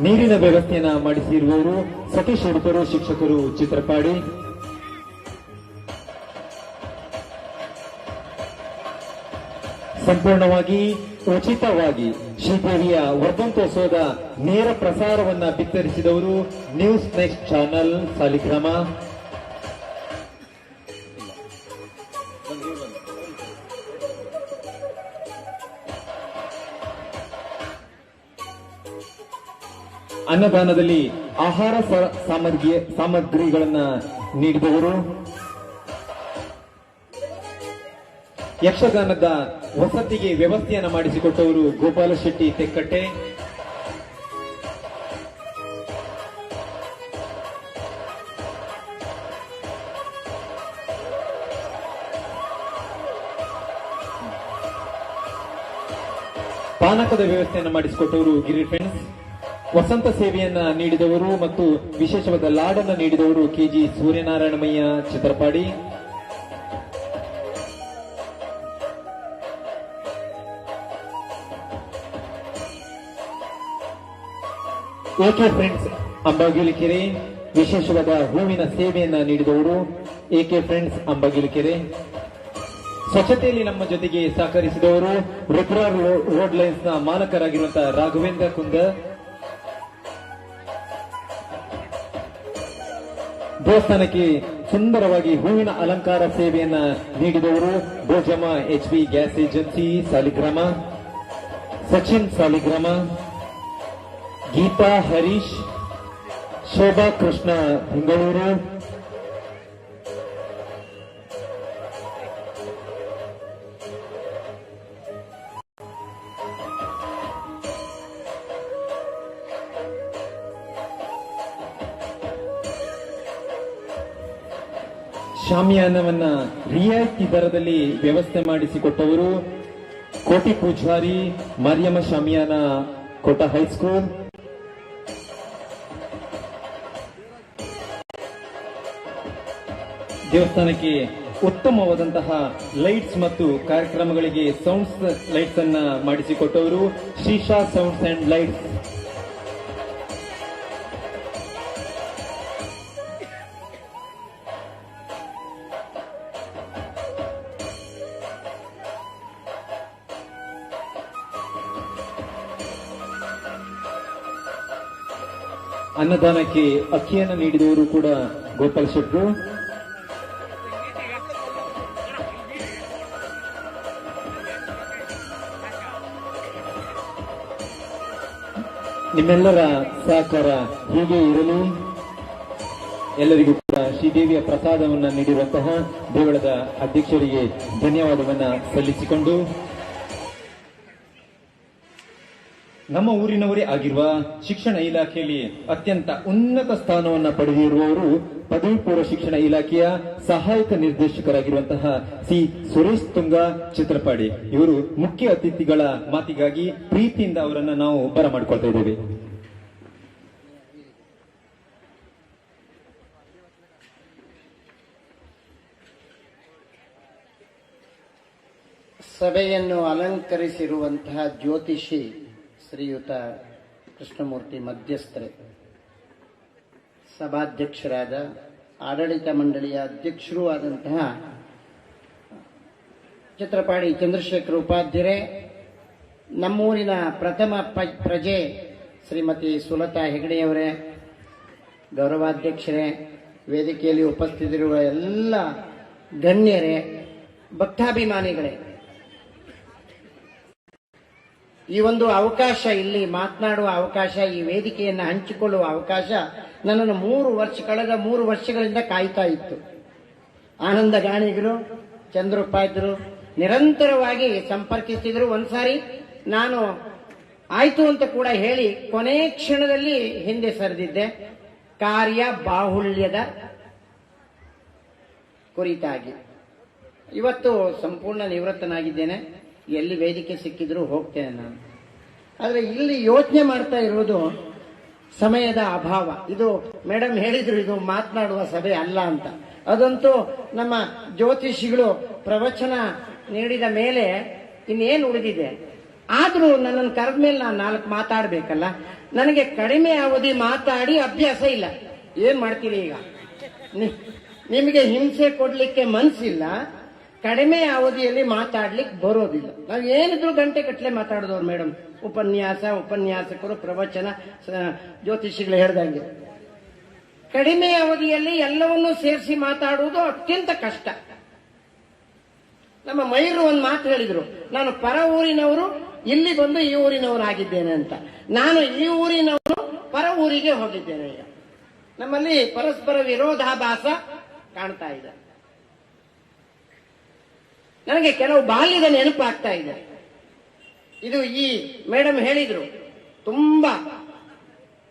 ನೀರಿನ ವ್ಯವಸ್ಥೆಯನ್ನ ಮಾಡಿಸಿರುವವರು ಸತೀಶ್ ಉಡುಪರು, ಶಿಕ್ಷಕರು ಚಿತ್ರಪಾಡಿ. ಸಂಪೂರ್ಣವಾಗಿ ಉಚಿತವಾಗಿ ಶ್ರೀದೇವಿಯ ವರ್ಧಂತೋತ್ಸವದ ನೇರ ಪ್ರಸಾರವನ್ನ ಬಿತ್ತರಿಸಿದವರು ನ್ಯೂಸ್ ನೆಕ್ಸ್ಟ್ ಚಾನೆಲ್ ಸಾಲಿಗ್ರಾಮ. ಅನ್ನದಾನದಲ್ಲಿ ಆಹಾರ ಸಾಮಗ್ರಿಗಳನ್ನ ನೀಡಿದವರು ಯಕ್ಷಗಾನದ ವಸತಿಗೆ ವ್ಯವಸ್ಥೆಯನ್ನು ಮಾಡಿಸಿಕೊಟ್ಟವರು ಗೋಪಾಲ ಶೆಟ್ಟಿ ತೆಕ್ಕಟ್ಟೆ. ಪಾನಕದ ವ್ಯವಸ್ಥೆಯನ್ನು ಮಾಡಿಸಿಕೊಟ್ಟವರು ಗಿರಿ ಫ್ರೆಂಡ್ಸ್. ವಸಂತ ಸೇವೆಯನ್ನ ನೀಡಿದವರು ಮತ್ತು ವಿಶೇಷವಾದ ಲಾಡನ್ನ ನೀಡಿದವರು ಕೆಜಿ ಸೂರ್ಯನಾರಾಯಣಮಯ್ಯ ಚಿತ್ರಪಾಡಿ. ಎಕೆ ಫ್ರೆಂಡ್ಸ್ ಅಂಬಾಗಿಲಕೆರೆ ವಿಶೇಷವಾದ ಹೂವಿನ ಸೇವೆಯನ್ನ ನೀಡಿದವರು ಎಕೆ ಫ್ರೆಂಡ್ಸ್ ಅಂಬಾಗಿಲಕೆರೆ. ಸ್ವಚ್ಛತೆಯಲ್ಲಿ ನಮ್ಮ ಜೊತೆಗೆ ಸಹಕರಿಸಿದವರು ರುದ್ರಾ ರೋಡ್ ಲೈನ್ಸ್ ನ ಮಾಲಕರಾಗಿರುವಂತಹ ರಾಘವೇಂದ್ರ ಕುಂದ. ದೇವಸ್ಥಾನಕ್ಕೆ ಸುಂದರವಾಗಿ ಹೂವಿನ ಅಲಂಕಾರ ಸೇವೆಯನ್ನ ನೀಡಿದವರು Bhojamma HB gas agency Saligrama, Sachin Saligrama, Geetha Harish, Shobha Krishna Bengaluru, ಶಾಮಿಯಾನವನ್ನ ರಿಯಾಯಿತಿ ದರದಲ್ಲಿ ವ್ಯವಸ್ಥೆ ಮಾಡಿಸಿಕೊಟ್ಟವರು ಕೋಟಿ ಪೂಜಾರಿ, ಮರಿಯಮ್ಮ ಶಾಮಿಯಾನ, ಕೋಟ ಹೈಸ್ಕೂಲ್. ದೇವಸ್ಥಾನಕ್ಕೆ ಉತ್ತಮವಾದಂತಹ ಲೈಟ್ಸ್ ಮತ್ತು ಕಾರ್ಯಕ್ರಮಗಳಿಗೆ ಸೌಂಡ್ಸ್ ಲೈಟ್ಸ್ ಅನ್ನ ಮಾಡಿಸಿಕೊಟ್ಟವರು ಶ್ರೀಶಾ ಸೌಂಡ್ಸ್ ಅಂಡ್ ಲೈಟ್ಸ್. ಅನ್ನದಾನಕ್ಕೆ ಅಕ್ಕಿಯನ್ನು ನೀಡಿದವರು ಕೂಡ ಗೋಪಾಲ್ ಶೆಟ್ರು. ನಿಮ್ಮೆಲ್ಲರ ಸಹಕಾರ ಹೀಗೆ ಇರಲಿ. ಎಲ್ಲರಿಗೂ ಕೂಡ ಶ್ರೀದೇವಿಯ ಪ್ರಸಾದವನ್ನು ನೀಡಿರುವಂತಹ ದೇವಳದ ಅಧ್ಯಕ್ಷರಿಗೆ ಧನ್ಯವಾದವನ್ನ ಸಲ್ಲಿಸಿಕೊಂಡು, ನಮ್ಮ ಊರಿನವರೇ ಆಗಿರುವ ಶಿಕ್ಷಣ ಇಲಾಖೆಯಲ್ಲಿ ಅತ್ಯಂತ ಉನ್ನತ ಸ್ಥಾನವನ್ನು ಪಡೆದಿರುವವರು ಪದವಿ ಪೂರ್ವ ಶಿಕ್ಷಣ ಇಲಾಖೆಯ ಸಹಾಯಕ ನಿರ್ದೇಶಕರಾಗಿರುವಂತಹ ಸಿ ಸುರೇಶ್ ತುಂಗ ಚಿತ್ರಪಾಡಿ. ಇವರು ಮುಖ್ಯ ಅತಿಥಿಗಳ ಮಾತಿಗಾಗಿ ಪ್ರೀತಿಯಿಂದ ಅವರನ್ನು ನಾವು ಬರಮಾಡಿಕೊಳ್ತಾ ಇದ್ದೇವೆ. ಸಭೆಯನ್ನು ಅಲಂಕರಿಸಿರುವಂತಹ ಜ್ಯೋತಿಷಿ ಶ್ರೀಯುತ ಕೃಷ್ಣಮೂರ್ತಿ ಮಧ್ಯಸ್ಥರೇ, ಸಭಾಧ್ಯಕ್ಷರಾದ ಆಡಳಿತ ಮಂಡಳಿಯ ಅಧ್ಯಕ್ಷರೂ ಆದಂತಹ ಚಿತ್ರಪಾಡಿ ಚಂದ್ರಶೇಖರ ಉಪಾಧ್ಯಾಯರೇ, ನಮ್ಮೂರಿನ ಪ್ರಥಮ ಪ್ರಜೆ ಶ್ರೀಮತಿ ಸುಲತಾ ಹೆಗಡೆಯವರೇ, ಗೌರವಾಧ್ಯಕ್ಷರೇ, ವೇದಿಕೆಯಲ್ಲಿ ಉಪಸ್ಥಿತರಿರುವ ಎಲ್ಲ ಗಣ್ಯರೇ, ಭಕ್ತಾಭಿಮಾನಿಗಳೇ, ಈ ಒಂದು ಅವಕಾಶ, ಇಲ್ಲಿ ಮಾತನಾಡುವ ಅವಕಾಶ, ಈ ವೇದಿಕೆಯನ್ನು ಹಂಚಿಕೊಳ್ಳುವ ಅವಕಾಶ ನನ್ನನ್ನು ಕಳೆದ 3 ವರ್ಷಗಳಿಂದ ಕಾಯ್ತಾ ಇತ್ತು. ಆನಂದ ಗಾಣಿಗರು, ಚಂದ್ರೋಪಾಧ್ಯಾಯರು ನಿರಂತರವಾಗಿ ಸಂಪರ್ಕಿಸಿದ್ರು. ಒಂದ್ಸಾರಿ ನಾನು ಆಯ್ತು ಅಂತ ಕೂಡ ಹೇಳಿ ಕೊನೆ ಕ್ಷಣದಲ್ಲಿ ಹಿಂದೆ ಸರಿದಿದ್ದೆ, ಕಾರ್ಯ ಬಾಹುಳ್ಯದ ಕುರಿತಾಗಿ. ಇವತ್ತು ಸಂಪೂರ್ಣ ನಿವೃತ್ತನಾಗಿದ್ದೇನೆ. ಎಲ್ಲಿ ವೇದಿಕೆ ಸಿಕ್ಕಿದ್ರು ಹೋಗ್ತೇನೆ ನಾನು. ಆದರೆ ಇಲ್ಲಿ ಯೋಚನೆ ಮಾಡ್ತಾ ಇರೋದು ಸಮಯದ ಅಭಾವ. ಇದು ಮೇಡಮ್ ಹೇಳಿದ್ರು, ಇದು ಮಾತನಾಡುವ ಸಭೆ ಅಲ್ಲ ಅಂತ. ಅದಂತೂ ನಮ್ಮ ಜ್ಯೋತಿಷಿಗಳು ಪ್ರವಚನ ನೀಡಿದ ಮೇಲೆ ಇನ್ನೇನು ಉಳಿದಿದೆ. ಆದ್ರೂ ನನ್ನನ್ನು ಕರೆದ ಮೇಲೆ ನಾನು 4 ಮಾತಾಡ್ಬೇಕಲ್ಲ. ನನಗೆ ಕಡಿಮೆ ಅವಧಿ ಮಾತಾಡಿ ಅಭ್ಯಾಸ ಇಲ್ಲ. ಏನ್ ಮಾಡ್ತೀರಿ ಈಗ? ನಿಮಗೆ ಹಿಂಸೆ ಕೊಡ್ಲಿಕ್ಕೆ ಮನ್ಸಿಲ್ಲ, ಕಡಿಮೆ ಅವಧಿಯಲ್ಲಿ ಮಾತಾಡ್ಲಿಕ್ಕೆ ಬರೋದಿಲ್ಲ. ನಾವು ಏನಿದ್ರು ಗಂಟೆ ಕಟ್ಲೆ ಮಾತಾಡಿದವ್ರು ಮೇಡಮ್. ಉಪನ್ಯಾಸಕರು, ಪ್ರವಚನ, ಜ್ಯೋತಿಷಿಗಳು ಹೇಳ್ದಂಗೆ ಕಡಿಮೆ ಅವಧಿಯಲ್ಲಿ ಎಲ್ಲವನ್ನೂ ಸೇರಿಸಿ ಮಾತಾಡುವುದು ಅತ್ಯಂತ ಕಷ್ಟ. ನಮ್ಮ ಮೈರು ಒಂದು ಮಾತು ಹೇಳಿದ್ರು, ನಾನು ಪರ ಊರಿನವರು ಇಲ್ಲಿ ಬಂದು ಈ ಊರಿನವರಾಗಿದ್ದೇನೆ ಅಂತ. ನಾನು ಈ ಊರಿನವರು ಪರ ಊರಿಗೆ ಹೋಗಿದ್ದೇನೆ. ಈಗ ನಮ್ಮಲ್ಲಿ ಪರಸ್ಪರ ವಿರೋಧಾಭಾಸ ಕಾಣ್ತಾ ಇದೆ. ನನಗೆ ಕೆಲವು ಬಾಲ್ಯದ ನೆನಪಾಗ್ತಾ ಇದೆ. ಇದು ಈ ಮೇಡಮ್ ಹೇಳಿದ್ರು, ತುಂಬಾ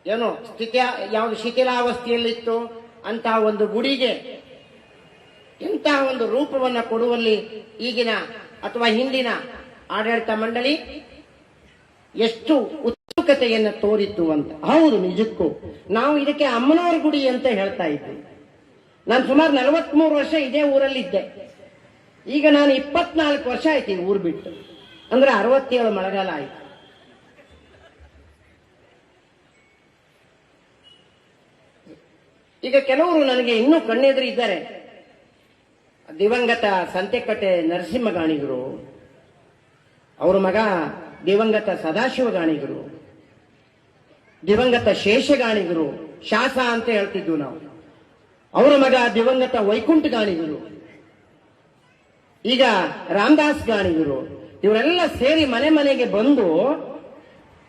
ಏನೋ ಯಾವುದು ಶಿಥಿಲಾವಸ್ಥೆಯಲ್ಲಿತ್ತು ಅಂತಹ ಒಂದು ಗುಡಿಗೆ ಇಂತಹ ಒಂದು ರೂಪವನ್ನು ಕೊಡುವಲ್ಲಿ ಈಗಿನ ಅಥವಾ ಹಿಂದಿನ ಆಡಳಿತ ಮಂಡಳಿ ಎಷ್ಟು ಉತ್ಸುಕತೆಯನ್ನು ತೋರಿತ್ತು ಅಂತ. ಹೌದು, ನಿಜಕ್ಕೂ ನಾವು ಇದಕ್ಕೆ ಅಮ್ಮನವರ ಗುಡಿ ಅಂತ ಹೇಳ್ತಾ ಇದ್ವಿ. ನಾನು ಸುಮಾರು 43 ವರ್ಷ ಇದೇ ಊರಲ್ಲಿದ್ದೆ. ಈಗ ನಾನು 24 ವರ್ಷ ಆಯ್ತು ಈ ಊರು ಬಿಟ್ಟು. ಅಂದ್ರೆ 67 ಮಳೆಗಾಲ ಆಯ್ತು. ಈಗ ಕೆಲವರು ನನಗೆ ಇನ್ನೂ ಕಣ್ಣೆದುರು ಇದ್ದಾರೆ. ದಿವಂಗತ ಸಂತೆಕಟ್ಟೆ ನರಸಿಂಹ ಗಾಣಿಗರು, ಅವರ ಮಗ ದಿವಂಗತ ಸದಾಶಿವ ಗಾಣಿಗರು, ದಿವಂಗತ ಶೇಷ ಗಾಣಿಗರು, ಶಾಸ ಅಂತ ಹೇಳ್ತಿದ್ವು ನಾವು. ಅವರ ಮಗ ದಿವಂಗತ ವೈಕುಂಠ ಗಾಣಿಗರು, ಈಗ ರಾಮದಾಸ್ ಗಾಣಿಗರು, ಇವರೆಲ್ಲ ಸೇರಿ ಮನೆ ಮನೆಗೆ ಬಂದು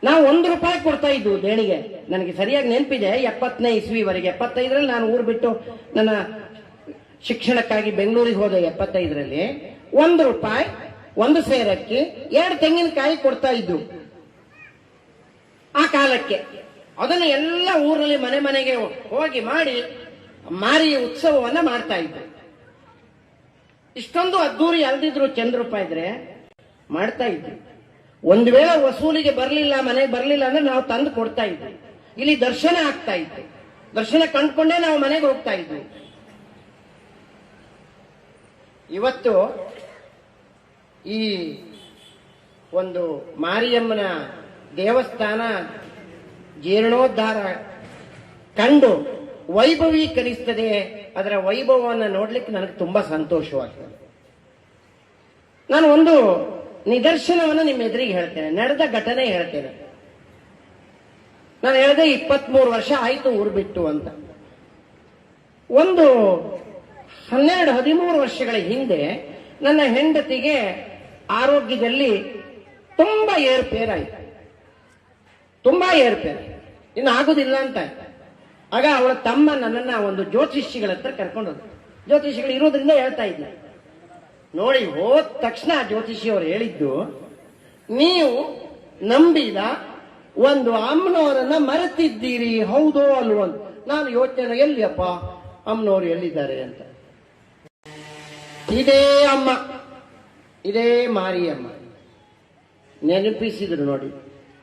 ನಾವು 1 ರೂಪಾಯಿ ಕೊಡ್ತಾ ಇದ್ವು ದೇಣಿಗೆ. ನನಗೆ ಸರಿಯಾಗಿ ನೆನಪಿದೆ, 70ನೇ ಇಸ್ವಿವರೆಗೆ. 75ರಲ್ಲಿ ನಾನು ಊರು ಬಿಟ್ಟು ನನ್ನ ಶಿಕ್ಷಣಕ್ಕಾಗಿ ಬೆಂಗಳೂರಿಗೆ ಹೋದೆ. 75ರಲ್ಲಿ 1 ರೂಪಾಯಿ, 1 ಸೇರಕ್ಕಿ, 2 ತೆಂಗಿನಕಾಯಿ ಕೊಡ್ತಾ ಇದ್ವು ಆ ಕಾಲಕ್ಕೆ. ಅದನ್ನು ಎಲ್ಲ ಊರಲ್ಲಿ ಮನೆ ಮನೆಗೆ ಹೋಗಿ ಮಾಡಿ ಮಾರಿ ಉತ್ಸವವನ್ನ ಮಾಡ್ತಾ ಇದ್ರು. ಇಷ್ಟೊಂದು ಅದ್ದೂರಿ ಅಲ್ದಿದ್ರು ಚಂದ್ರಪ್ಪ ಇದ್ರೆ ಮಾಡ್ತಾ ಇದ್ವಿ. ಒಂದು ವೇಳೆ ವಸೂಲಿಗೆ ಬರಲಿಲ್ಲ, ಮನೆಗೆ ಬರಲಿಲ್ಲ ಅಂದ್ರೆ ನಾವು ತಂದು ಕೊಡ್ತಾ ಇದ್ವಿ. ಇಲ್ಲಿ ದರ್ಶನ ಆಗ್ತಾ ಇತ್ತು, ದರ್ಶನ ಕಂಡ್ಕೊಂಡೇ ನಾವು ಮನೆಗೆ ಹೋಗ್ತಾ ಇದ್ವಿ. ಇವತ್ತು ಈ ಒಂದು ಮಾರಿಯಮ್ಮನ ದೇವಸ್ಥಾನ ಜೀರ್ಣೋದ್ಧಾರ ಕಂಡು ವೈಭವೀಕರಿಸ್ತದೆ. ಅದರ ವೈಭವವನ್ನು ನೋಡ್ಲಿಕ್ಕೆ ನನಗೆ ತುಂಬಾ ಸಂತೋಷವಾಗ್ತದೆ. ನಾನು ಒಂದು ನಿದರ್ಶನವನ್ನು ನಿಮ್ಮ ಎದುರಿಗೆ ಹೇಳ್ತೇನೆ, ನಡೆದ ಘಟನೆ ಹೇಳ್ತೇನೆ. ನಾನು ಹೇಳಿದೆ 23 ವರ್ಷ ಆಯ್ತು ಊರು ಬಿಟ್ಟು ಅಂತ. ಒಂದು 12-13 ವರ್ಷಗಳ ಹಿಂದೆ ನನ್ನ ಹೆಂಡತಿಗೆ ಆರೋಗ್ಯದಲ್ಲಿ ತುಂಬಾ ಏರುಪೇರಾಯಿತು, ತುಂಬಾ ಏರುಪೇರು, ಇನ್ನು ಆಗುದಿಲ್ಲ ಅಂತ. ಆಗ ಅವಳ ತಮ್ಮ ನನ್ನನ್ನ ಒಂದು ಜ್ಯೋತಿಷಿಗಳ ಹತ್ರ ಕರ್ಕೊಂಡು ಹೋದ್ರು. ಜ್ಯೋತಿಷಿಗಳು ಇರೋದ್ರಿಂದ ಹೇಳ್ತಾ ಇದ್ದೆ ನೋಡಿ. ಹೋದ ತಕ್ಷಣ ಜ್ಯೋತಿಷಿ ಅವರು ಹೇಳಿದ್ದು, ನೀವು ನಂಬಿದ ಒಂದು ಅಮ್ಮನವರನ್ನ ಮರೆತಿದ್ದೀರಿ, ಹೌದೋ ಅಲ್ವೋ ಅಂತ. ನಾನು ಯೋಚನೆ, ಎಲ್ಲಿಯಪ್ಪ ಅಮ್ಮನವರು ಎಲ್ಲಿದ್ದಾರೆ ಅಂತ. ಇದೇ ಅಮ್ಮ, ಇದೇ ಮಾರಿಯಮ್ಮ ನೆನಪಿಸಿದ್ರು ನೋಡಿ.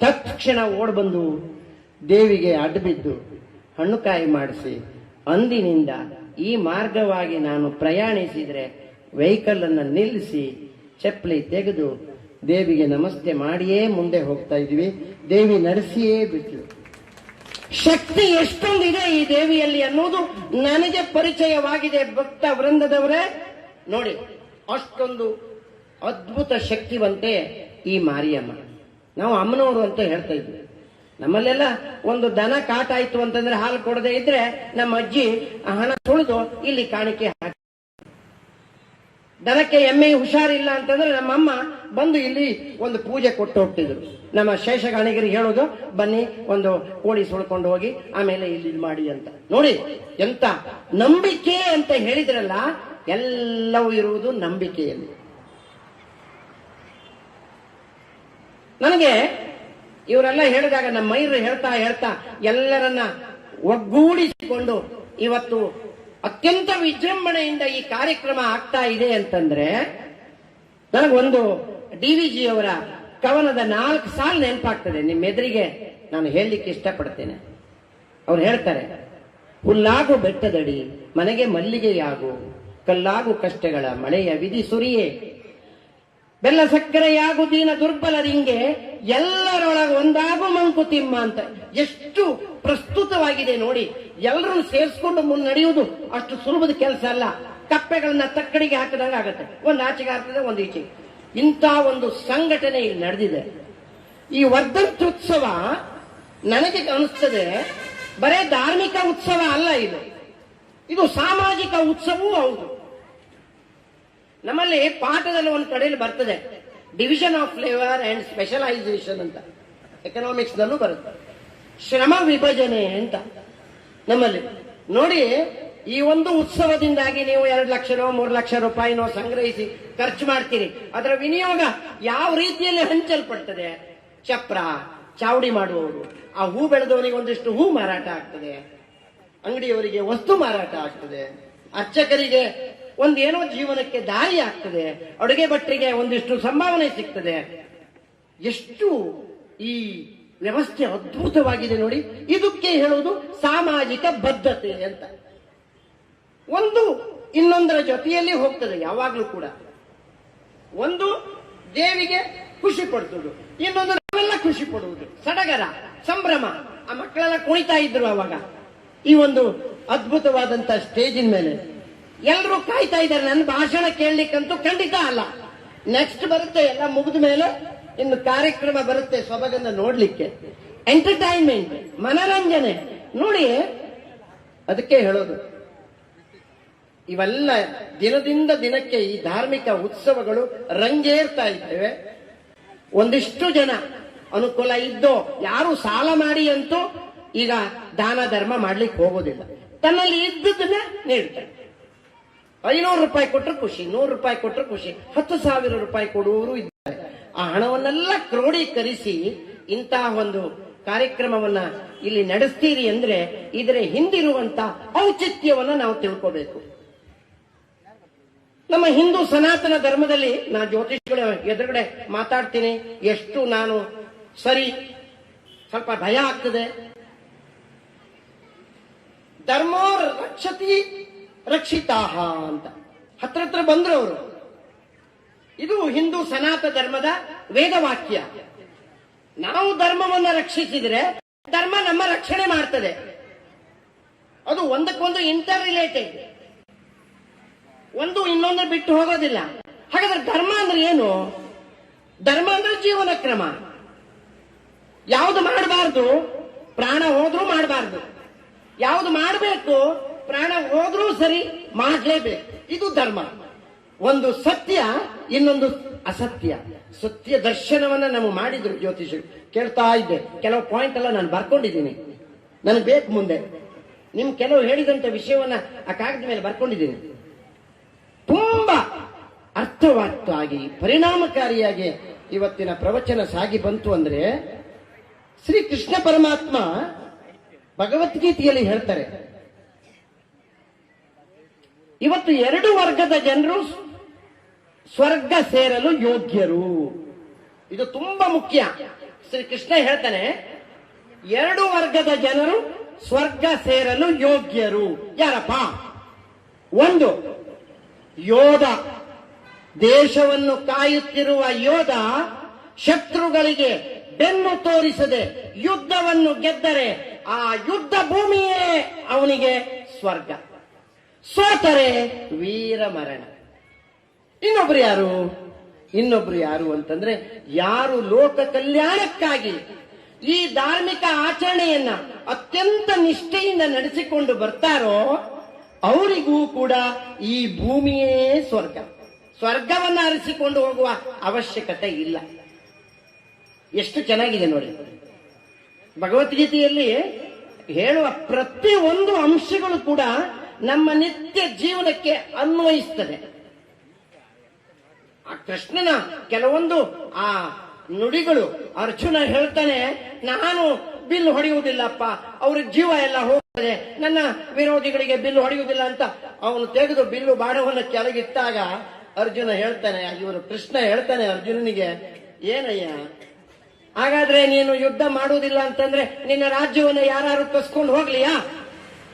ತಕ್ಷಣ ಓಡ್ ಬಂದು ದೇವಿಗೆ ಅಡ್ಡಬಿದ್ದು ಹಣ್ಣುಕಾಯಿ ಮಾಡಿಸಿ, ಅಂದಿನಿಂದ ಈ ಮಾರ್ಗವಾಗಿ ನಾನು ಪ್ರಯಾಣಿಸಿದ್ರೆ ವೆಹಿಕಲ್ ಅನ್ನ ನಿಲ್ಲಿಸಿ ಚಪ್ಪಲಿ ತೆಗೆದು ದೇವಿಗೆ ನಮಸ್ತೆ ಮಾಡಿಯೇ ಮುಂದೆ ಹೋಗ್ತಾ ಇದ್ವಿ. ದೇವಿ ನಡೆಸಿಯೇ ಬಿಟ್ಲು. ಶಕ್ತಿ ಎಷ್ಟೊಂದಿದೆ ಈ ದೇವಿಯಲ್ಲಿ ಅನ್ನೋದು ನನಗೆ ಪರಿಚಯವಾಗಿದೆ. ಭಕ್ತ ವೃಂದದವರೇ ನೋಡಿ, ಅಷ್ಟೊಂದು ಅದ್ಭುತ ಶಕ್ತಿವಂತೆ ಈ ಮಾರಿಯಮ್ಮ. ನಾವು ಅಮ್ಮನವರು ಅಂತ ಹೇಳ್ತಾ ಇದ್ವಿ. ನಮ್ಮಲ್ಲೆಲ್ಲ ಒಂದು ದನ ಕಾಟ ಆಯ್ತು ಅಂತಂದ್ರೆ ಹಾಲು ಕೊಡದೆ ಇದ್ರೆ ನಮ್ಮ ಅಜ್ಜಿ ಹಣ ಸುಳಿದು ಇಲ್ಲಿ ಕಾಣಿಕೆ ಹಾಕಿ, ದನಕ್ಕೆ ಎಮ್ಮೆ ಹುಷಾರಿಲ್ಲ ಅಂತಂದ್ರೆ ನಮ್ಮಮ್ಮ ಬಂದು ಇಲ್ಲಿ ಒಂದು ಪೂಜೆ ಕೊಟ್ಟು ಹೋಗ್ತಿದ್ರು. ನಮ್ಮ ಶೇಷಗಾಣಿಗರಿಗೆ ಹೇಳೋದು, ಬನ್ನಿ ಒಂದು ಕೋಳಿ ಸುಳ್ಕೊಂಡು ಹೋಗಿ ಆಮೇಲೆ ಇಲ್ಲಿ ಮಾಡಿ ಅಂತ. ನೋಡಿ ಎಂತ ನಂಬಿಕೆ ಅಂತ ಹೇಳಿದ್ರಲ್ಲ, ಎಲ್ಲವೂ ಇರುವುದು ನಂಬಿಕೆಯಲ್ಲಿ. ನನಗೆ ಇವರೆಲ್ಲ ಹೇಳಿದಾಗ ನಮ್ಮ ಮೈರು ಹೇಳ್ತಾ ಹೇಳ್ತಾ ಎಲ್ಲರನ್ನ ಒಗ್ಗೂಡಿಸಿಕೊಂಡು ಇವತ್ತು ಅತ್ಯಂತ ವಿಜೃಂಭಣೆಯಿಂದ ಈ ಕಾರ್ಯಕ್ರಮ ಆಗ್ತಾ ಇದೆ ಅಂತಂದ್ರೆ, ನನಗೊಂದು DVG ಅವರ ಕವನದ 4 ಸಾಲು ನೆನಪಾಗ್ತದೆ. ನಿಮ್ಮ ಎದುರಿಗೆ ನಾನು ಹೇಳಲಿಕ್ಕೆ ಇಷ್ಟಪಡ್ತೇನೆ. ಅವ್ರು ಹೇಳ್ತಾರೆ, ಹುಲ್ಲಾಗು ಬೆಟ್ಟದಡಿ ಮನೆಗೆ ಮಲ್ಲಿಗೆಯಾಗು, ಕಲ್ಲಾಗು ಕಷ್ಟಗಳ ಮಳೆಯ ವಿಧಿ ಸುರಿಯೇ, ಬೆಲ್ಲ ಸಕ್ಕರೆಯಾಗು ದೀನ ದುರ್ಬಲರಿಂಗೆ, ಎಲ್ಲರೊಳಗ ಒಂದಾಗು ಮಂಕುತಿಮ್ಮ ಅಂತ. ಎಷ್ಟು ಪ್ರಸ್ತುತವಾಗಿದೆ ನೋಡಿ. ಎಲ್ಲರನ್ನು ಸೇರಿಸ್ಕೊಂಡು ಮುನ್ನಡೆಯುವುದು ಅಷ್ಟು ಸುಲಭದ ಕೆಲಸ ಅಲ್ಲ. ಕಪ್ಪೆಗಳನ್ನ ತಕ್ಕಡಿಗೆ ಹಾಕಿದಾಗ ಆಗತ್ತೆ, ಒಂದು ಆಚೆಗೆ ಆಗ್ತದೆ, ಒಂದು ಈಚೆಗೆ. ಇಂಥ ಒಂದು ಸಂಘಟನೆ ಇಲ್ಲಿ ನಡೆದಿದೆ. ಈ ವರ್ಧಂತ್ಯುತ್ಸವ ನನಗೆ ಅನಿಸ್ತದೆ ಬರೇ ಧಾರ್ಮಿಕ ಉತ್ಸವ ಅಲ್ಲ, ಇದು ಸಾಮಾಜಿಕ ಉತ್ಸವವೂ ಹೌದು. ನಮ್ಮಲ್ಲಿ ಪಾಠದಲ್ಲಿ ಒಂದು ಕಡೆಯಲ್ಲಿ ಬರ್ತದೆ, division of labour and specialisation ಅಂತ. ಎಕನಾಮಿಕ್ಸ್ ನಲ್ಲೂ ಬರುತ್ತೆ, ಶ್ರಮ ವಿಭಜನೆ ಅಂತ ನಮ್ಮಲ್ಲಿ. ನೋಡಿ, ಈ ಒಂದು ಉತ್ಸವದಿಂದಾಗಿ ನೀವು 2 ಲಕ್ಷನೋ 3 ಲಕ್ಷ ರೂಪಾಯಿನೋ ಸಂಗ್ರಹಿಸಿ ಖರ್ಚು ಮಾಡ್ತೀರಿ. ಅದರ ವಿನಿಯೋಗ ಯಾವ ರೀತಿಯಲ್ಲಿ ಹಂಚಲ್ಪಡ್ತದೆ? ಚಪ್ರ ಚಾವಡಿ ಮಾಡುವವರು, ಆ ಹೂ ಬೆಳೆದವನಿಗೆ ಒಂದಿಷ್ಟು ಹೂ ಮಾರಾಟ ಆಗ್ತದೆ, ಅಂಗಡಿಯವರಿಗೆ ವಸ್ತು ಮಾರಾಟ ಆಗ್ತದೆ, ಅರ್ಚಕರಿಗೆ ಒಂದೇನೋ ಜೀವನಕ್ಕೆ ದಾರಿ ಆಗ್ತದೆ, ಅಡುಗೆ ಭಟ್ರಿಗೆ ಒಂದಿಷ್ಟು ಸಂಭಾವನೆ ಸಿಗ್ತದೆ. ಎಷ್ಟು ಈ ವ್ಯವಸ್ಥೆ ಅದ್ಭುತವಾಗಿದೆ ನೋಡಿ. ಇದಕ್ಕೆ ಹೇಳುವುದು ಸಾಮಾಜಿಕ ಬದ್ಧತೆ ಅಂತ. ಒಂದು ಇನ್ನೊಂದರ ಜೊತೆಯಲ್ಲಿ ಹೋಗ್ತದೆ ಯಾವಾಗ್ಲೂ ಕೂಡ. ಒಂದು ದೇವಿಗೆ ಖುಷಿ ಪಡಿಸುವುದು, ಇನ್ನೊಂದು ನಾವೆಲ್ಲ ಖುಷಿ ಪಡುವುದು, ಸಡಗರ ಸಂಭ್ರಮ. ಆ ಮಕ್ಕಳೆಲ್ಲ ಕುಣಿತಾ ಇದ್ರು ಅವಾಗ ಈ ಒಂದು ಅದ್ಭುತವಾದಂತ ಸ್ಟೇಜಿನ ಮೇಲೆ. ಎಲ್ಲರೂ ಕಾಯ್ತಾ ಇದ್ದಾರೆ ನನ್ನ ಭಾಷಣ ಕೇಳಲಿಕ್ಕಂತೂ ಖಂಡಿತ ಅಲ್ಲ. ನೆಕ್ಸ್ಟ್ ಬರುತ್ತೆ, ಎಲ್ಲ ಮುಗಿದ ಮೇಲೆ ಇನ್ನು ಕಾರ್ಯಕ್ರಮ ಬರುತ್ತೆ ಸೊಬಗನ್ನ ನೋಡ್ಲಿಕ್ಕೆ. ಎಂಟರ್ಟೈನ್ಮೆಂಟ್, ಮನರಂಜನೆ ನೋಡಿ. ಅದಕ್ಕೆ ಹೇಳೋದು, ಇವೆಲ್ಲ ದಿನದಿಂದ ದಿನಕ್ಕೆ ಈ ಧಾರ್ಮಿಕ ಉತ್ಸವಗಳು ರಂಗೇರ್ತಾ ಇದ್ದೇವೆ. ಒಂದಿಷ್ಟು ಜನ ಅನುಕೂಲ ಇದ್ದೋ, ಯಾರು ಸಾಲ ಮಾಡಿ ಅಂತೂ ಈಗ ದಾನ ಧರ್ಮ ಮಾಡ್ಲಿಕ್ಕೆ ಹೋಗೋದಿಲ್ಲ. ತನ್ನಲ್ಲಿ ಇದ್ದದನ್ನ ನೀಡ್ತಾರೆ. 500 ರೂಪಾಯಿ ಕೊಟ್ಟರು ಖುಷಿ, 100 ರೂಪಾಯಿ ಕೊಟ್ಟರು ಖುಷಿ, 10,000 ರೂಪಾಯಿ ಕೊಡುವವರು ಇದ್ದಾರೆ. ಆ ಹಣವನ್ನೆಲ್ಲ ಕ್ರೋಢೀಕರಿಸಿ ಇಂತಹ ಒಂದು ಕಾರ್ಯಕ್ರಮವನ್ನ ಇಲ್ಲಿ ನಡೆಸ್ತೀರಿ ಅಂದ್ರೆ ಇದರ ಹಿಂದಿರುವಂತ ಔಚಿತ್ಯವನ್ನ ನಾವು ತಿಳ್ಕೋಬೇಕು. ನಮ್ಮ ಹಿಂದೂ ಸನಾತನ ಧರ್ಮದಲ್ಲಿ ನಾನು ಜ್ಯೋತಿಷಿಗಳ ಎದುರುಗಡೆ ಮಾತಾಡ್ತೀನಿ, ಎಷ್ಟು ನಾನು ಸರಿ, ಸ್ವಲ್ಪ ಭಯ ಆಗ್ತದೆ. ಧರ್ಮೋ ರಕ್ಷತಿ ರಕ್ಷಿತಾಹ ಅಂತ ಹತ್ರ ಬಂದ್ರು ಅವರು. ಇದು ಹಿಂದೂ ಸನಾತನ ಧರ್ಮದ ವೇದವಾಕ್ಯ. ನಾವು ಧರ್ಮವನ್ನ ರಕ್ಷಿಸಿದ್ರೆ ಧರ್ಮ ನಮ್ಮ ರಕ್ಷಣೆ ಮಾಡ್ತದೆ. ಅದು ಒಂದಕ್ಕೊಂದು ಇಂಟರ್ ರಿಲೇಟೆಡ್, ಒಂದು ಇನ್ನೊಂದು ಬಿಟ್ಟು ಹೋಗೋದಿಲ್ಲ. ಹಾಗಾದ್ರೆ ಧರ್ಮ ಅಂದ್ರೆ ಏನು? ಧರ್ಮ ಅಂದ್ರೆ ಜೀವನ ಕ್ರಮ. ಯಾವುದು ಮಾಡಬಾರ್ದು, ಪ್ರಾಣ ಹೋದ್ರೂ ಮಾಡಬಾರ್ದು. ಯಾವುದು ಮಾಡಬೇಕು, ಪ್ರಾಣ ಹೋದ್ರೂ ಸರಿ, ಮಾಡಲೇಬೇಕು. ಇದು ಧರ್ಮ. ಒಂದು ಸತ್ಯ, ಇನ್ನೊಂದು ಅಸತ್ಯ. ಸತ್ಯ ದರ್ಶನವನ್ನ ನಾವು ಮಾಡಿದ್ರು ಜ್ಯೋತಿಷರು. ಕೇಳ್ತಾ ಇದ್ದೆ, ಕೆಲವು ಪಾಯಿಂಟ್ ಎಲ್ಲ ನಾನು ಬರ್ಕೊಂಡಿದ್ದೀನಿ, ನನಗೆ ಬೇಕು ಮುಂದೆ. ನಿಮ್ ಕೆಲವು ಹೇಳಿದಂತ ವಿಷಯವನ್ನ ಆ ಕಾಗದ ಮೇಲೆ ಬರ್ಕೊಂಡಿದ್ದೀನಿ. ತುಂಬಾ ಅರ್ಥವತ್ತಾಗಿ ಪರಿಣಾಮಕಾರಿಯಾಗಿ ಇವತ್ತಿನ ಪ್ರವಚನ ಸಾಗಿ ಬಂತು. ಅಂದ್ರೆ ಶ್ರೀ ಕೃಷ್ಣ ಪರಮಾತ್ಮ ಭಗವದ್ಗೀತೆಯಲ್ಲಿ ಹೇಳ್ತಾರೆ, ಇವತ್ತು 2 ವರ್ಗದ ಜನರು ಸ್ವರ್ಗ ಸೇರಲು ಯೋಗ್ಯರು. ಇದು ತುಂಬಾ ಮುಖ್ಯ. ಶ್ರೀ ಕೃಷ್ಣ ಹೇಳ್ತಾನೆ, 2 ವರ್ಗದ ಜನರು ಸ್ವರ್ಗ ಸೇರಲು ಯೋಗ್ಯರು. ಯಾರಪ್ಪ? ಒಂದು, ಯೋಧ, ದೇಶವನ್ನು ಕಾಯುತ್ತಿರುವ ಯೋಧ ಶತ್ರುಗಳಿಗೆ ಬೆನ್ನು ತೋರಿಸದೆ ಯುದ್ಧವನ್ನು ಗೆದ್ದರೆ ಆ ಯುದ್ಧ ಭೂಮಿಯೇ ಅವನಿಗೆ ಸ್ವರ್ಗ. ಸೋತರೆ ವೀರ ಮರಣ. ಇನ್ನೊಬ್ರು ಯಾರು ಅಂತಂದ್ರೆ, ಯಾರು ಲೋಕ ಕಲ್ಯಾಣಕ್ಕಾಗಿ ಈ ಧಾರ್ಮಿಕ ಆಚರಣೆಯನ್ನ ಅತ್ಯಂತ ನಿಷ್ಠೆಯಿಂದ ನಡೆಸಿಕೊಂಡು ಬರ್ತಾರೋ ಅವರಿಗೂ ಕೂಡ ಈ ಭೂಮಿಯೇ ಸ್ವರ್ಗ. ಸ್ವರ್ಗವನ್ನ ಅರಸಿಕೊಂಡು ಹೋಗುವ ಅವಶ್ಯಕತೆ ಇಲ್ಲ. ಎಷ್ಟು ಚೆನ್ನಾಗಿದೆ ನೋಡಿ. ಭಗವದ್ಗೀತೆಯಲ್ಲಿ ಹೇಳುವ ಪ್ರತಿಯೊಂದು ಅಂಶಗಳು ಕೂಡ ನಮ್ಮ ನಿತ್ಯ ಜೀವನಕ್ಕೆ ಅನ್ವಯಿಸ್ತದೆ. ಆ ಕೃಷ್ಣನ ಕೆಲವೊಂದು ಆ ನುಡಿಗಳು, ಅರ್ಜುನ ಹೇಳ್ತಾನೆ, ನಾನು ಬಿಲ್ ಹೊಡೆಯುವುದಿಲ್ಲಪ್ಪ, ಅವ್ರ ಜೀವ ಎಲ್ಲ ಹೋಗ್ತದೆ, ನನ್ನ ವಿರೋಧಿಗಳಿಗೆ ಬಿಲ್ಲು ಹೊಡೆಯುವುದಿಲ್ಲ ಅಂತ ಅವನು ತೆಗೆದು ಬಿಲ್ಲು ಬಾಣವನ್ನು ಕೆಳಗಿಟ್ಟಾಗ ಅರ್ಜುನ ಹೇಳ್ತಾನೆ, ಇವರು ಕೃಷ್ಣ ಹೇಳ್ತಾನೆ ಅರ್ಜುನನಿಗೆ, ಏನಯ್ಯ ಹಾಗಾದ್ರೆ ನೀನು ಯುದ್ಧ ಮಾಡುವುದಿಲ್ಲ ಅಂತಂದ್ರೆ ನಿನ್ನ ರಾಜ್ಯವನ್ನು ಯಾರು ಕಸ್ಕೊಂಡು ಹೋಗ್ಲಿಯಾ?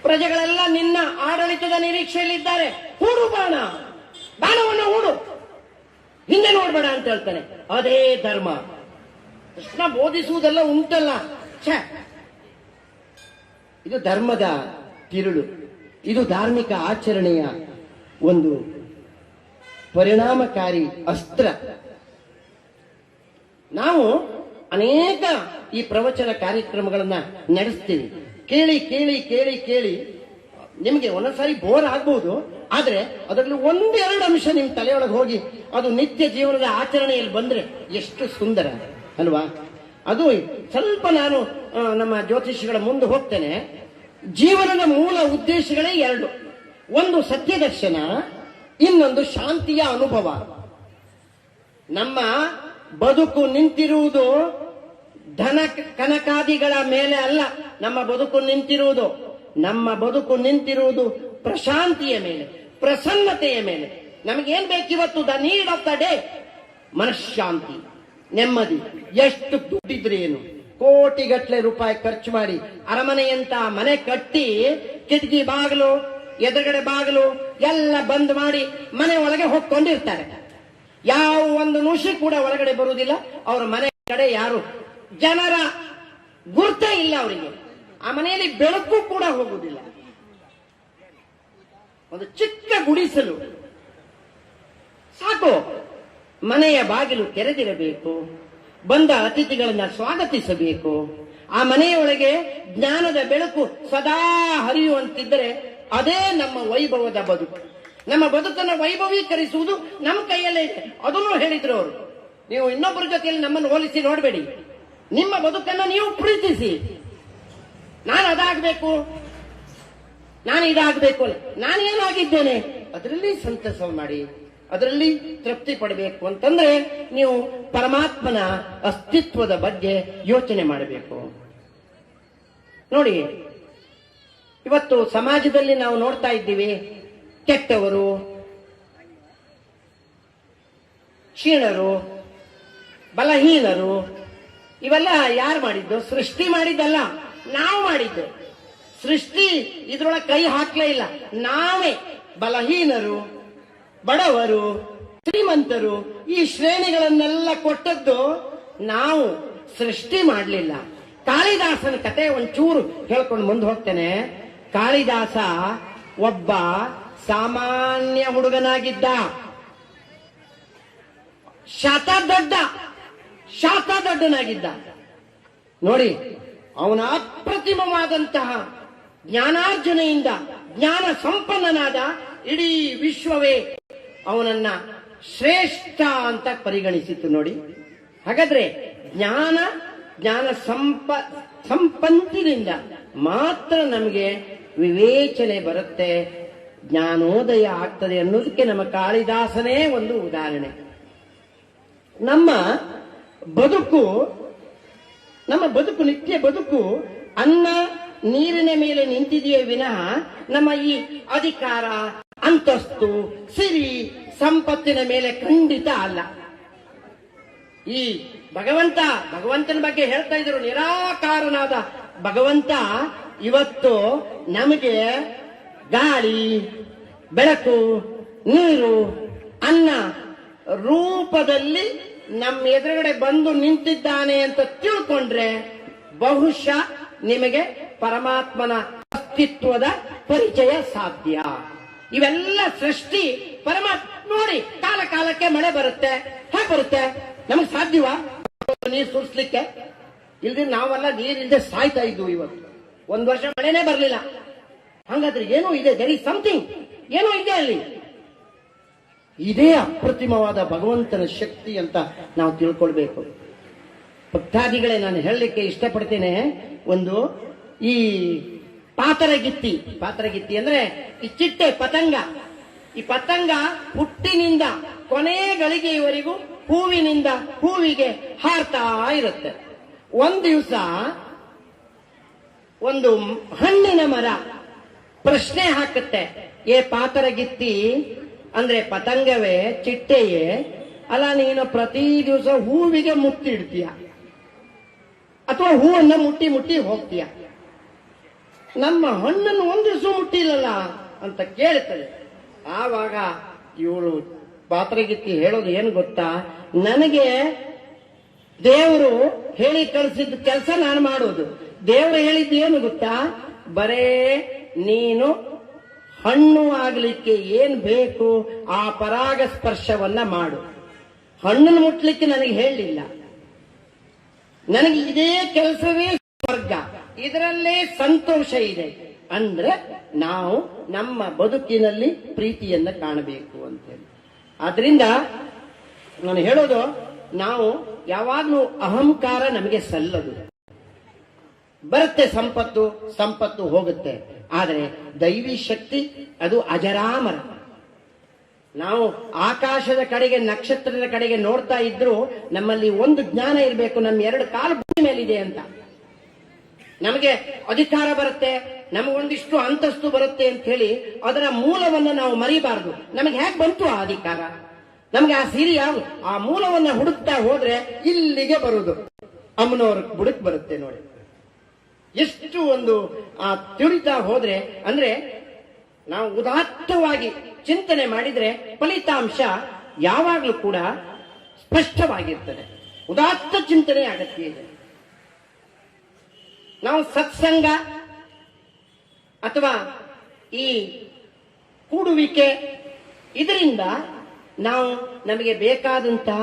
ಪ್ರಜೆಗಳೆಲ್ಲ ನಿನ್ನ ಆಡಳಿತದ ನಿರೀಕ್ಷೆಯಲ್ಲಿದ್ದಾರೆ. ಹೂಡು ಬಾಣವನ್ನು ಹೂಡು, ಹಿಂದೆ ನೋಡ್ಬೇಡ ಅಂತ ಹೇಳ್ತಾನೆ. ಅದೇ ಧರ್ಮ. ಕೃಷ್ಣ ಬೋಧಿಸುವುದೆಲ್ಲ ಉಂಟಲ್ಲ, ಇದು ಧರ್ಮದ ತಿರುಳು. ಇದು ಧಾರ್ಮಿಕ ಆಚರಣೆಯ ಒಂದು ಪರಿಣಾಮಕಾರಿ ಅಸ್ತ್ರ. ನಾವು ಅನೇಕ ಈ ಪ್ರವಚನ ಕಾರ್ಯಕ್ರಮಗಳನ್ನ ನಡೆಸ್ತೀವಿ. ಕೇಳಿ ಕೇಳಿ ಕೇಳಿ ಕೇಳಿ ನಿಮಗೆ ಒಂದೊಂದ್ಸಾರಿ ಬೋರ್ ಆಗ್ಬಹುದು, ಆದ್ರೆ ಅದರಲ್ಲಿ 1-2 ಅಂಶ ನಿಮ್ ತಲೆಯೊಳಗೆ ಹೋಗಿ ಅದು ನಿತ್ಯ ಜೀವನದ ಆಚರಣೆಯಲ್ಲಿ ಬಂದ್ರೆ ಎಷ್ಟು ಸುಂದರ ಅಲ್ವಾ? ಅದು ಸ್ವಲ್ಪ ನಾನು ನಮ್ಮ ಜ್ಯೋತಿಷಿಗಳ ಮುಂದೆ ಹೋಗ್ತೇನೆ. ಜೀವನದ ಮೂಲ ಉದ್ದೇಶಗಳೇ 2. ಒಂದು ಸತ್ಯ ದರ್ಶನ, ಇನ್ನೊಂದು ಶಾಂತಿಯ ಅನುಭವ. ನಮ್ಮ ಬದುಕು ನಿಂತಿರುವುದು ಧನ ಕನಕಾದಿಗಳ ಮೇಲೆ ಅಲ್ಲ. ನಮ್ಮ ಬದುಕು ನಿಂತಿರುವುದು ಪ್ರಶಾಂತಿಯ ಮೇಲೆ, ಪ್ರಸನ್ನತೆಯ ಮೇಲೆ. ನಮಗೇನ್ ಬೇಕಿವತ್ತು? The need of the day ಮನಃಶಾಂತಿ, ನೆಮ್ಮದಿ. ಎಷ್ಟು ದುಡ್ಡಿದ್ರೆ ಏನು, ಕೋಟಿಗಟ್ಟಲೆ ರೂಪಾಯಿ ಖರ್ಚು ಮಾಡಿ ಅರಮನೆಯಂತ ಮನೆ ಕಟ್ಟಿ ಕಿಟಕಿ ಬಾಗಿಲು, ಎದುರುಗಡೆ ಬಾಗಿಲು ಎಲ್ಲ ಬಂದ್ ಮಾಡಿ ಮನೆ ಒಳಗೆ ಹೋಗ್ಕೊಂಡಿರ್ತಾರೆ. ಯಾವ ಒಂದು ನುಷಿ ಕೂಡ ಒಳಗಡೆ ಬರುವುದಿಲ್ಲ. ಅವರ ಮನೆ ಕಡೆ ಯಾರು ಜನರ ಗುರ್ತೇ ಇಲ್ಲ ಅವರಿಗೆ. ಆ ಮನೆಯಲ್ಲಿ ಬೆಳಕು ಕೂಡ ಹೋಗುವುದಿಲ್ಲ. ಒಂದು ಚಿಕ್ಕ ಗುಡಿಸಲು ಸಾಕು. ಮನೆಯ ಬಾಗಿಲು ತೆರೆದಿರಬೇಕು, ಬಂದ ಅತಿಥಿಗಳನ್ನ ಸ್ವಾಗತಿಸಬೇಕು. ಆ ಮನೆಯೊಳಗೆ ಜ್ಞಾನದ ಬೆಳಕು ಸದಾ ಹರಿಯುವಂತಿದ್ದರೆ ಅದೇ ನಮ್ಮ ವೈಭವದ ಬದುಕು. ನಮ್ಮ ಬದುಕನ್ನು ವೈಭವೀಕರಿಸುವುದು ನಮ್ಮ ಕೈಯಲ್ಲೇ ಇದೆ. ಅದನ್ನು ಹೇಳಿದ್ರು ಅವರು. ನೀವು ಇನ್ನೊಬ್ಬರ ಜೊತೆಯಲ್ಲಿ ನಮ್ಮನ್ನು ಹೋಲಿಸಿ ನೋಡಬೇಡಿ. ನಿಮ್ಮ ಬದುಕನ್ನು ನೀವು ಪ್ರೀತಿಸಿ. ನಾನು ಅದಾಗಬೇಕು, ನಾನು ಇದಾಗಬೇಕು ಅಲ್ಲ, ನಾನೇನಾಗಿದ್ದೇನೆ ಅದರಲ್ಲಿ ಸಂತಸ ಮಾಡಿ, ಅದರಲ್ಲಿ ತೃಪ್ತಿ ಪಡಬೇಕು ಅಂತಂದ್ರೆ ನೀವು ಪರಮಾತ್ಮನ ಅಸ್ತಿತ್ವದ ಬಗ್ಗೆ ಯೋಚನೆ ಮಾಡಬೇಕು. ನೋಡಿ, ಇವತ್ತು ಸಮಾಜದಲ್ಲಿ ನಾವು ನೋಡ್ತಾ ಇದ್ದೀವಿ, ಕೆಟ್ಟವರು, ಕ್ಷೀಣರು, ಬಲಹೀನರು, ಇವೆಲ್ಲ ಯಾರು ಮಾಡಿದ್ದು? ಸೃಷ್ಟಿ ಮಾಡಿದ್ದಲ್ಲ, ನಾವು ಮಾಡಿದ್ದು. ಸೃಷ್ಟಿ ಇದ್ರೊಳಗೆ ಕೈ ಹಾಕ್ಲೇ ಇಲ್ಲ. ನಾವೇ ಬಲಹೀನರು, ಬಡವರು, ಶ್ರೀಮಂತರು, ಈ ಶ್ರೇಣಿಗಳನ್ನೆಲ್ಲ ಕೊಟ್ಟದ್ದು ನಾವು, ಸೃಷ್ಟಿ ಮಾಡಲಿಲ್ಲ. ಕಾಳಿದಾಸನ ಕತೆ ಒಂಚೂರು ಹೇಳ್ಕೊಂಡು ಮುಂದೆ ಹೋಗ್ತೇನೆ. ಕಾಳಿದಾಸ ಒಬ್ಬ ಸಾಮಾನ್ಯ ಹುಡುಗನಾಗಿದ್ದ. ಶಾತದೊಡ್ಡನಾಗಿದ್ದ. ನೋಡಿ, ಅವನ ಅಪ್ರತಿಮವಾದಂತಹ ಜ್ಞಾನಾರ್ಜನೆಯಿಂದ ಜ್ಞಾನ ಸಂಪನ್ನನಾದ. ಇಡೀ ವಿಶ್ವವೇ ಅವನನ್ನ ಶ್ರೇಷ್ಠ ಅಂತ ಪರಿಗಣಿಸಿತು. ನೋಡಿ, ಹಾಗಾದ್ರೆ ಜ್ಞಾನ ಸಂಪತ್ತಿನಿಂದ ಮಾತ್ರ ನಮಗೆ ವಿವೇಚನೆ ಬರುತ್ತೆ, ಜ್ಞಾನೋದಯ ಆಗ್ತದೆ ಅನ್ನೋದಕ್ಕೆ ನಮ್ಮ ಕಾಳಿದಾಸನೇ ಒಂದು ಉದಾಹರಣೆ. ನಮ್ಮ ಬದುಕು ನಿತ್ಯ ಬದುಕು ಅನ್ನ ನೀರಿನ ಮೇಲೆ ನಿಂತಿದೆಯೇ ವಿನಃ ನಮ್ಮ ಈ ಅಧಿಕಾರ, ಅಂತಸ್ತು, ಸಿರಿ, ಸಂಪತ್ತಿನ ಮೇಲೆ ಖಂಡಿತ ಅಲ್ಲ. ಈ ಭಗವಂತನ ಬಗ್ಗೆ ಹೇಳ್ತಾ ಇದ್ರು. ನಿರಾಕಾರನಾದ ಭಗವಂತ ಇವತ್ತು ನಮಗೆ ಗಾಳಿ, ಬೆಳಕು, ನೀರು, ಅನ್ನ ರೂಪದಲ್ಲಿ ನಮ್ಮ ಎದುರುಗಡೆ ಬಂದು ನಿಂತಿದ್ದಾನೆ ಅಂತ ತಿಳ್ಕೊಂಡ್ರೆ ಬಹುಶಃ ನಿಮಗೆ ಪರಮಾತ್ಮನ ಅಸ್ತಿತ್ವದ ಪರಿಚಯ ಸಾಧ್ಯ. ಇವೆಲ್ಲ ಸೃಷ್ಟಿ ಪರಮಾತ್ಮ. ನೋಡಿ, ಕಾಲ ಕಾಲಕ್ಕೆ ಮಳೆ ಬರುತ್ತೆ, ಹೇಗೆ ಬರುತ್ತೆ? ನಮಗೆ ಸಾಧ್ಯವಾ ನೀರು ಸುರಿಸ್ಲಿಕ್ಕೆ? ಇಲ್ದಿ ನಾವೆಲ್ಲ ನೀರಿಲ್ಲದೆ ಸಾಯ್ತಾ ಇದ್ವು. ಇವತ್ತು ಒಂದು ವರ್ಷ ಮಳೆನೇ ಬರಲಿಲ್ಲ. ಹಂಗಾದ್ರೆ ಏನೋ ಇದೆ, ದೇರ್ ಇಸ್ ಸಮಥಿಂಗ್, ಏನೋ ಇದೆ ಅಲ್ಲಿ. ಇದೇ ಅಪ್ರತಿಮವಾದ ಭಗವಂತನ ಶಕ್ತಿ ಅಂತ ನಾವು ತಿಳ್ಕೊಳ್ಬೇಕು. ಭಕ್ತಾದಿಗಳೇ, ನಾನು ಹೇಳಲಿಕ್ಕೆ ಇಷ್ಟಪಡ್ತೇನೆ. ಒಂದು ಈ ಪಾತರಗಿತ್ತಿ ಅಂದ್ರೆ ಈ ಚಿಟ್ಟೆ, ಪತಂಗ. ಈ ಪತಂಗ ಹುಟ್ಟಿನಿಂದ ಕೊನೆ ಗಳಿಗೆಯವರೆಗೂ ಹೂವಿನಿಂದ ಹೂವಿಗೆ ಹಾರ್ತಾ ಇರುತ್ತೆ. ಒಂದು ದಿವಸ ಒಂದು ಹಣ್ಣಿನ ಮರ ಪ್ರಶ್ನೆ ಹಾಕುತ್ತೆ, ಏ ಪಾತರಗಿತ್ತಿ ಅಂದ್ರೆ ಪತಂಗವೇ, ಚಿಟ್ಟೆಯೇ, ಅಲ್ಲ ನೀನು ಪ್ರತಿ ದಿವಸ ಹೂವಿಗೆ ಮುತ್ತಿ ಇಡ್ತೀಯ ಅಥವಾ ಹೂವನ್ನ ಮುಟ್ಟಿ ಹೋಗ್ತೀಯ, ನಮ್ಮ ಹಣ್ಣನ್ನು ಒಂದು ದಿವಸ ಮುಟ್ಟಿಲ್ಲಲ್ಲ ಅಂತ ಕೇಳ್ತದೆ. ಆವಾಗ ಇವಳು ಪಾತರಗಿತ್ತಿ ಹೇಳೋದು ಏನು ಗೊತ್ತಾ? ನನಗೆ ದೇವರು ಹೇಳಿ ಕಳಿಸಿದ ಕೆಲಸ ನಾನು ಮಾಡೋದು. ದೇವರು ಹೇಳಿದ್ದು ಏನು ಗೊತ್ತಾ? ಬರೇ ನೀನು ಹಣ್ಣು ಆಗ್ಲಿಕ್ಕೆ ಏನ್ ಬೇಕು ಆ ಪರಾಗ ಸ್ಪರ್ಶವನ್ನ ಮಾಡು. ಹಣ್ಣನ್ನು ಮುಟ್ಲಿಕ್ಕೆ ನನಗೆ ಹೇಳಲಿಲ್ಲ. ನನಗೆ ಇದೇ ಕೆಲಸವೇ ಸ್ವರ್ಗ, ಇದರಲ್ಲೇ ಸಂತೋಷ ಇದೆ ಅಂದ್ರೆ ನಾವು ನಮ್ಮ ಬದುಕಿನಲ್ಲಿ ಪ್ರೀತಿಯನ್ನ ಕಾಣಬೇಕು ಅಂತೇಳಿ. ಆದ್ರಿಂದ ನಾನು ಹೇಳೋದು, ನಾವು ಯಾವಾಗ್ಲೂ ಅಹಂಕಾರ ನಮಗೆ ಸಲ್ಲದು. ಬರುತ್ತೆ ಸಂಪತ್ತು ಹೋಗುತ್ತೆ, ಆದರೆ ದೈವಿ ಶಕ್ತಿ ಅದು ಅಜರಾಮರ. ನಾವು ಆಕಾಶದ ಕಡೆಗೆ, ನಕ್ಷತ್ರದ ಕಡೆಗೆ ನೋಡ್ತಾ ಇದ್ರು ನಮ್ಮಲ್ಲಿ ಒಂದು ಜ್ಞಾನ ಇರಬೇಕು, ನಮ್ಮ ಎರಡು ಕಾಲು ಭೂಮಿ ಮೇಲಿದೆ ಅಂತ. ನಮಗೆ ಅಧಿಕಾರ ಬರುತ್ತೆ, ನಮಗೊಂದಿಷ್ಟು ಅಂತಸ್ತು ಬರುತ್ತೆ ಅಂತ ಹೇಳಿ ಅದರ ಮೂಲವನ್ನ ನಾವು ಮರಿಬಾರದು. ನಮಗೆ ಹೇಗೆ ಬಂತು ಆ ಅಧಿಕಾರ? ನಮಗೆ ಆ ಸಿರಿ ಯಾವುದು? ಆ ಮೂಲವನ್ನ ಹುಡುಕ್ತಾ ಹೋದ್ರೆ ಇಲ್ಲಿಗೆ ಬರುವುದು, ಅಮ್ಮನವ್ರ ಬುಡಕ್ ಬರುತ್ತೆ. ನೋಡಿ ಎಷ್ಟು ಒಂದು ಆ ತಿರುತ್ತಾ ಹೋದ್ರೆ, ಅಂದ್ರೆ ನಾವು ಉದಾತ್ತವಾಗಿ ಚಿಂತನೆ ಮಾಡಿದ್ರೆ ಫಲಿತಾಂಶ ಯಾವಾಗಲೂ ಕೂಡ ಸ್ಪಷ್ಟವಾಗಿರ್ತದೆ. ಉದಾತ್ತ ಚಿಂತನೆ ಅಗತ್ಯ ಇದೆ. ನಾವು ಸತ್ಸಂಗ ಅಥವಾ ಈ ಕೂಡುವಿಕೆ, ಇದರಿಂದ ನಾವು ನಮಗೆ ಬೇಕಾದಂತಹ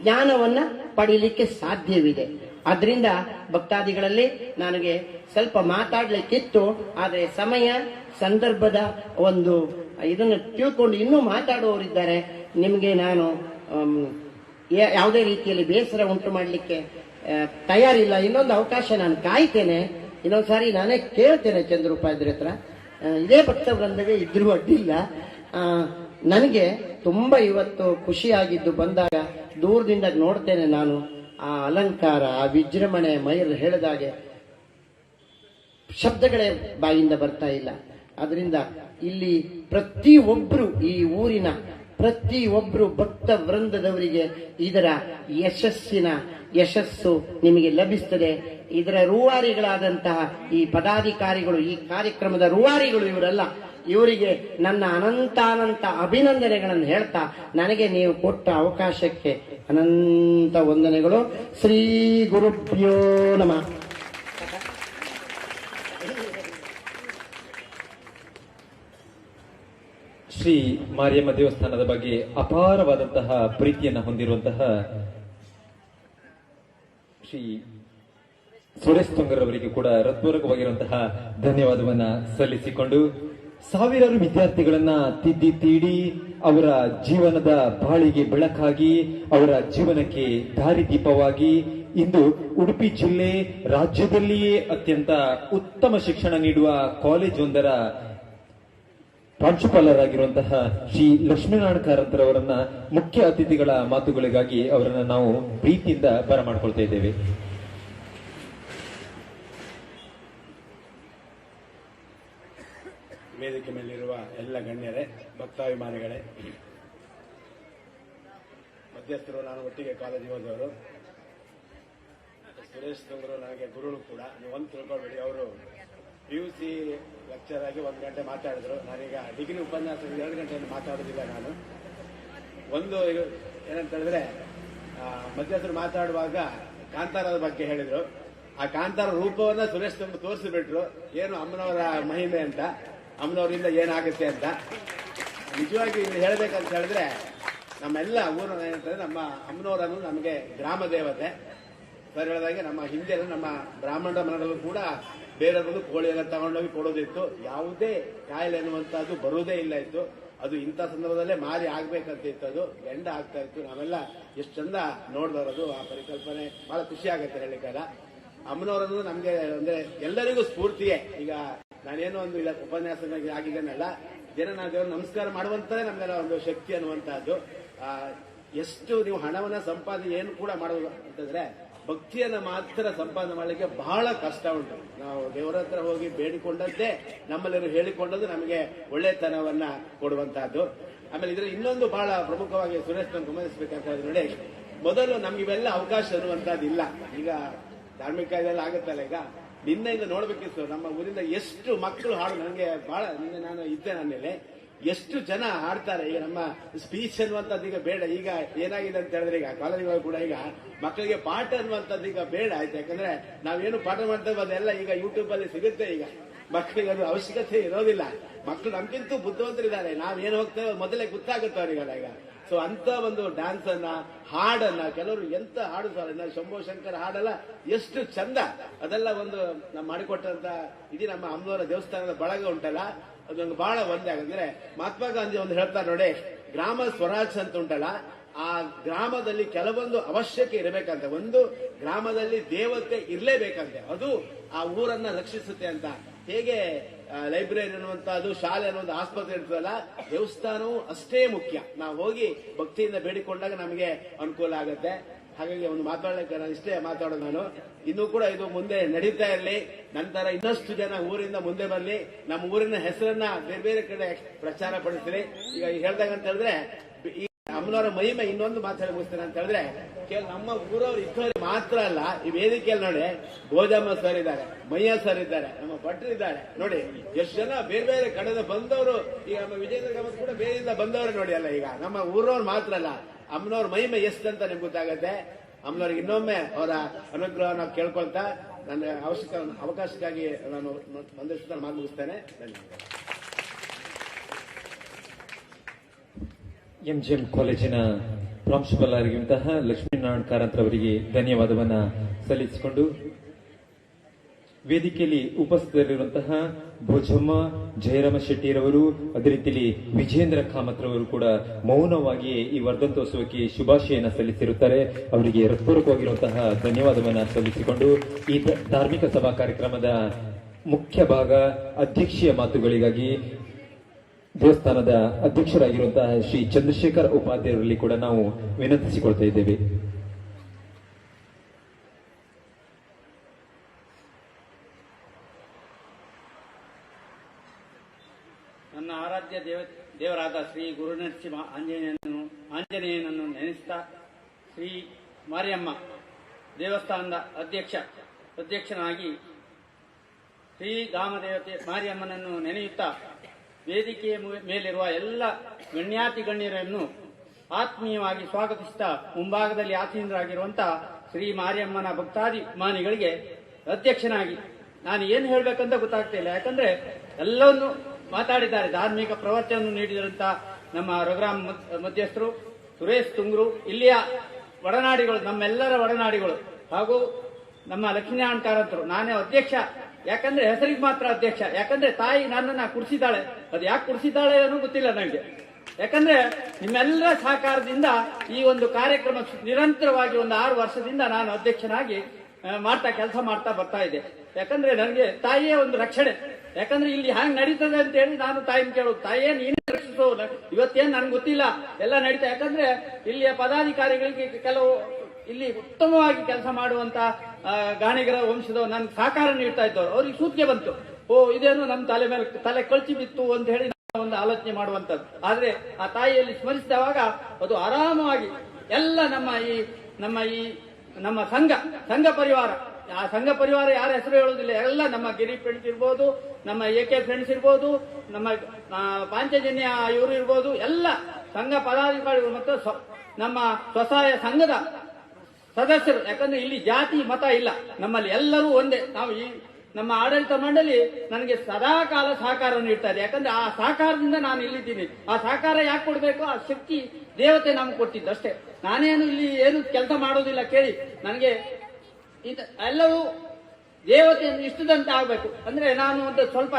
ಜ್ಞಾನವನ್ನ ಪಡೀಲಿಕ್ಕೆ ಸಾಧ್ಯವಿದೆ. ಆದ್ರಿಂದ ಭಕ್ತಾದಿಗಳಲ್ಲಿ ನನಗೆ ಸ್ವಲ್ಪ ಮಾತಾಡ್ಲಿಕ್ಕಿತ್ತು, ಆದರೆ ಸಮಯ ಸಂದರ್ಭದ ಒಂದು ಇದನ್ನು ತಿಳ್ಕೊಂಡು ಇನ್ನೂ ಮಾತಾಡುವವರಿದ್ದಾರೆ. ನಿಮಗೆ ನಾನು ಯಾವುದೇ ರೀತಿಯಲ್ಲಿ ಬೇಸರ ಉಂಟು ಮಾಡಲಿಕ್ಕೆ ತಯಾರಿಲ್ಲ. ಇನ್ನೊಂದು ಅವಕಾಶ ನಾನು ಕಾಯ್ತೇನೆ. ಇನ್ನೊಂದ್ಸಾರಿ ನಾನೇ ಕೇಳ್ತೇನೆ ಚಂದ್ರೂಪಾದ್ರ ಹತ್ರ. ಇದೇ ಭಕ್ತ ವೃಂದವೇ ಇದ್ರೂ ಅಡ್ಡಿಲ್ಲ. ನನಗೆ ತುಂಬಾ ಇವತ್ತು ಖುಷಿಯಾಗಿದ್ದು, ಬಂದಾಗ ದೂರದಿಂದ ನೋಡ್ತೇನೆ ನಾನು ಆ ಅಲಂಕಾರ, ಆ ವಿಜೃಂಭಣೆ, ಮೈರ್ ಹೇಳಿದಾಗೆ ಶಬ್ದಗಳೇ ಬಾಯಿಂದ ಬರ್ತಾ ಇಲ್ಲ. ಅದರಿಂದ ಇಲ್ಲಿ ಪ್ರತಿಯೊಬ್ಬರು ಈ ಊರಿನ ಪ್ರತಿಯೊಬ್ಬರು ಭಕ್ತ ವೃಂದದವರಿಗೆ ಇದರ ಯಶಸ್ಸು ನಿಮಗೆ ಲಭಿಸ್ತದೆ. ಇದರ ರೂವಾರಿಗಳಾದಂತಹ ಈ ಪದಾಧಿಕಾರಿಗಳು, ಈ ಕಾರ್ಯಕ್ರಮದ ರೂವಾರಿಗಳು ಇವರೆಲ್ಲ, ಇವರಿಗೆ ನನ್ನ ಅನಂತ ಅಭಿನಂದನೆಗಳನ್ನು ಹೇಳ್ತಾ ನನಗೆ ನೀವು ಕೊಟ್ಟ ಅವಕಾಶಕ್ಕೆ ಅನಂತ ವಂದನೆಗಳು. ಶ್ರೀ ಗುರುಭ್ಯೋ ನಮಃ. ಶ್ರೀ ಮಾರಿಯಮ್ಮ ದೇವಸ್ಥಾನದ ಬಗ್ಗೆ ಅಪಾರವಾದಂತಹ ಪ್ರೀತಿಯನ್ನು ಹೊಂದಿರುವಂತಹ ಶ್ರೀ ಸುರೇಶ್ ತುಂಗರವರಿಗೆ ಕೂಡ ಹೃತ್ಪೂರ್ವಕವಾಗಿರುವಂತಹ ಧನ್ಯವಾದವನ್ನ ಸಲ್ಲಿಸಿಕೊಂಡು, ಸಾವಿರಾರು ವಿದ್ಯಾರ್ಥಿಗಳನ್ನ ತಿದ್ದಿ ತೀಡಿ ಅವರ ಜೀವನದ ಬಾಳಿಗೆ ಬೆಳಕಾಗಿ, ಅವರ ಜೀವನಕ್ಕೆ ದಾರಿದೀಪವಾಗಿ ಇಂದು ಉಡುಪಿ ಜಿಲ್ಲೆ ರಾಜ್ಯದಲ್ಲಿಯೇ ಅತ್ಯಂತ ಉತ್ತಮ ಶಿಕ್ಷಣ ನೀಡುವ ಕಾಲೇಜೊಂದರ ಪ್ರಾಂಶುಪಾಲರಾಗಿರುವಂತಹ ಶ್ರೀ ಲಕ್ಷ್ಮೀನಾರಾಯಣ ಕಾರಂತರವರನ್ನ ಮುಖ್ಯ ಅತಿಥಿಗಳ ಮಾತುಗಳಿಗಾಗಿ ಅವರನ್ನ ನಾವು ಪ್ರೀತಿಯಿಂದ ಬರಮಾಡಿಕೊಳ್ತಾ ಇದ್ದೇವೆ. ವೇದಿಕೆ ಮೇಲಿರುವ ಎಲ್ಲ ಗಣ್ಯರೇ, ಭಕ್ತಾಭಿಮಾನಿಗಳೇ, ಮಧ್ಯಸ್ಥರು, ನಾನು ಒಟ್ಟಿಗೆ ಕಾಲೇಜಿಗೆ ಹೋದವರು. ಸುರೇಶ್ ತುಂಗರು ನನಗೆ ಗುರುಗಳು ಕೂಡ. ನೀವು ಒಂದು ತಿಳ್ಕೊಳ್ಬೇಡಿ, ಅವರು PUC ಲೆಕ್ಚರ್ ಆಗಿ 1 ಗಂಟೆ ಮಾತಾಡಿದ್ರು. ನಾನೀಗ ಡಿಗ್ರಿ ಉಪನ್ಯಾಸ 2 ಗಂಟೆಯನ್ನು ಮಾತಾಡೋದಿಲ್ಲ. ನಾನು ಒಂದು ಏನಂತ ಹೇಳಿದ್ರೆ, ಮಧ್ಯಸ್ಥರು ಮಾತಾಡುವಾಗ ಕಾಂತಾರದ ಬಗ್ಗೆ ಹೇಳಿದ್ರು. ಆ ಕಾಂತಾರ ರೂಪವನ್ನ ಸುರೇಶ್ ತುಂಗರು ತೋರಿಸಿಬಿಟ್ರು, ಏನು ಅಮ್ಮನವರ ಮಹಿಮೆ ಅಂತ, ಅಮ್ಮನವರಿಂದ ಏನಾಗುತ್ತೆ ಅಂತ. ನಿಜವಾಗಿ ಇಲ್ಲಿ ಹೇಳಬೇಕಂತ ಹೇಳಿದ್ರೆ, ನಮ್ಮೆಲ್ಲ ಊರು ಏನಂತಂದ್ರೆ, ನಮ್ಮ ಅಮ್ಮನವರನ್ನು ನಮಗೆ ಗ್ರಾಮ ದೇವತೆ. ಸರ್ ಹೇಳಿದಾಗೆ ನಮ್ಮ ಹಿಂದೆ ನಮ್ಮ ಬ್ರಾಹ್ಮಣ ಮನೆಗಳು ಕೂಡ ಬೇರೆಯವರು ಕೋಳಿಯನ್ನು ತಗೊಂಡೋಗಿ ಕೊಡೋದಿತ್ತು. ಯಾವುದೇ ಕಾಯಿಲೆ ಅನ್ನುವಂಥದ್ದು ಬರುವುದೇ ಇಲ್ಲ ಇತ್ತು. ಅದು ಇಂಥ ಸಂದರ್ಭದಲ್ಲೇ ಮಾರಿ ಆಗ್ಬೇಕಂತ ಇತ್ತು, ಅದು ಗಂಡ ಆಗ್ತಾ ಇತ್ತು. ನಾವೆಲ್ಲ ಎಷ್ಟು ಚಂದ ನೋಡ್ದವರದು. ಆ ಪರಿಕಲ್ಪನೆ ಬಹಳ ಖುಷಿ ಆಗುತ್ತೆ ಹೇಳಲಿಕ್ಕೆಲ್ಲ. ಅಮ್ಮನವರನ್ನು ನಮ್ಗೆ ಅಂದ್ರೆ ಎಲ್ಲರಿಗೂ ಸ್ಫೂರ್ತಿಯೇ. ಈಗ ನಾನೇನೋ ಒಂದು ಇಲ್ಲ ಉಪನ್ಯಾಸ ಆಗಿದ್ದೇನಲ್ಲ, ಜನ ನಾವು ದೇವರು ನಮಸ್ಕಾರ ಮಾಡುವಂತದೇ ನಮ್ಗೆಲ್ಲ ಒಂದು ಶಕ್ತಿ ಅನ್ನುವಂತಹದ್ದು. ಎಷ್ಟು ನೀವು ಹಣವನ್ನ ಸಂಪಾದನೆ ಏನು ಕೂಡ ಮಾಡೋದು ಅಂತಂದ್ರೆ, ಭಕ್ತಿಯನ್ನ ಮಾತ್ರ ಸಂಪಾದನೆ ಮಾಡಲಿಕ್ಕೆ ಬಹಳ ಕಷ್ಟ ಉಂಟು. ನಾವು ದೇವರ ಹತ್ರ ಹೋಗಿ ಬೇಡಿಕೊಂಡದ್ದೇ, ನಮ್ಮಲ್ಲಿ ಹೇಳಿಕೊಂಡದ್ದು ನಮಗೆ ಒಳ್ಳೆತನವನ್ನ ಕೊಡುವಂತಹದ್ದು. ಆಮೇಲೆ ಇದರ ಇನ್ನೊಂದು ಬಹಳ ಪ್ರಮುಖವಾಗಿ ಸುರೇಶ್ ಗಮನಿಸಬೇಕಂತ ಹೇಳಿದ್ರೆ ನೋಡಿ, ಮೊದಲು ನಮ್ಗೆ ಇವೆಲ್ಲ ಅವಕಾಶ ಅನ್ನುವಂತಹದ್ದು ಇಲ್ಲ. ಈಗ ಧಾರ್ಮಿಕ ಇದೆಲ್ಲ ಆಗುತ್ತಲ್ಲ, ಈಗ ನಿನ್ನೆಯಿಂದ ನೋಡ್ಬೇಕಿತ್ತು ನಮ್ಮ ಊರಿಂದ ಎಷ್ಟು ಮಕ್ಕಳು ಹಾಡು. ನನಗೆ ಬಹಳ ನಿನ್ನೆ ನಾನು ಇದ್ದೆ, ನನ್ನಲ್ಲಿ ಎಷ್ಟು ಜನ ಹಾಡ್ತಾರೆ. ಈಗ ನಮ್ಮ ಸ್ಪೀಚ್ ಅನ್ನುವಂಥದ್ದು ಈಗ ಬೇಡ. ಈಗ ಏನಾಗಿದೆ ಅಂತ ಹೇಳಿದ್ರೆ, ಈಗ ಕಾಲೇಜುಗಳು ಕೂಡ ಈಗ ಮಕ್ಕಳಿಗೆ ಪಾಠ ಅನ್ನುವಂಥದ್ದು ಈಗ ಬೇಡ ಆಯ್ತು. ಯಾಕಂದ್ರೆ ನಾವೇನು ಪಾಠ ಮಾಡ್ತೇವೆ ಅದೆಲ್ಲ ಈಗ ಯೂಟ್ಯೂಬ್ ಅಲ್ಲಿ ಸಿಗುತ್ತೆ. ಈಗ ಮಕ್ಕಳಿಗೆ ಅದು ಅವಶ್ಯಕತೆ ಇರೋದಿಲ್ಲ. ಮಕ್ಕಳು ನಮ್ಗಿಂತೂ ಬುದ್ಧಿವಂತರಿದ್ದಾರೆ. ನಾವೇನು ಹೋಗ್ತೇವೆ ಮೊದಲೇ ಗೊತ್ತಾಗುತ್ತೆ ಅವರಿಗೆಲ್ಲ ಈಗ. ಸೊ ಅಂತ ಒಂದು ಡ್ಯಾನ್ಸ್ ಅನ್ನ, ಹಾಡನ್ನ, ಕೆಲವರು ಎಂತ ಹಾಡು ಸರ್, ಶಂಭೋ ಶಂಕರ ಹಾಡಲ್ಲ ಎಷ್ಟು ಚಂದ. ಅದೆಲ್ಲ ಒಂದು ನಾವು ಮಾಡಿಕೊಟ್ಟಂತ ಇಡೀ ನಮ್ಮ ಅಮ್ಮನವರ ದೇವಸ್ಥಾನದ ಬಳಗ ಉಂಟಲ್ಲ, ಅದೊಂದು ಬಹಳ ಒಂದೇ. ಯಾಕಂದ್ರೆ ಮಹಾತ್ಮ ಗಾಂಧಿ ಒಂದು ಹೇಳ್ತಾರೆ ನೋಡಿ, ಗ್ರಾಮ ಸ್ವರಾಜ್ ಅಂತ ಉಂಟಲ್ಲ, ಆ ಗ್ರಾಮದಲ್ಲಿ ಕೆಲವೊಂದು ಅವಶ್ಯಕ ಇರಬೇಕಂತೆ. ಒಂದು ಗ್ರಾಮದಲ್ಲಿ ದೇವತೆ ಇರಲೇಬೇಕಂತೆ, ಅದು ಆ ಊರನ್ನ ರಕ್ಷಿಸುತ್ತೆ ಅಂತ. ಹೇಗೆ ಲೈಬ್ರರಿ ಅನ್ನುವಂಥದ್ದು, ಶಾಲೆ ಅನ್ನುವಂಥ, ಆಸ್ಪತ್ರೆ ಇರ್ತದಲ್ಲ, ದೇವಸ್ಥಾನವೂ ಅಷ್ಟೇ ಮುಖ್ಯ. ನಾವು ಹೋಗಿ ಭಕ್ತಿಯಿಂದ ಬೇಡಿಕೊಂಡಾಗ ನಮಗೆ ಅನುಕೂಲ ಆಗುತ್ತೆ. ಹಾಗಾಗಿ ಒಂದು ಮಾತಾಡಲಿಕ್ಕೆ ನಾನು ಇಷ್ಟೇ ಮಾತಾಡೋದು. ನಾನು ಇನ್ನೂ ಕೂಡ ಇದು ಮುಂದೆ ನಡೀತಾ ಇರಲಿ, ನಂತರ ಇನ್ನಷ್ಟು ಜನ ಊರಿಂದ ಮುಂದೆ ಬರಲಿ, ನಮ್ಮ ಊರಿನ ಹೆಸರನ್ನ ಬೇರೆ ಬೇರೆ ಕಡೆ ಪ್ರಚಾರ ಪಡಿಸ್ತೀರಿ. ಈಗ ಹೇಳ್ದಾಗ ಅಂತ ಹೇಳಿದ್ರೆ, ಈ ಅಮ್ಮನವರ ಮಹಿಮೆ ಇನ್ನೊಂದು ಮಾತಾಡಿ ಮುಗಿಸ್ತೇನೆ ಅಂತ ಹೇಳಿದ್ರೆ, ನಮ್ಮ ಊರವ್ರು ಇದ್ದವ್ರಿಗೆ ಮಾತ್ರ ಅಲ್ಲ, ಈ ವೇದಿಕೆಯಲ್ಲಿ ನೋಡಿ ಭೋಜಮ್ಮ ಸರ್ ಇದ್ದಾರೆ, ಮಯ್ಯ ಸರ್ ಇದ್ದಾರೆ, ನಮ್ಮ ಭಟ್ರು ಇದ್ದಾರೆ. ನೋಡಿ ಎಷ್ಟು ಜನ ಬೇರೆ ಬೇರೆ ಕಡೆಯಿಂದ ಬಂದವರು. ಈಗ ನಮ್ಮ ವಿಜಯನಗರ ಗ್ರಾಮದ ಕೂಡ ಬೇರೆಯಿಂದ ಬಂದವರು ನೋಡಿ. ಅಲ್ಲ ಈಗ ನಮ್ಮ ಊರವ್ರು ಮಾತ್ರ ಅಲ್ಲ, ಅಮ್ಮನವ್ರ ಮಹಿಮೆ ಎಷ್ಟಂತ ನಿಮ್ಗೆ ಗೊತ್ತಾಗತ್ತೆ. ಅಮ್ಮನವ್ರಿಗೆ ಇನ್ನೊಮ್ಮೆ ಅವರ ಅನುಗ್ರಹ ನಾವು ಕೇಳ್ಕೊಳ್ತಾ ನನ್ನ ಅವಕಾಶಕ್ಕಾಗಿ ನಾನು ಒಂದಷ್ಟು ಮಾತು ಮುಗಿಸ್ತೇನೆ. ಧನ್ಯವಾದ. MGM ಕಾಲೇಜಿನ ಪ್ರಾಂಶುಪಾಲರಾಗಿರುವಂತಹ ಲಕ್ಷ್ಮೀನಾರಾಯಣ ಕಾರಂತರವರಿಗೆ ಧನ್ಯವಾದವನ್ನ ಸಲ್ಲಿಸಿಕೊಂಡು, ವೇದಿಕೆಯಲ್ಲಿ ಉಪಸ್ಥಿತರಿರುವಂತಹ ಭೋಜಮ್ಮ ಜಯರಾಮ ಶೆಟ್ಟಿರವರು, ಅದೇ ರೀತಿಯಲ್ಲಿ ವಿಜೇಂದ್ರ ಕಾಮತ್ರವರು ಕೂಡ ಮೌನವಾಗಿಯೇ ಈ ವರ್ಧಂತೋತ್ಸವಕ್ಕೆ ಶುಭಾಶಯನ ಸಲ್ಲಿಸಿರುತ್ತಾರೆ. ಅವರಿಗೆ ಹೃತ್ಪೂರ್ವಕವಾಗಿರುವಂತಹ ಧನ್ಯವಾದವನ್ನ ಸಲ್ಲಿಸಿಕೊಂಡು, ಈ ಧಾರ್ಮಿಕ ಸಭಾ ಕಾರ್ಯಕ್ರಮದ ಮುಖ್ಯ ಭಾಗ ಅಧ್ಯಕ್ಷೀಯ ಮಾತುಗಳಿಗಾಗಿ ದೇವಸ್ಥಾನದ ಅಧ್ಯಕ್ಷರಾಗಿರುವಂತಹ ಶ್ರೀ ಚಂದ್ರಶೇಖರ್ ಉಪಾಧ್ಯಾಯರಲ್ಲಿ ಕೂಡ ನಾವು ವಿನಂತಿಸಿಕೊಳ್ತಾ ಇದ್ದೇವೆ. ನನ್ನ ಆರಾಧ್ಯ ದೇವರಾದ ಶ್ರೀ ಗುರುನರಸಿಂಹ ಆಂಜನೇಯನನ್ನು ನೆನೆಸ್ತಾ ಶ್ರೀ ಮಾರಿಯಮ್ಮ ದೇವಸ್ಥಾನದ ಅಧ್ಯಕ್ಷನಾಗಿ ಶ್ರೀ ಧಾಮದೇವತೆ ಮಾರಿಯಮ್ಮನನ್ನು ನೆನೆಯುತ್ತಾ ವೇದಿಕೆಯ ಮೇಲಿರುವ ಎಲ್ಲ ಗಣ್ಯಾತಿ ಗಣ್ಯರನ್ನು ಆತ್ಮೀಯವಾಗಿ ಸ್ವಾಗತಿಸುತ್ತಾ ಮುಂಭಾಗದಲ್ಲಿ ಆಸೀನರಾಗಿರುವಂತಹ ಶ್ರೀ ಮಾರಿಯಮ್ಮನ ಭಕ್ತಾಭಿಮಾನಿಗಳಿಗೆ ಅಧ್ಯಕ್ಷನಾಗಿ ನಾನು ಏನು ಹೇಳಬೇಕಂತ ಗೊತ್ತಾಗ್ತಿಲ್ಲ. ಯಾಕಂದ್ರೆ ಎಲ್ಲವನ್ನು ಮಾತಾಡಿದ್ದಾರೆ. ಧಾರ್ಮಿಕ ಪ್ರವಚನವನ್ನು ನೀಡಿದಂತಹ ನಮ್ಮ ರಘುರಾಮ್ ಮಧ್ಯಸ್ಥರು, ಸುರೇಶ್ ತುಂಗ್ರು, ಇಲ್ಲಿಯ ಒಡನಾಡಿಗಳು, ನಮ್ಮೆಲ್ಲರ ಒಡನಾಡಿಗಳು, ಹಾಗೂ ನಮ್ಮ ಲಕ್ಷ್ಮೀನಾರಾಯಣ ಕಾರಂತರು. ನಾನೇ ಅಧ್ಯಕ್ಷ, ಯಾಕಂದ್ರೆ ಹೆಸರಿಗೆ ಮಾತ್ರ ಅಧ್ಯಕ್ಷ. ಯಾಕಂದ್ರೆ ತಾಯಿ ನನ್ನನ್ನ ಕುಡಿಸಿದ್ದಾಳೆ. ಅದು ಯಾಕೆ ಕುಡಿಸಿದ್ದಾಳೆ ಅನ್ನೋ ಗೊತ್ತಿಲ್ಲ ನನಗೆ. ಯಾಕಂದ್ರೆ ನಿಮ್ಮೆಲ್ಲರ ಸಹಕಾರದಿಂದ ಈ ಒಂದು ಕಾರ್ಯಕ್ರಮ ನಿರಂತರವಾಗಿ ಒಂದು 6 ವರ್ಷದಿಂದ ನಾನು ಅಧ್ಯಕ್ಷನಾಗಿ ಕೆಲಸ ಮಾಡ್ತಾ ಬರ್ತಾ ಇದ್ದೆ. ಯಾಕಂದ್ರೆ ನನಗೆ ತಾಯಿಯೇ ಒಂದು ರಕ್ಷಣೆ. ಯಾಕಂದ್ರೆ ಇಲ್ಲಿ ಹ್ಯಾಂಗ್ ನಡೀತದೆ ಅಂತ ಹೇಳಿ ನಾನು ತಾಯಿನ ಕೇಳೋದು, ತಾಯಿಯೇ ನೀನೇ ರಕ್ಷಿಸೋ. ಇವತ್ತೇನು ನನ್ಗೆ ಗೊತ್ತಿಲ್ಲ, ಎಲ್ಲ ನಡೀತಾ. ಯಾಕಂದ್ರೆ ಇಲ್ಲಿಯ ಪದಾಧಿಕಾರಿಗಳಿಗೆ ಕೆಲವು ಇಲ್ಲಿ ಉತ್ತಮವಾಗಿ ಕೆಲಸ ಮಾಡುವಂತ ಗಾಣಿಗರ ವಂಶದ ನನ್ಗೆ ಸಹಕಾರ ನೀಡ್ತಾ ಇದ್ದವರು. ಅವ್ರಿಗೆ ಸೂಚಿಗೆ ಬಂತು, ಇದೇನು ನಮ್ಮ ತಲೆ ಮೇಲೆ ತಲೆ ಕಳ್ಚಿ ಬಿತ್ತು ಅಂತ ಹೇಳಿ ಒಂದು ಆಲೋಚನೆ ಮಾಡುವಂತದ್ದು. ಆದ್ರೆ ಆ ತಾಯಿಯಲ್ಲಿ ಸ್ಮರಿಸಿದವಾಗ ಅದು ಆರಾಮವಾಗಿ ಎಲ್ಲ ನಮ್ಮ ಸಂಘ ಪರಿವಾರ, ಆ ಸಂಘ ಪರಿವಾರ ಯಾರ ಹೆಸರು ಹೇಳುವುದಿಲ್ಲ, ಎಲ್ಲ ನಮ್ಮ ಗಿರಿ ಫ್ರೆಂಡ್ಸ್ ಇರ್ಬೋದು, ನಮ್ಮ AK ಫ್ರೆಂಡ್ಸ್ ಇರ್ಬೋದು, ನಮ್ಮ ಪಾಂಚಜನ್ಯ ಇವರು ಇರ್ಬೋದು, ಎಲ್ಲ ಸಂಘ ಪದಾಧಿಕಾರಿಗಳು ಮತ್ತು ನಮ್ಮ ಸ್ವಸಹಾಯ ಸಂಘದ ಸದಸ್ಯರು. ಯಾಕಂದ್ರೆ ಇಲ್ಲಿ ಜಾತಿ ಮತ ಇಲ್ಲ, ನಮ್ಮಲ್ಲಿ ಎಲ್ಲರೂ ಒಂದೇ. ನಾವು ನಮ್ಮ ಆಡಳಿತ ಮಂಡಳಿ ನನಗೆ ಸದಾಕಾಲ ಸಹಕಾರ ನೀಡ್ತಾ ಇದೆ. ಯಾಕಂದ್ರೆ ಆ ಸಹಕಾರದಿಂದ ನಾನು ಇಲ್ಲಿದ್ದೀನಿ. ಆ ಸಹಕಾರ ಯಾಕೆ ಕೊಡಬೇಕು? ಆ ಶಕ್ತಿ ದೇವತೆ ನಮ್ಗೆ ಕೊಟ್ಟಿದ್ದು ಅಷ್ಟೇ. ನಾನೇನು ಇಲ್ಲಿ ಏನು ಕೆಲಸ ಮಾಡೋದಿಲ್ಲ. ಕೇಳಿ, ನನಗೆ ಎಲ್ಲವೂ ದೇವತೆಯನ್ನು ಇಷ್ಟದಂತೆ ಆಗ್ಬೇಕು. ಅಂದ್ರೆ ನಾನು ಒಂದು ಸ್ವಲ್ಪ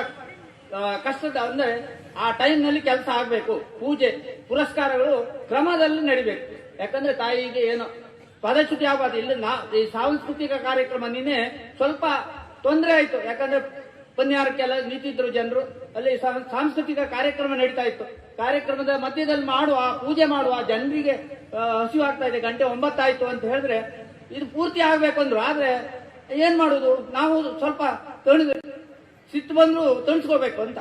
ಕಷ್ಟದ, ಅಂದ್ರೆ ಆ ಟೈಮ್ನಲ್ಲಿ ಕೆಲಸ ಆಗ್ಬೇಕು. ಪೂಜೆ ಪುರಸ್ಕಾರಗಳು ಕ್ರಮದಲ್ಲಿ ನಡಿಬೇಕು. ಯಾಕಂದ್ರೆ ತಾಯಿಗೆ ಏನು ಪದಚ್ಯುತಿ ಆಗಬಾರ್ದು. ಇಲ್ಲಿ ಈ ಸಾಂಸ್ಕೃತಿಕ ಕಾರ್ಯಕ್ರಮ ನಿನ್ನೆ ಸ್ವಲ್ಪ ತೊಂದರೆ ಆಯ್ತು. ಯಾಕಂದ್ರೆ ಪನ್ಯಾರಕ್ಕೆಲ್ಲ ನಿಂತಿದ್ರು ಜನರು. ಅಲ್ಲಿ ಸಾಂಸ್ಕೃತಿಕ ಕಾರ್ಯಕ್ರಮ ನಡೀತಾ ಇತ್ತು. ಕಾರ್ಯಕ್ರಮದ ಮಧ್ಯದಲ್ಲಿ ಪೂಜೆ ಮಾಡುವ ಜನರಿಗೆ ಹಸಿವಾಗ್ತಾ ಇದೆ. 9:00 ಆಯ್ತು ಅಂತ ಹೇಳಿದ್ರೆ ಇದು ಪೂರ್ತಿ ಆಗ್ಬೇಕಂದ್ರು. ಆದ್ರೆ ಏನ್ ಮಾಡುದು, ನಾವು ಸ್ವಲ್ಪ ಸಿಟ್ಟು ಬಂದ್ರು ತಣಿಸ್ಕೋಬೇಕು ಅಂತ.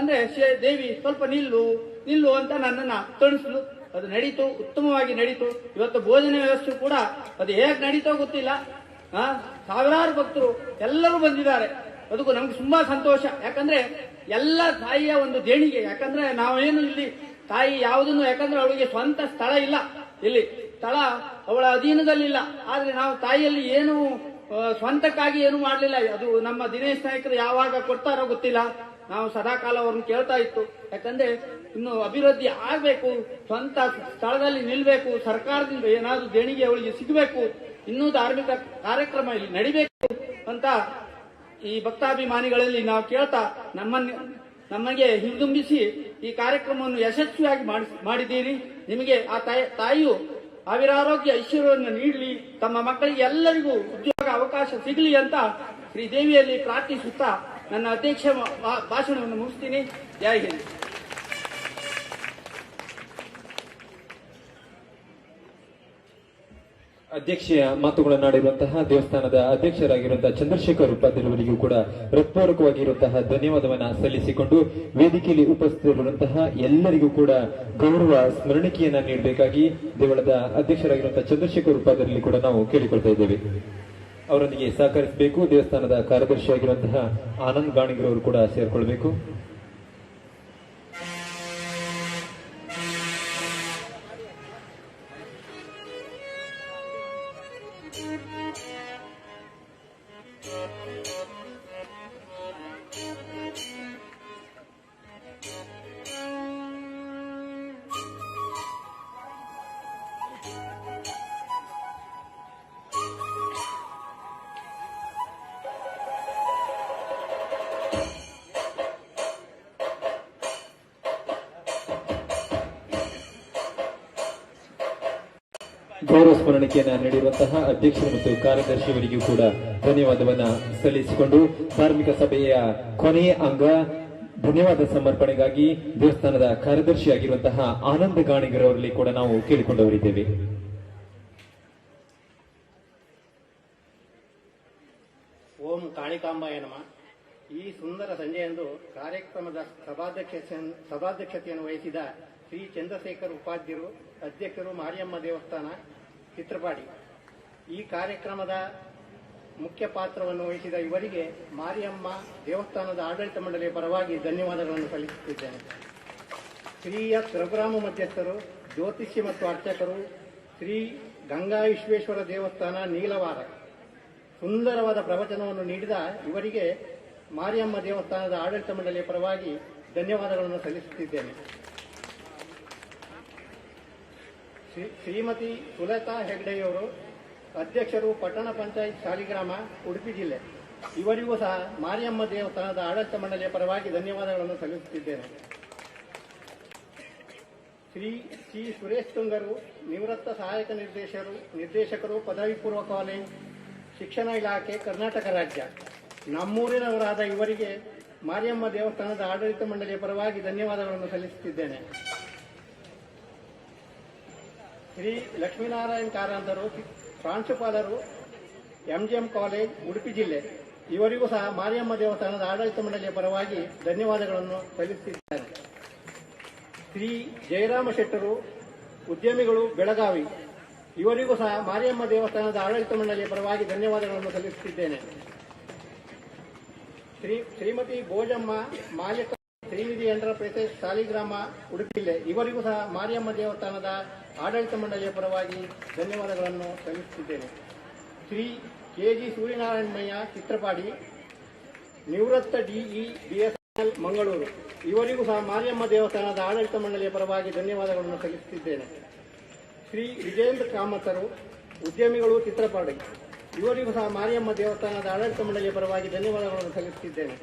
ಅಂದ್ರೆ ದೇವಿ ಸ್ವಲ್ಪ ನಿಲ್ಲು ಅಂತ ನನ್ನನ್ನ ತಣಿಸ್ಲು. ಅದು ನಡೀತು, ಉತ್ತಮವಾಗಿ ನಡೀತು. ಇವತ್ತು ಭೋಜನ ವ್ಯವಸ್ಥೆ ಕೂಡ ಅದು ಹೇಗೆ ನಡೀತೋ ಗೊತ್ತಿಲ್ಲ. ಸಾವಿರಾರು ಭಕ್ತರು ಎಲ್ಲರೂ ಬಂದಿದ್ದಾರೆ. ಅದಕ್ಕೂ ನಮ್ಗೆ ತುಂಬಾ ಸಂತೋಷ. ಯಾಕಂದ್ರೆ ಎಲ್ಲ ತಾಯಿಯ ಒಂದು ದೇಣಿಗೆ. ಯಾಕಂದ್ರೆ ನಾವೇನು ಇಲ್ಲಿ ತಾಯಿ ಯಾವುದನ್ನು, ಯಾಕಂದ್ರೆ ಅವಳಿಗೆ ಸ್ವಂತ ಸ್ಥಳ ಇಲ್ಲ. ಇಲ್ಲಿ ಸ್ಥಳ ಅವಳ ಅಧೀನದಲ್ಲಿಲ್ಲ. ಆದ್ರೆ ನಾವು ತಾಯಿಯಲ್ಲಿ ಏನು ಸ್ವಂತಕ್ಕಾಗಿ ಏನು ಮಾಡಲಿಲ್ಲ. ಅದು ನಮ್ಮ ದಿನೇಶ್ ನಾಯ್ಕರು ಯಾವಾಗ ಕೊಡ್ತಾರೋ ಗೊತ್ತಿಲ್ಲ. ನಾವು ಸದಾಕಾಲ ಅವ್ರನ್ನ ಕೇಳ್ತಾ ಇತ್ತು. ಯಾಕಂದ್ರೆ ಇನ್ನು ಅಭಿವೃದ್ಧಿ ಆಗ್ಬೇಕು, ಸ್ವಂತ ಸ್ಥಳದಲ್ಲಿ ನಿಲ್ಬೇಕು, ಸರ್ಕಾರದಿಂದ ಏನಾದ್ರೂ ದೇಣಿಗೆ ಅವಳಿಗೆ ಸಿಗಬೇಕು, ಇನ್ನೂ ಧಾರ್ಮಿಕ ಕಾರ್ಯಕ್ರಮ ಇಲ್ಲಿ ನಡಿಬೇಕು ಅಂತ ಈ ಭಕ್ತಾಭಿಮಾನಿಗಳಲ್ಲಿ ನಾವು ಕೇಳ್ತಾ ನಮಗೆ ಹಿಂದುಂಬಿಸಿ ಈ ಕಾರ್ಯಕ್ರಮವನ್ನು ಯಶಸ್ವಿಯಾಗಿ ಮಾಡಿದ್ದೀರಿ. ನಿಮಗೆ ಆ ತಾಯಿಯು ಆವಿರಾರೋಗ್ಯ ಐಶ್ವರ್ಯವನ್ನು ನೀಡಲಿ, ತಮ್ಮ ಮಕ್ಕಳಿಗೆ ಎಲ್ಲರಿಗೂ ಉದ್ಯೋಗ ಅವಕಾಶ ಸಿಗಲಿ ಅಂತ ಶ್ರೀದೇವಿಯಲ್ಲಿ ಪ್ರಾರ್ಥಿಸುತ್ತಾ ನನ್ನ ಅಧ್ಯಕ್ಷ ಭಾಷಣವನ್ನು ಮುಗಿಸ್ತೀನಿ. ಜೈ ಹಿಂದ್. ಅಧ್ಯಕ್ಷೆಯ ಮಾತುಗಳನ್ನಾಡಿರುವಂತಹ ದೇವಸ್ಥಾನದ ಅಧ್ಯಕ್ಷರಾಗಿರುವಂತಹ ಚಂದ್ರಶೇಖರ್ ಉಪಾಧ್ಯಾಯವರಿಗೂ ಕೂಡ ಹೃತ್ಪೂರ್ವಕವಾಗಿರುವಂತಹ ಧನ್ಯವಾದವನ್ನ ಸಲ್ಲಿಸಿಕೊಂಡು ವೇದಿಕೆಯಲ್ಲಿ ಉಪಸ್ಥಿತರಿರುವಂತಹ ಎಲ್ಲರಿಗೂ ಕೂಡ ಗೌರವ ಸ್ಮರಣಿಕೆಯನ್ನ ನೀಡಬೇಕಾಗಿ ದೇವಳದ ಅಧ್ಯಕ್ಷರಾಗಿರುವಂತಹ ಚಂದ್ರಶೇಖರ್ ಉಪಾಧ್ಯಾಯರಲ್ಲಿ ಕೂಡ ನಾವು ಕೇಳಿಕೊಳ್ತಾ ಇದ್ದೇವೆ. ಅವರೊಂದಿಗೆ ಸಹಕರಿಸಬೇಕು. ದೇವಸ್ಥಾನದ ಕಾರ್ಯದರ್ಶಿಯಾಗಿರುವಂತಹ ಆನಂದ್ ಗಾಣಿಗರವರು ಕೂಡ ಸೇರ್ಕೊಳ್ಬೇಕು. ಗೌರವ ಸ್ಮರಣಿಕೆಯನ್ನ ನೀಡಿರುವಂತಹ ಅಧ್ಯಕ್ಷರು ಮತ್ತು ಕಾರ್ಯದರ್ಶಿಯವರಿಗೂ ಕೂಡ ಧನ್ಯವಾದವನ್ನ ಸಲ್ಲಿಸಿಕೊಂಡು ಧಾರ್ಮಿಕ ಸಭೆಯ ಕೊನೆಯ ಅಂಗ ಧನ್ಯವಾದ ಸಮರ್ಪಣೆಗಾಗಿ ದೇವಸ್ಥಾನದ ಕಾರ್ಯದರ್ಶಿಯಾಗಿರುವಂತಹ ಆನಂದ್ ಗಾಣಿಗರವರಲ್ಲಿ ಕೂಡ ನಾವು ಕೇಳಿಕೊಂಡವರಿದ್ದೇವೆ. ಓಂ ಕಾಳಿಕಾಂಬಾಯ ನಮಃ. ಈ ಸುಂದರ ಸಂಜೆಯಂದು ಕಾರ್ಯಕ್ರಮದ ಸಭಾಧ್ಯಕ್ಷತೆಯನ್ನು ವಹಿಸಿದ ಶ್ರೀ ಚಂದ್ರಶೇಖರ್ ಉಪಾಧ್ಯರು, ಅಧ್ಯಕ್ಷರು, ಮಾರಿಯಮ್ಮ ದೇವಸ್ಥಾನ ಚಿತ್ರಪಾಡಿ. ಈ ಕಾರ್ಯಕ್ರಮದ ಮುಖ್ಯ ಪಾತ್ರವನ್ನು ವಹಿಸಿದ ಇವರಿಗೆ ಮಾರಿಯಮ್ಮ ದೇವಸ್ಥಾನದ ಆಡಳಿತ ಮಂಡಳಿಯ ಪರವಾಗಿ ಧನ್ಯವಾದಗಳನ್ನು ಸಲ್ಲಿಸುತ್ತಿದ್ದೇನೆ. ಶ್ರೀ ಎಸ್ ರಘುರಾಮ ಮಧ್ಯಸ್ಥರು, ಜ್ಯೋತಿಷಿ ಮತ್ತು ಅರ್ಚಕರು, ಶ್ರೀ ಗಂಗಾ ವಿಶ್ವೇಶ್ವರ ದೇವಸ್ಥಾನ ನೀಲವಾರ ಸುಂದರವಾದ ಪ್ರವಚನವನ್ನು ನೀಡಿದ ಇವರಿಗೆ ಮಾರಿಯಮ್ಮ ದೇವಸ್ಥಾನದ ಆಡಳಿತ ಮಂಡಳಿಯ ಪರವಾಗಿ ಧನ್ಯವಾದಗಳನ್ನು ಸಲ್ಲಿಸುತ್ತಿದ್ದೇನೆ. ಶ್ರೀಮತಿ ಸುಲತಾ ಹೆಗ್ಡೆಯವರು, ಅಧ್ಯಕ್ಷರು, ಪಟ್ಟಣ ಪಂಚಾಯತ್ ಶಾಲಿಗ್ರಾಮ, ಉಡುಪಿ ಜಿಲ್ಲೆ. ಇವರಿಗೂ ಸಹ ಮಾರಿಯಮ್ಮ ದೇವಸ್ಥಾನದ ಆಡಳಿತ ಮಂಡಳಿಯ ಪರವಾಗಿ ಧನ್ಯವಾದಗಳನ್ನು ಸಲ್ಲಿಸುತ್ತಿದ್ದೇನೆ. ಶ್ರೀ ಸುರೇಶ್ ತುಂಗರು, ನಿವೃತ್ತ ಸಹಾಯಕ ನಿರ್ದೇಶಕರು, ಪದವಿ ಪೂರ್ವ ಕಾಲೇಜ್, ಶಿಕ್ಷಣ ಇಲಾಖೆ, ಕರ್ನಾಟಕ ರಾಜ್ಯ. ನಮ್ಮೂರಿನವರಾದ ಇವರಿಗೆ ಮಾರಿಯಮ್ಮ ದೇವಸ್ಥಾನದ ಆಡಳಿತ ಮಂಡಳಿಯ ಪರವಾಗಿ ಧನ್ಯವಾದಗಳನ್ನು ಸಲ್ಲಿಸುತ್ತಿದ್ದೇನೆ. ಶ್ರೀ ಲಕ್ಷ್ಮೀನಾರಾಯಣ ಕಾರಂತರು, ಪ್ರಾಂಶುಪಾಲರು, ಎಂಜಿಎಂ ಕಾಲೇಜ್, ಉಡುಪಿ ಜಿಲ್ಲೆ. ಇವರಿಗೂ ಸಹ ಮಾರಿಯಮ್ಮ ದೇವಸ್ಥಾನದ ಆಡಳಿತ ಮಂಡಳಿಯ ಪರವಾಗಿ ಧನ್ಯವಾದಗಳನ್ನು ಸಲ್ಲಿಸುತ್ತಿದ್ದಾರೆ. ಶ್ರೀ ಜಯರಾಮ ಶೆಟ್ಟರು, ಉದ್ಯಮಿಗಳು, ಬೆಳಗಾವಿ. ಇವರಿಗೂ ಸಹ ಮಾರಿಯಮ್ಮ ದೇವಸ್ಥಾನದ ಆಡಳಿತ ಮಂಡಳಿಯ ಪರವಾಗಿ ಧನ್ಯವಾದಗಳನ್ನು ಸಲ್ಲಿಸುತ್ತಿದ್ದೇನೆ. ಶ್ರೀಮತಿ ಭೋಜಮ್ಮ, ಮಾಲೀಕ, ಶ್ರೀನಿಧಿ ಎಂಟರ್ಪ್ರೈಸಸ್, ಶಾಲಿಗ್ರಾಮ, ಉಡುಪಿ ಜಿಲ್ಲೆ. ಇವರಿಗೂ ಸಹ ಮಾರಿಯಮ್ಮ ದೇವಸ್ಥಾನದ ಆಡಳಿತ ಮಂಡಳಿಯ ಪರವಾಗಿ ಧನ್ಯವಾದಗಳನ್ನು ಸಲ್ಲಿಸುತ್ತಿದ್ದೇನೆ. ಶ್ರೀ ಕೆಜಿ ಸೂರ್ಯನಾರಾಯಣಮಯ್ಯ, ಚಿತ್ರಪಾಡಿ, ನಿವೃತ್ತ ಡಿಇ, ಬಿಎಸ್ಎನ್ಎಲ್, ಮಂಗಳೂರು. ಇವರಿಗೂ ಸಹ ಮಾರಿಯಮ್ಮ ದೇವಸ್ಥಾನದ ಆಡಳಿತ ಮಂಡಳಿಯ ಪರವಾಗಿ ಧನ್ಯವಾದಗಳನ್ನು ಸಲ್ಲಿಸುತ್ತಿದ್ದೇನೆ. ಶ್ರೀ ವಿಜೇಂದ್ರ ಕಾಮತರು, ಉದ್ಯಮಿಗಳು, ಚಿತ್ರಪಾಡಿ. ಇವರಿಗೂ ಸಹ ಮಾರಿಯಮ್ಮ ದೇವಸ್ಥಾನದ ಆಡಳಿತ ಮಂಡಳಿಯ ಪರವಾಗಿ ಧನ್ಯವಾದಗಳನ್ನು ಸಲ್ಲಿಸುತ್ತಿದ್ದೇನೆ.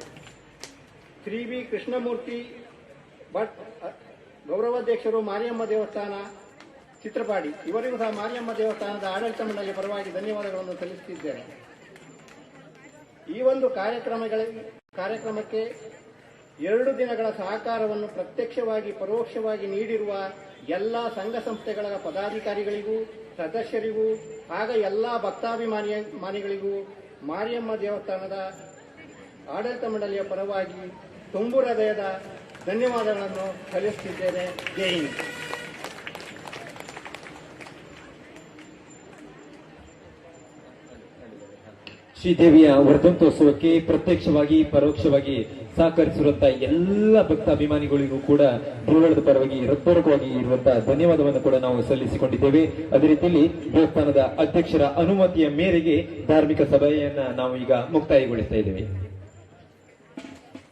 ಶ್ರೀ ಬಿ ಕೃಷ್ಣಮೂರ್ತಿ ಭಟ್, ಗೌರವಾಧ್ಯಕ್ಷರು, ಮಾರಿಯಮ್ಮ ದೇವಸ್ಥಾನ, ಚಿತ್ರಪಾಡಿ. ಇವರಿಗೂ ಸಹ ಮಾರಿಯಮ್ಮ ದೇವಸ್ಥಾನದ ಆಡಳಿತ ಮಂಡಳಿಯ ಪರವಾಗಿ ಧನ್ಯವಾದಗಳನ್ನು ಸಲ್ಲಿಸುತ್ತಿದ್ದೇನೆ. ಈ ಒಂದು ಕಾರ್ಯಕ್ರಮಕ್ಕೆ 2 ದಿನಗಳ ಸಹಕಾರವನ್ನು ಪ್ರತ್ಯಕ್ಷವಾಗಿ ಪರೋಕ್ಷವಾಗಿ ನೀಡಿರುವ ಎಲ್ಲ ಸಂಘ ಸಂಸ್ಥೆಗಳ ಪದಾಧಿಕಾರಿಗಳಿಗೂ, ಸದಸ್ಯರಿಗೂ ಹಾಗೂ ಎಲ್ಲ ಭಕ್ತಾಭಿಮಾನಿಗಳಿಗೂ ಮಾರಿಯಮ್ಮ ದೇವಸ್ಥಾನದ ಆಡಳಿತ ಮಂಡಳಿಯ ಪರವಾಗಿ ತುಂಬು ಹೃದಯದ ಧನ್ಯವಾದಗಳನ್ನು ಸಲ್ಲಿಸುತ್ತಿದ್ದೇನೆ. ಜೈ ಹಿಂದ್. ಶ್ರೀದೇವಿಯ ವರ್ಧಂತೋತ್ಸವಕ್ಕೆ ಪ್ರತ್ಯಕ್ಷವಾಗಿ ಪರೋಕ್ಷವಾಗಿ ಸಹಕರಿಸಿರುವಂತಹ ಎಲ್ಲ ಭಕ್ತಾಭಿಮಾನಿಗಳಿಗೂ ಕೂಡ ದೇವಳದ ಪರವಾಗಿ ಹೃತ್ಪೂರ್ವಕವಾಗಿ ಇರುವಂತಹ ಧನ್ಯವಾದವನ್ನು ಕೂಡ ನಾವು ಸಲ್ಲಿಸಿಕೊಂಡಿದ್ದೇವೆ. ಅದೇ ರೀತಿಯಲ್ಲಿ ದೇವಸ್ಥಾನದ ಅಧ್ಯಕ್ಷರ ಅನುಮತಿಯ ಮೇರೆಗೆ ಧಾರ್ಮಿಕ ಸಭೆಯನ್ನ ನಾವು ಈಗ ಮುಕ್ತಾಯಗೊಳಿಸ್ತಾ ಇದ್ದೇವೆ.